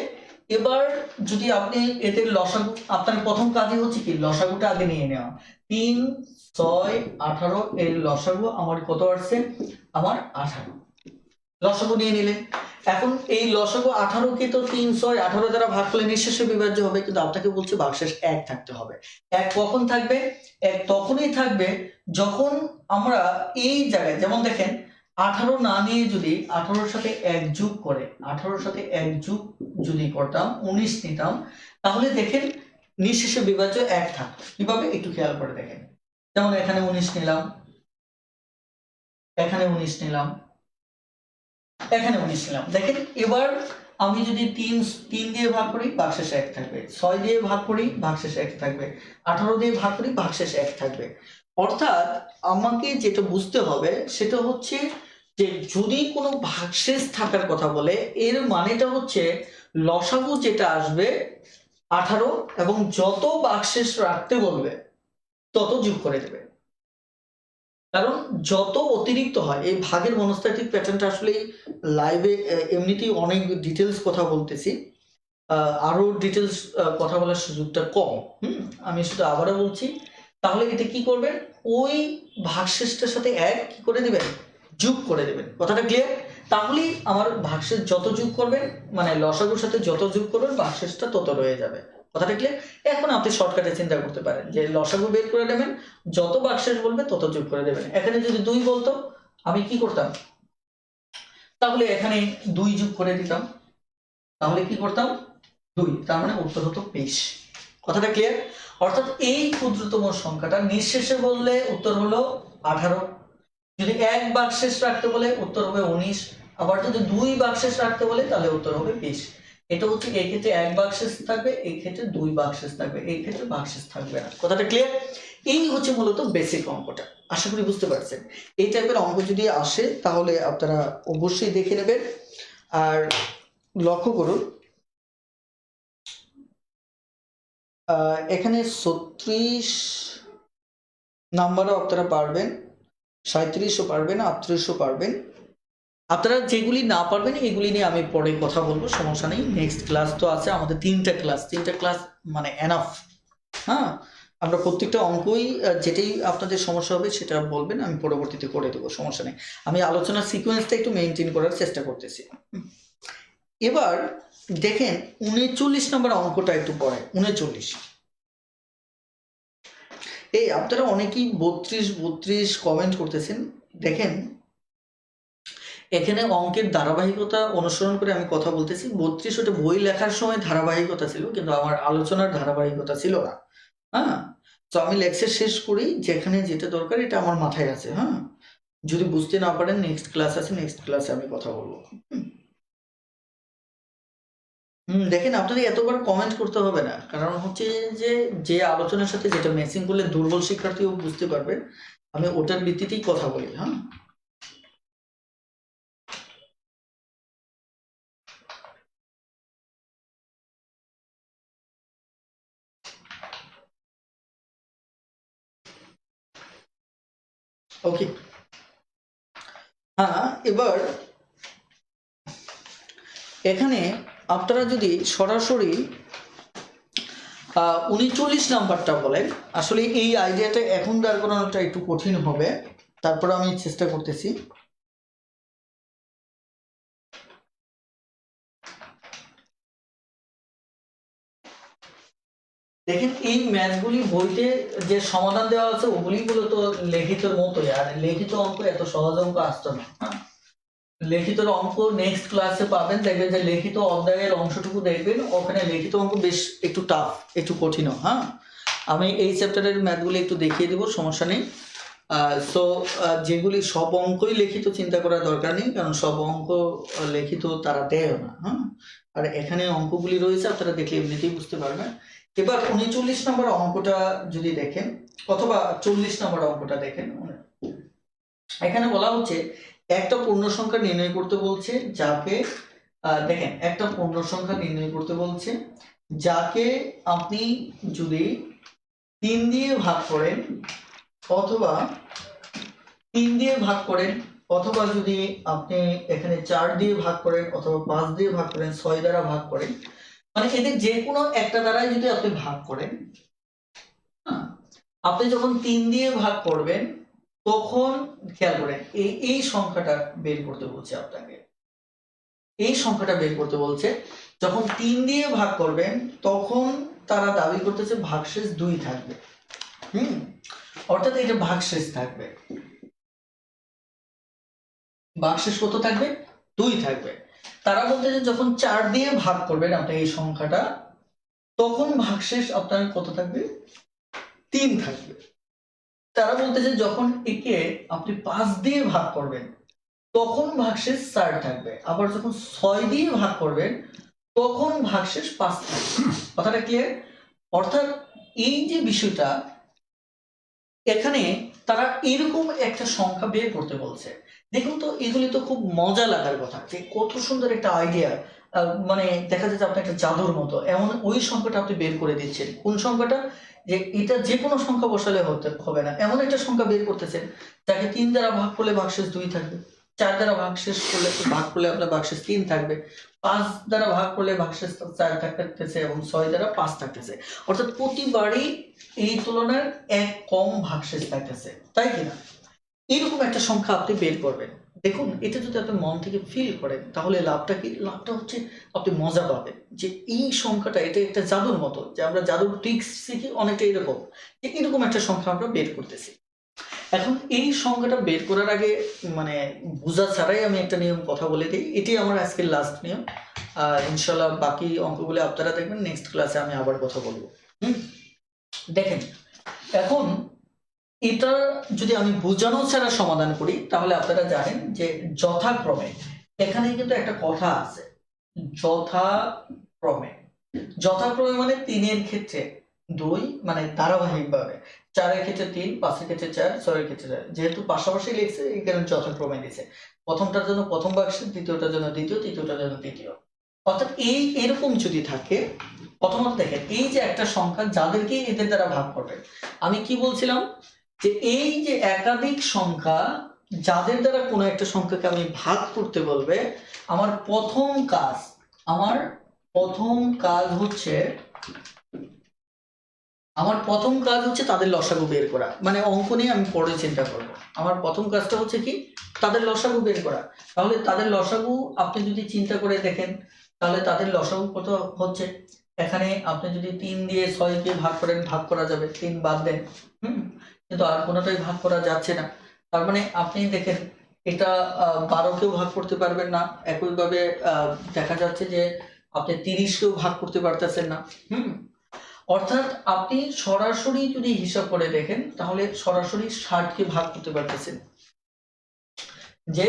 এবার যদি আপনি এদের লসাগু, আপনার প্রথম কাজই হচ্ছে কি লসাগুটা আগে নিয়ে নেওয়া। 3 6 18 এর লসাগু আমার কত আসছে, আমার 18, লসাগু নিয়ে নিলেন। এখন এই লসাগু 18 কে তো 3 6 18 দ্বারা ভাগ করলে নিঃশেষে বিভাজ্য হবে, কিন্তু আপনাকে বলছে ভাগশেষ 1 থাকতে হবে। 1 কখন থাকবে? 1 তখনই থাকবে যখন আমরা এই জায়গায়, যেমন দেখেন 18 না নিয়ে যদি 18 সাথে 1 যোগ করে 18 সাথে 1 যোগ যদি করতাম 19 নিতাম, তাহলে দেখেন নিঃশেষে বিভাজ্য 1 থাকতো। কিভাবে একটু খেয়াল করে দেখেন, যেমন এখানে 19 নিলাম, এখানে 19 নিলাম, এখানে 19 নিলাম। দেখেন এবার আমি যদি 3 দিয়ে ভাগ করি ভাগশেষ 1 থাকবে, 6 দিয়ে ভাগ করি ভাগশেষ 1 থাকবে, 18 দিয়ে ভাগ করি ভাগশেষ 1 থাকবে। অর্থাৎ আমাকে যেটা বুঝতে হবে সেটা হচ্ছে যে যদি কোনো ভাগশেষ থাকার কথা বলে, এর মানেটা হচ্ছে লসাগু যেটা আসবে 18 এবং যত ভাগশেষ রাখতে বলবে তত যোগ করে দেবে। কারণ যত অতিরিক্ত হয়, এই ভাগের মনস্তাত্ত্বিক প্যাটার্নটা আসলে লাইভে এমনিতেই অনেক ডিটেলস কথা বলতেছি, আরো ডিটেলস কথা বলার সুযোগটা কম। আমি শুধু আবারও বলছি, তাহলে এটা কি করবেন, ওই ভাগশেষটার সাথে 1 কি করে দিবেন, যোগ করে দেবেন। কথাটা ক্লিয়ার? তাহলেই আমার ভাগশেষ যত যোগ করবেন, মানে লসাগুর সাথে যত যোগ করবেন ভাগশেষটা তত রয়ে যাবে। কথাটা ক্লিয়ার? এখন আপনি শর্টকাটে চিন্তা করতে পারেন যে লসাগু বের করে নেবেন, যত ভাগশেষ বলবে তত যোগ করে দেবেন। এখানে যদি 2 বলতো আমি কি করতাম, তাহলে এখানে 2 যোগ করে দিতাম, তাহলে কি করতাম 2, তার মানে উত্তর হতো 20। কথাটা ক্লিয়ার? অর্থাৎ এই ক্ষুদ্রতম সংখ্যাটা নিঃশেষে বললে উত্তর হলো 18, যদি 1 ভাগশেষ রাখতে বলে উত্তর হবে 19, আবার যদি 2 ভাগশেষ রাখতে বলে তাহলে উত্তর হবে 20। এটা হচ্ছে এই ক্ষেত্রে 1 ভাগশেষ থাকবে, এই ক্ষেত্রে 2 ভাগশেষ থাকবে, এই ক্ষেত্রে ভাগশেষ থাকবে না। কথাটা ক্লিয়ার? এই হচ্ছে মূলত বেসিক অঙ্কটা। আশা করি বুঝতে পারছেন। এই টাইপের অঙ্ক যদি আসে তাহলে আপনারা অবশ্যই দেখে নেবেন। আর লক্ষ্য করুন, এখানে 36 নাম্বারও আপনারা পারবেন, 37ও পারবেন, 38ও পারবেন। আপনারা যেগুলি না পারবেন এগুলি নিয়ে আমি পরে কথা বলবো, সমস্যা নেই। নেক্সট ক্লাস তো আছে আমাদের, 3টা ক্লাস মানে এনাফ। হ্যাঁ, আমরা প্রত্যেকটা অঙ্কই যেটাই আপনাদের সমস্যা হবে সেটা বলবেন, আমি পরবর্তীতে করে দেবো, সমস্যা নেই। আমি আলোচনার সিকোয়েন্সটা একটু মেনটেন করার চেষ্টা করতেছি। এবার দেখেন 39 নম্বর অঙ্কটা একটু পড়ে। 39, এই আপনারা অনেকেই 32 কমেন্ট করতেছেন। দেখেন এখানে অঙ্কের ধারাবাহিকতা অনুসরণ করে আমি কথা বলতেছি। 32 ওটা বই লেখার সময় ধারাবাহিকতা ছিল, কিন্তু আমার আলোচনার ধারাবাহিকতা ছিল না। হ্যাঁ, তো আমি লেকচার শেষ করি, যেখানে যেটা দরকার এটা আমার মাথায় আছে। হ্যাঁ, যদি বুঝতে না পারেন নেক্সট ক্লাস আছে, নেক্সট ক্লাসে আমি কথা বলবো। দেখেন আপনাদের এতবার কমেন্ট করতে হবে না, কারণ হচ্ছে যে যে আলোচনার সাথে যেটা ম্যাচিং করলে দুর্বল শিক্ষার্থীও বুঝতে পারবে, আমি ওটার ভিত্তিতেই কথা বলি। হ্যাঁ, ওকে। হ্যাঁ, এবার এখানে আপনারা যদি সরাসরি 39 নাম্বারটা বলেন, আসলে এই আইডিয়াটা এখন দাঁড় করানোটা একটু কঠিন হবে, তারপরে আমি চেষ্টা করতেছি। দেখেন এই ম্যাথগুলি বইতে যে সমাধান দেওয়া আছে ওগুলি মূলত লিখিতর মতোই, আর লিখিত অঙ্ক এত সহজ অঙ্ক আসতো না। লিখিত অঙ্ক নেক্সট ক্লাসে পাবেন, দেখবেন যে লিখিত অধ্যায়ের অংশটুকু দেখবেন, ওখানে লিখিত অঙ্ক বেশ একটু টাফ, একটু কঠিনও। হ্যাঁ, আমি এই চ্যাপ্টারের ম্যাথগুলি একটু দেখিয়ে দেবো, সমস্যা নেই। সো যেগুলি সব অঙ্কই লিখিত চিন্তা করার দরকার নেই, কারণ সব অঙ্ক লিখিত তারা দেয়ও না। হ্যাঁ, আর এখানে অঙ্কগুলি রয়েছে আপনারা দেখলে এমনিতেই বুঝতে পারবেন। এবার 39 নম্বর অঙ্কটা যদি দেখেন, অথবা 40 নম্বর অঙ্কটা দেখেন, এখানে বলা হচ্ছে একটা পূর্ণ সংখ্যা নির্ণয় করতে বলছে, যাকে দেখেন একটা পূর্ণ সংখ্যা নির্ণয় করতে বলছে যাকে আপনি যদি 3 দিয়ে ভাগ করেন, অথবা 3 দিয়ে ভাগ করেন, অথবা যদি আপনি এখানে 4 দিয়ে ভাগ করেন, অথবা 5 দিয়ে ভাগ করেন, 6 দ্বারা ভাগ করেন, মানে এদের যে কোনো একটা দ্বারাই যদি আপনি ভাগ করেন, আপনি যখন 3 দিয়ে ভাগ করবেন তখন খেয়াল করেন এই সংখ্যাটা বের করতে বলছে আপনাকে। এই সংখ্যাটা বের করতে বলছে। যখন 3 দিয়ে ভাগ করবেন তখন তারা দাবি করতেছে ভাগশেষ 2 থাকবে। অর্থাৎ এটা ভাগশেষ থাকবে। ভাগশেষ কত থাকবে? 2 থাকবে। তারা বলতেছে যখন 4 দিয়ে ভাগ করবেন আপনি এই সংখ্যাটা, তখন ভাগশেষ আপনার কত থাকবে? 3 থাকবে। তারা বলতেছে যখন একে আপনি 5 দিয়ে ভাগ করবেন তখন ভাগশেষ 4 থাকবে। আবার যখন 6 দিয়ে ভাগ করবেন তখন ভাগশেষ 5 থাকবে। কথাটা ক্লিয়ার? অর্থাৎ এই যে বিষয়টা, এখানে তারা এরকম একটা সংখ্যা বের করতে বলছে। দেখুন তো, এগুলি তো খুব মজা লাগার কথা, যে কত সুন্দর একটা আইডিয়া। মানে দেখা যাচ্ছে আপনি একটা জাদুর মতো এমন ওই সংখ্যাটা আপনি বের করে দিচ্ছেন। কোন সংখ্যাটা? যে এটা যে কোনো সংখ্যা বসালে হবে না, এমন একটা সংখ্যা বের করতেছেন যাকে 3 দ্বারা ভাগ করলে ভাগশেষ 2 থাকবে, 4 দ্বারা ভাগ করলে আপনার ভাগশেষ 3 থাকবে, 5 দ্বারা ভাগ করলে ভাগশেষ 4 থাকতেছে এবং 6 দ্বারা 5 থাকতেছে। অর্থাৎ প্রতিবারই এই তুলনায় 1 কম ভাগশেষ থাকতেছে, তাই কিনা? এরকম একটা সংখ্যা আপনি বের করবেন। দেখুন, এটা যদি আপনি মন থেকে ফিল করেন তাহলে লাভটা কি? লাভটা হচ্ছে আপনি মজা পাবেন যে এই সংখ্যাটা, এটা একটা জাদুর মতো, যে আমরা জাদুর ট্রিক্স শিখি অনেকটা এরকম, যে এরকম একটা সংখ্যা আমরা বের করতেছি। এখন এই সংখ্যাটা বের করার আগে মানে বোঝা ছাড়াই আমি একটা নিয়ম কথা বলে দিই, এটি আমার আজকের লাস্ট নিয়ম। ইনশাল্লাহ বাকি অঙ্কগুলো আপনারা দেখবেন, নেক্সট ক্লাসে আমি আবার কথা বলবো। দেখেন, এখন এটা যদি আমি বোঝানো ছাড়া সমাধান করি তাহলে আপনারা জানেন যে যথাক্রমে, এখানে কিন্তু একটা কথা আছে, যথাক্রমে। যথাক্রমে মানে 3-এর ক্ষেত্রে 2, মানে ধারাবাহিকভাবে 4-এর ক্ষেত্রে 3, 5-এর ক্ষেত্রে 4, 6-এর ক্ষেত্রে 4। যেহেতু পাশাপাশি লিখছে এই কারণে যথাক্রমে দিছে। প্রথমটার জন্য প্রথম ভাগশেষ, দ্বিতীয়টার জন্য দ্বিতীয়, তৃতীয়টার জন্য তৃতীয়। অর্থাৎ এরকম যদি থাকে, প্রথমত দেখেন এই যে একটা সংখ্যা যাদেরকে এদের দ্বারা ভাগ করবেন, আমি কি বলছিলাম যে এই যে একাধিক সংখ্যা যাদের দ্বারা কোনো একটা সংখ্যাকে আমি ভাগ করতে বলবে, আমার প্রথম কাজ হচ্ছে তাদের লসাগু বের করা। মানে অঙ্ক নিয়ে আমি পরে চিন্তা করব, আমার প্রথম কাজটা হচ্ছে কি? তাদের লসাগু বের করা। তাহলে তাদের লসাগু আপনি যদি চিন্তা করে দেখেন, তাহলে তাদের লসাগু কত হচ্ছে? এখানে আপনি যদি 3 দিয়ে 6 কে ভাগ করেন, ভাগ করা যাবে, 3 বাদ দেন, কিন্তু আর কোনোটাই ভাগ করা যাচ্ছে না। তার মানে আপনি দেখেন, এটা 12কেও ভাগ করতে পারবেন না। একইভাবে দেখা যাচ্ছে যে আপনি 30কেও ভাগ করতে পারতেছেন না। অর্থাৎ আপনি সরাসরি যদি হিসাব করে দেখেন তাহলে সরাসরি 60কে ভাগ করতে পারতেছেন, যে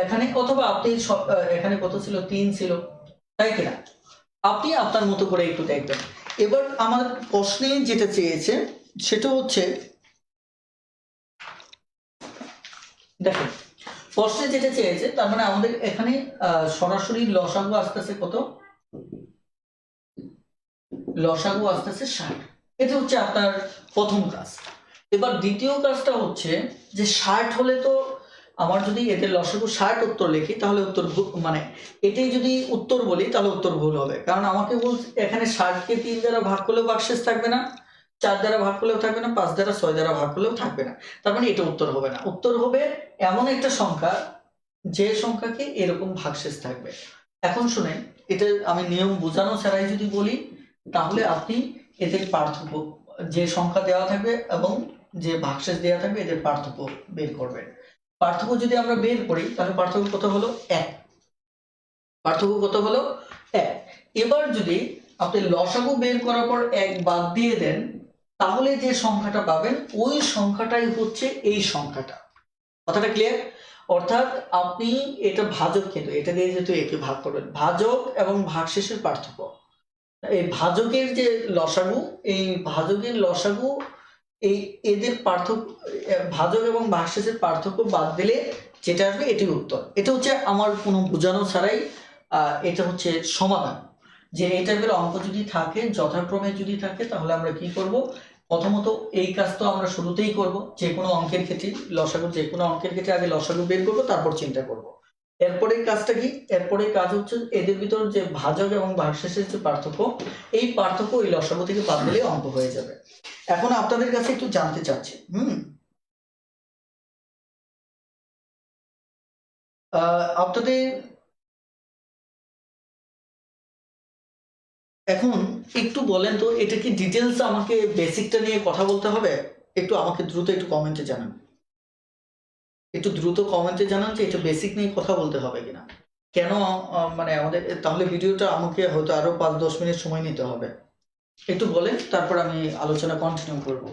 এখানে, অথবা আপনি এখানে কত ছিল? 3 ছিল, তাই কিনা? আপনি আপনার মতো করে একটু দেখবেন। এবার আমার প্রশ্নে যেটা চেয়েছে সেটা হচ্ছে, দেখেন প্রশ্নে যেটা চেয়েছে, তার মানে আমাদের এখানে সরাসরি লসাগু আসতেছে কত? লসাগু আসতেছে 60। এটা হচ্ছে আপনার প্রথম কাজ। এবার দ্বিতীয় কাজটা হচ্ছে যে 60 হলে তো আমার যদি এদের লসাগু 60 উত্তর লিখি তাহলে উত্তর মানে এটাই যদি উত্তর বলি তাহলে উত্তর ভুল হবে, কারণ আমাকে বলছে এখানে 60কে 3 দ্বারা ভাগ করলেও ভাগশেষ থাকবে না, 4 দ্বারা ভাগ করলেও থাকবে না, 5 দ্বারা 6 দ্বারা ভাগ করলেও থাকবে না। তার মানে এটা উত্তর হবে না। উত্তর হবে এমন একটা সংখ্যা যে সংখ্যাকে এরকম ভাগশেষ থাকবে। এখন শুনেন, এটা আমি নিয়ম বোঝানো ছাড়াই যদি বলি তাহলে আপনি এদের পার্থক্য, যে সংখ্যা দেওয়া থাকবে এবং যে ভাগশেষ দেওয়া থাকবে এদের পার্থক্য বের করবেন। পার্থক্য যদি আমরা বের করি তাহলে পার্থক্য কত হলো? 1। পার্থক্য কত হলো? 1। এবার যদি আপনি লসাগু বের করার পর 1 বাদ দিয়ে দেন তাহলে যে সংখ্যাটা পাবেন ওই সংখ্যাটাই হচ্ছে এই সংখ্যাটা। কথাটা ক্লিয়ার? অর্থাৎ আপনি এটা ভাজক, কিন্তু এটা দিয়ে যেহেতু একে ভাগ করবেন, ভাজক এবং ভাগশেষের পার্থক্য, এই ভাজকের যে লসাগু, এই ভাজকের লসাগু, এই এদের পার্থক্য, ভাজক এবং ভাগশেষের পার্থক্য বাদ দিলে যেটা আসবে এটি উত্তর। এটা হচ্ছে আমার কোনো বোঝানো ছাড়াই এটা হচ্ছে সমাধান। যে এই টাইপের অঙ্ক যদি থাকে, যথাক্রমে যদি থাকে, তাহলে আমরা কি করব? প্রথমত এই কাজ তো আমরা শুরুতেই করব, যে কোনো অঙ্কের ক্ষেত্রে লসাগু, যে কোনো অঙ্কের ক্ষেত্রে আগে লসাগু বের করব, তারপর চিন্তা করব। এরপরে কাজটা কি? এরপরে কাজ হচ্ছে এদের ভিতর যে ভাজক এবং ভাগশেষের যে পার্থক্য, এই পার্থক্য ওই লসাগু থেকে বাদ দিলে অঙ্ক হয়ে যাবে। এখন আপনাদের কাছে একটু জানতে চাচ্ছি, আপনাদের এখন একটু বলেন তো, এটা কি ডিটেলস আমাকে বেসিকটা নিয়ে কথা বলতে হবে? একটু আমাকে দ্রুত একটু কমেন্টে জানান, একটু দ্রুত কমেন্টে জানান যে এটা বেসিক নিয়ে কথা বলতে হবে কিনা। কেন মানে আমাদের তাহলে ভিডিওটা আমাকে হয়তো আরো 5-10 মিনিট সময় নিতে হবে। একটু বলেন, তারপর আমি আলোচনা কন্টিনিউ করব।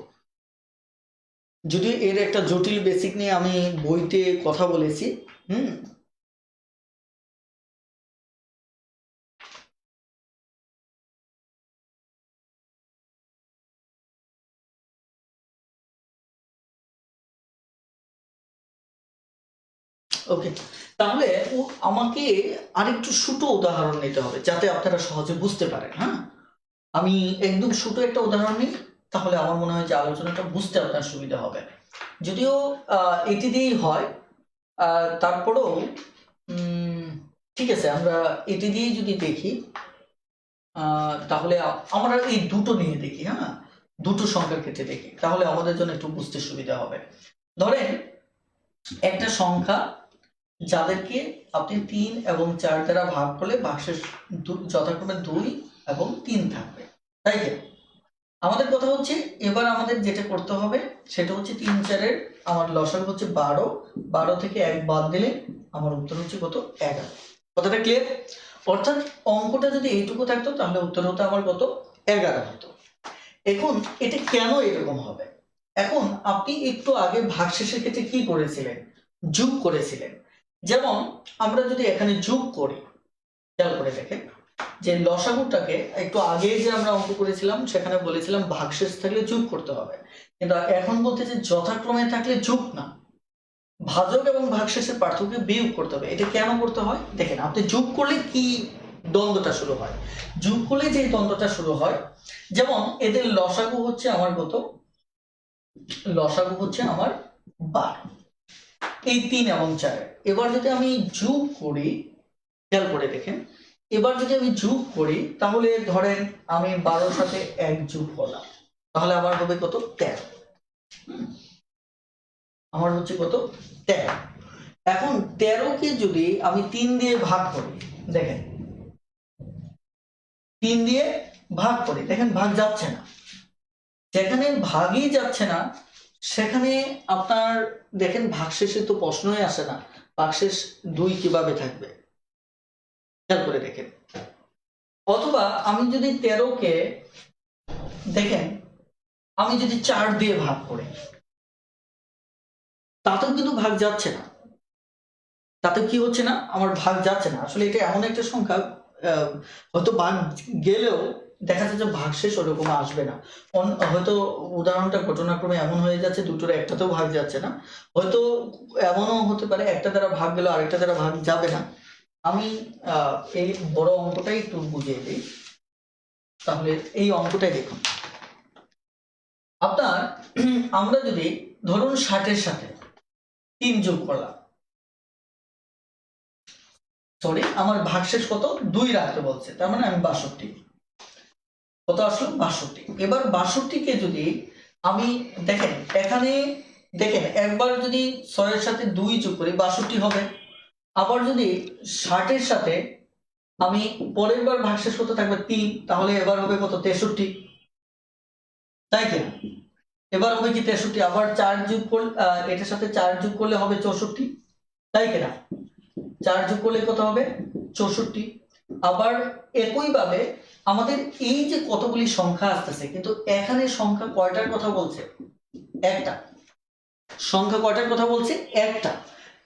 যদি এর একটা জটিল বেসিক নিয়ে আমি বইতে কথা বলেছি। হুম, ওকে। তাহলে আমাকে আরেকটু ছোট উদাহরণ নিতে হবে যাতে আপনারা সহজে বুঝতে পারেন। হ্যাঁ, আমি একদম ছোট একটা উদাহরণ নিই, তাহলে আমার মনে হয় যে আলোচনাটা বুঝতে আপনার সুবিধা হবে। যদিও এটি দিয়েই হয়, তারপরেও ঠিক আছে, আমরা এটি দিয়েই যদি দেখি, তাহলে আমরা এই দুটো নিয়ে দেখি। হ্যাঁ, দুটো সংখ্যার ক্ষেত্রে দেখি, তাহলে আমাদের জন্য একটু বুঝতে সুবিধা হবে। ধরেন একটা সংখ্যা যাদেরকে আপনি 3 এবং 4 দ্বারা ভাগ করলে ভাগশেষ যথাক্রমে 2 এবং 3 থাকবে, তাই কি? আমাদের কথা হচ্ছে এবার আমাদের যেটা করতে হবে সেটা হচ্ছে 3-4 আমার লসাগু হচ্ছে 12, 12 থেকে 1 বাদ দিলে আমার উত্তর হচ্ছে কত? 11। কথাটা ক্লিয়ার? অর্থাৎ অঙ্কটা যদি এইটুকু থাকতো তাহলে উত্তর হতো আমার কত? 11 হতো। এখন এটা কেন এরকম হবে? এখন আপনি একটু আগে ভাগশেষের ক্ষেত্রে কি করেছিলেন? যোগ করেছিলেন। যেমন আমরা যদি এখানে যোগ করি, খেয়াল করে দেখেন যে লসাগুটাকে একটু আগে যে আমরা অঙ্ক করেছিলাম সেখানে বলেছিলাম ভাগশেষ থাকলে যোগ করতে হবে, কিন্তু এখন বলতে যে যথাক্রমে থাকলে যোগ না, ভাজক এবং ভাগশেষের পার্থক্য বিয়োগ করতে হবে। এটা কেন করতে হয় দেখেন, আপনি যোগ করলে কি দ্বন্দ্বটা শুরু হয়? যোগ করলে যে দ্বন্দ্বটা শুরু হয়, যেমন এদের লসাগু হচ্ছে আমার কত? লসাগু হচ্ছে আমার 12, এই 3 এবং 4। এবার যদি আমি যোগ করি, খেয়াল করে দেখেন, এবার যদি আমি যোগ করি তাহলে ধরেন আমি 12 সাথে 1 যোগ করলাম, তাহলে আমার হবে কত? 13। আমার হচ্ছে কত? 13। এখন 13 কে যদি আমি 3 দিয়ে ভাগ করি, দেখেন 3 দিয়ে ভাগ করি, দেখেন ভাগ যাচ্ছে না। যেখানে ভাগই যাচ্ছে না সেখানে আপনার দেখেন ভাগশেষে তো প্রশ্নই আসে না, ভাগশেষ 2 কিভাবে থাকবে? খেয়াল করে দেখেন। অথবা আমি যদি 13 কে দেখেন আমি যদি 4 দিয়ে ভাগ করি, তাতেও কিন্তু ভাগ যাচ্ছে না। তাতে কি হচ্ছে না? আমার ভাগ যাচ্ছে না। আসলে এটা এমন একটা সংখ্যা, হয়তো ভাগ গেলেও দেখা যাচ্ছে যে ভাগশেষ ওরকম আসবে না। হয়তো উদাহরণটা ঘটনাক্রমে এমন হয়ে যাচ্ছে দুটোর একটাতেও ভাগ যাচ্ছে না। হয়তো এমনও হতে পারে একটা দ্বারা ভাগ গেল আরেকটা দ্বারা ভাগ যাবে না। আমি এই বড় অঙ্কটাই একটু বুঝিয়ে দিই। তাহলে এই অঙ্কটাই দেখুন আপনার, আমরা যদি ধরুন 60-এর সাথে 3 যোগ করলাম, সরি আমার ভাগশেষ কত? 2 রাখতে বলছে, তার মানে আমি 62। কত আসলো? 62। এবার 62 কে যদি আমি দেখেন এখানে দেখেন একবার যদি 6 এর সাথে 2 যোগ করি 62 হবে। আবার যদি 60-এর সাথে আমি পরের বার ভাগশেষ কত থাকবে? 3, তাহলে এবার হবে কত? 63, তাই কি? এবার হবে কি 63? আবার 4 যোগ করলে এটার সাথে 4 যোগ করলে হবে 64, তাই কিনা? 4 যোগ করলে কত হবে? 64। আবার একইভাবে আমাদের এই যে কতগুলি সংখ্যা আসতেছে, কিন্তু এখানে সংখ্যা কয়টার কথা বলছে? একটা। সংখ্যা কয়টার কথা বলছে? একটা।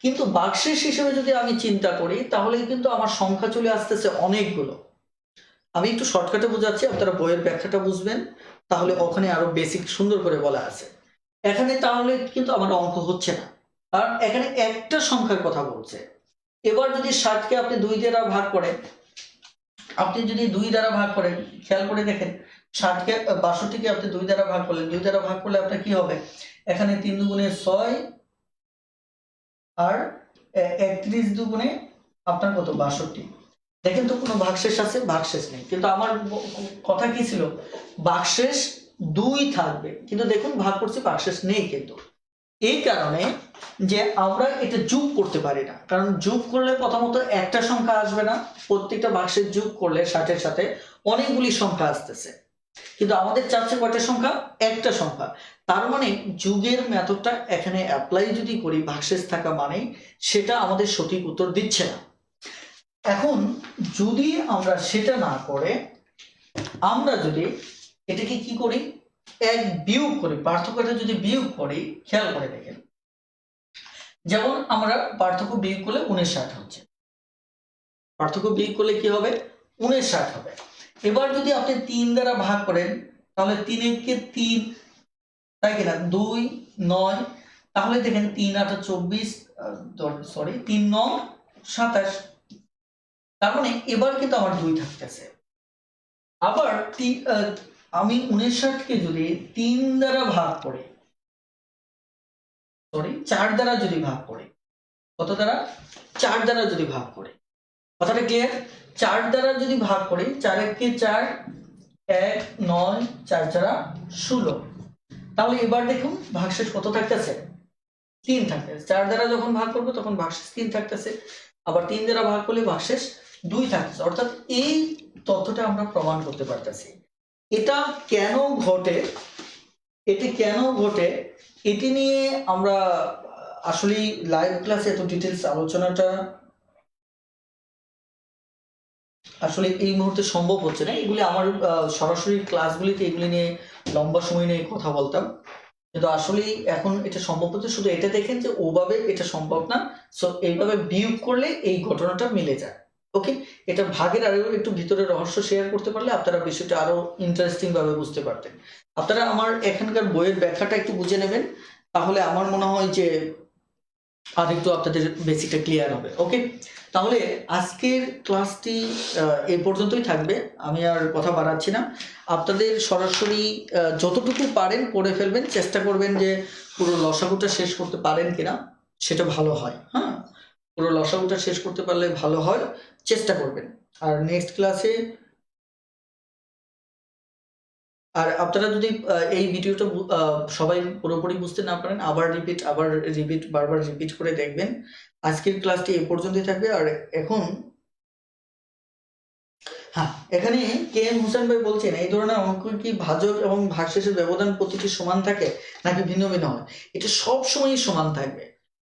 কিন্তু ভাগশেষ হিসেবে যদি আমি চিন্তা করি তাহলে কিন্তু আমার সংখ্যা চলে আসতেছে অনেকগুলো। আমি একটু শর্টকাটে বোঝাচ্ছি, আপনারা বইয়ের ব্যাখ্যাটা বুঝবেন, তাহলে ওখানে আরো বেসিক সুন্দর করে বলা আছে। এখানে তাহলে কিন্তু আমার অঙ্ক হচ্ছে না, কারণ এখানে একটা সংখ্যার কথা বলছে। এবার যদি 60 কে আপনি 2 দ্বারা ভাগ করেন, আপনি যদি 2 দ্বারা ভাগ করেন, খেয়াল করে দেখেন 60 কে 62 কে আপনি 2 দ্বারা ভাগ করলেন, 2 দ্বারা ভাগ করলে আপনার কি হবে? এখানে 3 দুগুণে 6 আর 31 দুগুণে আপনার কত? 62। দেখেন তো কোনো ভাগশেষ আছে? ভাগশেষ নেই। কিন্তু আমার কথা কি ছিল? ভাগশেষ 2 থাকবে, কিন্তু দেখুন ভাগ করছি ভাগশেষ নেই। কিন্তু এই কারণে যে আমরা এটা যোগ করতে পারি না, কারণ যোগ করলে প্রথমত একটা সংখ্যা আসবে না, প্রত্যেকটা বাক্সের যোগ করলে 60-এর সাথে অনেকগুলি সংখ্যা আসতেছে, কিন্তু আমাদের চাচ্ছে কয়টা সংখ্যা? একটা সংখ্যা। তার মানে যোগের মেথডটা এখানে অ্যাপ্লাই যদি করি ভাগশেষ থাকা মানে সেটা আমাদের সঠিক উত্তর দিচ্ছে না। এখন যদি আমরা সেটা না করে আমরা যদি এটাকে কি করি, এক বিয়োগ করি, পার্থক্যটা যদি বিয়োগ করি, খেয়াল করে দেখেন, যেমন আমরা পার্থক্য বিয়োগ করলে 59 হচ্ছে, পার্থক্য বিয়োগ করলে কি হবে? 59 হবে। এবার যদি আপনি 3 দ্বারা ভাগ করেন তাহলে 3 কে 3, তাই কিনা, 2 9, তাহলে দেখেন 3 8 24, সরি 3 9 27, তার মানে এবার কিন্তু আমার 2 থাকতেছে। আবার আমি 59 কে যদি 3 দ্বারা ভাগ করি, সরি 4 দ্বারা যদি ভাগ করি, কত দ্বারা? 4 দ্বারা যদি ভাগ করি, কথাটা ক্লিয়ার? 4 দ্বারা যদি ভাগ করি, 4 কে 4, 1 9, 4 4 16, তাহলে এবার দেখুন ভাগশেষ কত থাকতেছে? 3 থাকতেছে। 4 দ্বারা যখন ভাগ করবো তখন ভাগশেষ 3 থাকতেছে, আবার 3 দ্বারা ভাগ করলে ভাগশেষ 2 থাকতেছে। অর্থাৎ এই তথ্যটা আমরা প্রমাণ করতে পারতেছি। এটা কেন ঘটে, এটি কেন ঘটে, এটি নিয়ে আমরা আসলে লাইভ ক্লাসে এত ডিটেলস আলোচনাটা আসলে এই মুহূর্তে সম্ভব হচ্ছে না। এগুলি আমার সরাসরি ক্লাসগুলিতে এগুলি নিয়ে লম্বা সময় নিয়ে কথা বলতাম, কিন্তু আসলে এখন এটা সম্ভব হচ্ছে। শুধু এটা দেখেন যে ওভাবে এটা সম্ভব না, সো এইভাবে বিয়োগ করলে এই ঘটনাটা মিলে যায়। ওকে, এটা ভাগের আরো একটু ভিতরে রহস্য শেয়ার করতে পারলে আপনারা বিষয়টা আরো ইন্টারেস্টিং ভাবে বুঝতে পারতেন। আপনারা আমার এখানকার বইয়ের ব্যাখ্যাটা একটু বুঝে নেবেন, তাহলে আমার মনে হয় যে আর একটু আপনাদের বেসিকটা ক্লিয়ার হবে। ওকে, তাহলে আজকের ক্লাসটি এই পর্যন্তই থাকবে, আমি আর কথা বাড়াচ্ছি না। আপনাদের সরাসরি যতটুকু পারেন করে ফেলবেন, চেষ্টা করবেন যে পুরো লসাগুটা শেষ করতে পারেন কিনা, সেটা ভালো হয়। হ্যাঁ, পুরো লসাগুটা শেষ করতে পারলে ভালো হয়, চেষ্টা করবেন। আর নেক্সট ক্লাসে, আর আপনারা যদি এই ভিডিওটা সবাই পুরোপুরি বুঝতে না পারেন, আবার রিপিট বারবার রিপিট করে দেখবেন। আজকের ক্লাসটি এই পর্যন্তই থাকবে। আর এখন হ্যাঁ, এখানে কে এম হোসেন ভাই বলছেন, এই ধরনের অঙ্ক কি ভাজক এবং ভাগশেষের ব্যবধান প্রতিটি সমান থাকে নাকি ভিন্ন ভিন্ন হয়? এটা সব সময়ই সমান থাকবে।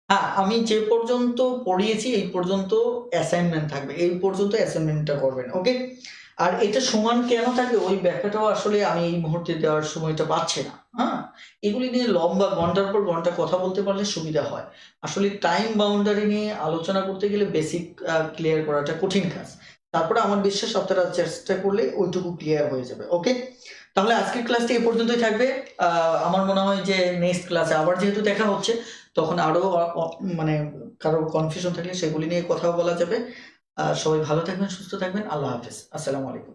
হ্যাঁ, আমি যে পর্যন্ত পড়িয়েছি এই পর্যন্ত অ্যাসাইনমেন্ট থাকবে, এই পর্যন্ত অ্যাসাইনমেন্টটা করবেন। ওকে, আর এটা সমান কেন থাকে ওই ব্যাখ্যাটাও আসলে আমি এই মুহূর্তে দেওয়ার সময়টা পাচ্ছি না। হ্যাঁ, এগুলি নিয়ে লম্বা ঘন্টার পর ঘন্টা কথা বলতে পারলে সুবিধা হয়। আসলে টাইম বাউন্ডারি নিয়ে আলোচনা করতে গেলে বেসিক ক্লিয়ার করাটা কঠিন কাজ। তারপরে আমার বিশ্বাস আপনারা চেষ্টা করলে ওইটুকু ক্লিয়ার হয়ে যাবে। ওকে, তাহলে আজকের ক্লাসটি এই পর্যন্তই থাকবে। আমার মনে হয় যে নেক্সট ক্লাসে আবার যেহেতু দেখা হচ্ছে, তখন আরো মানে কারো কনফিউশন থাকলে সেগুলি নিয়ে কথা বলা যাবে। সবাই ভালো থাকবেন, সুস্থ থাকবেন। আল্লাহ হাফেজ, আসসালামু আলাইকুম।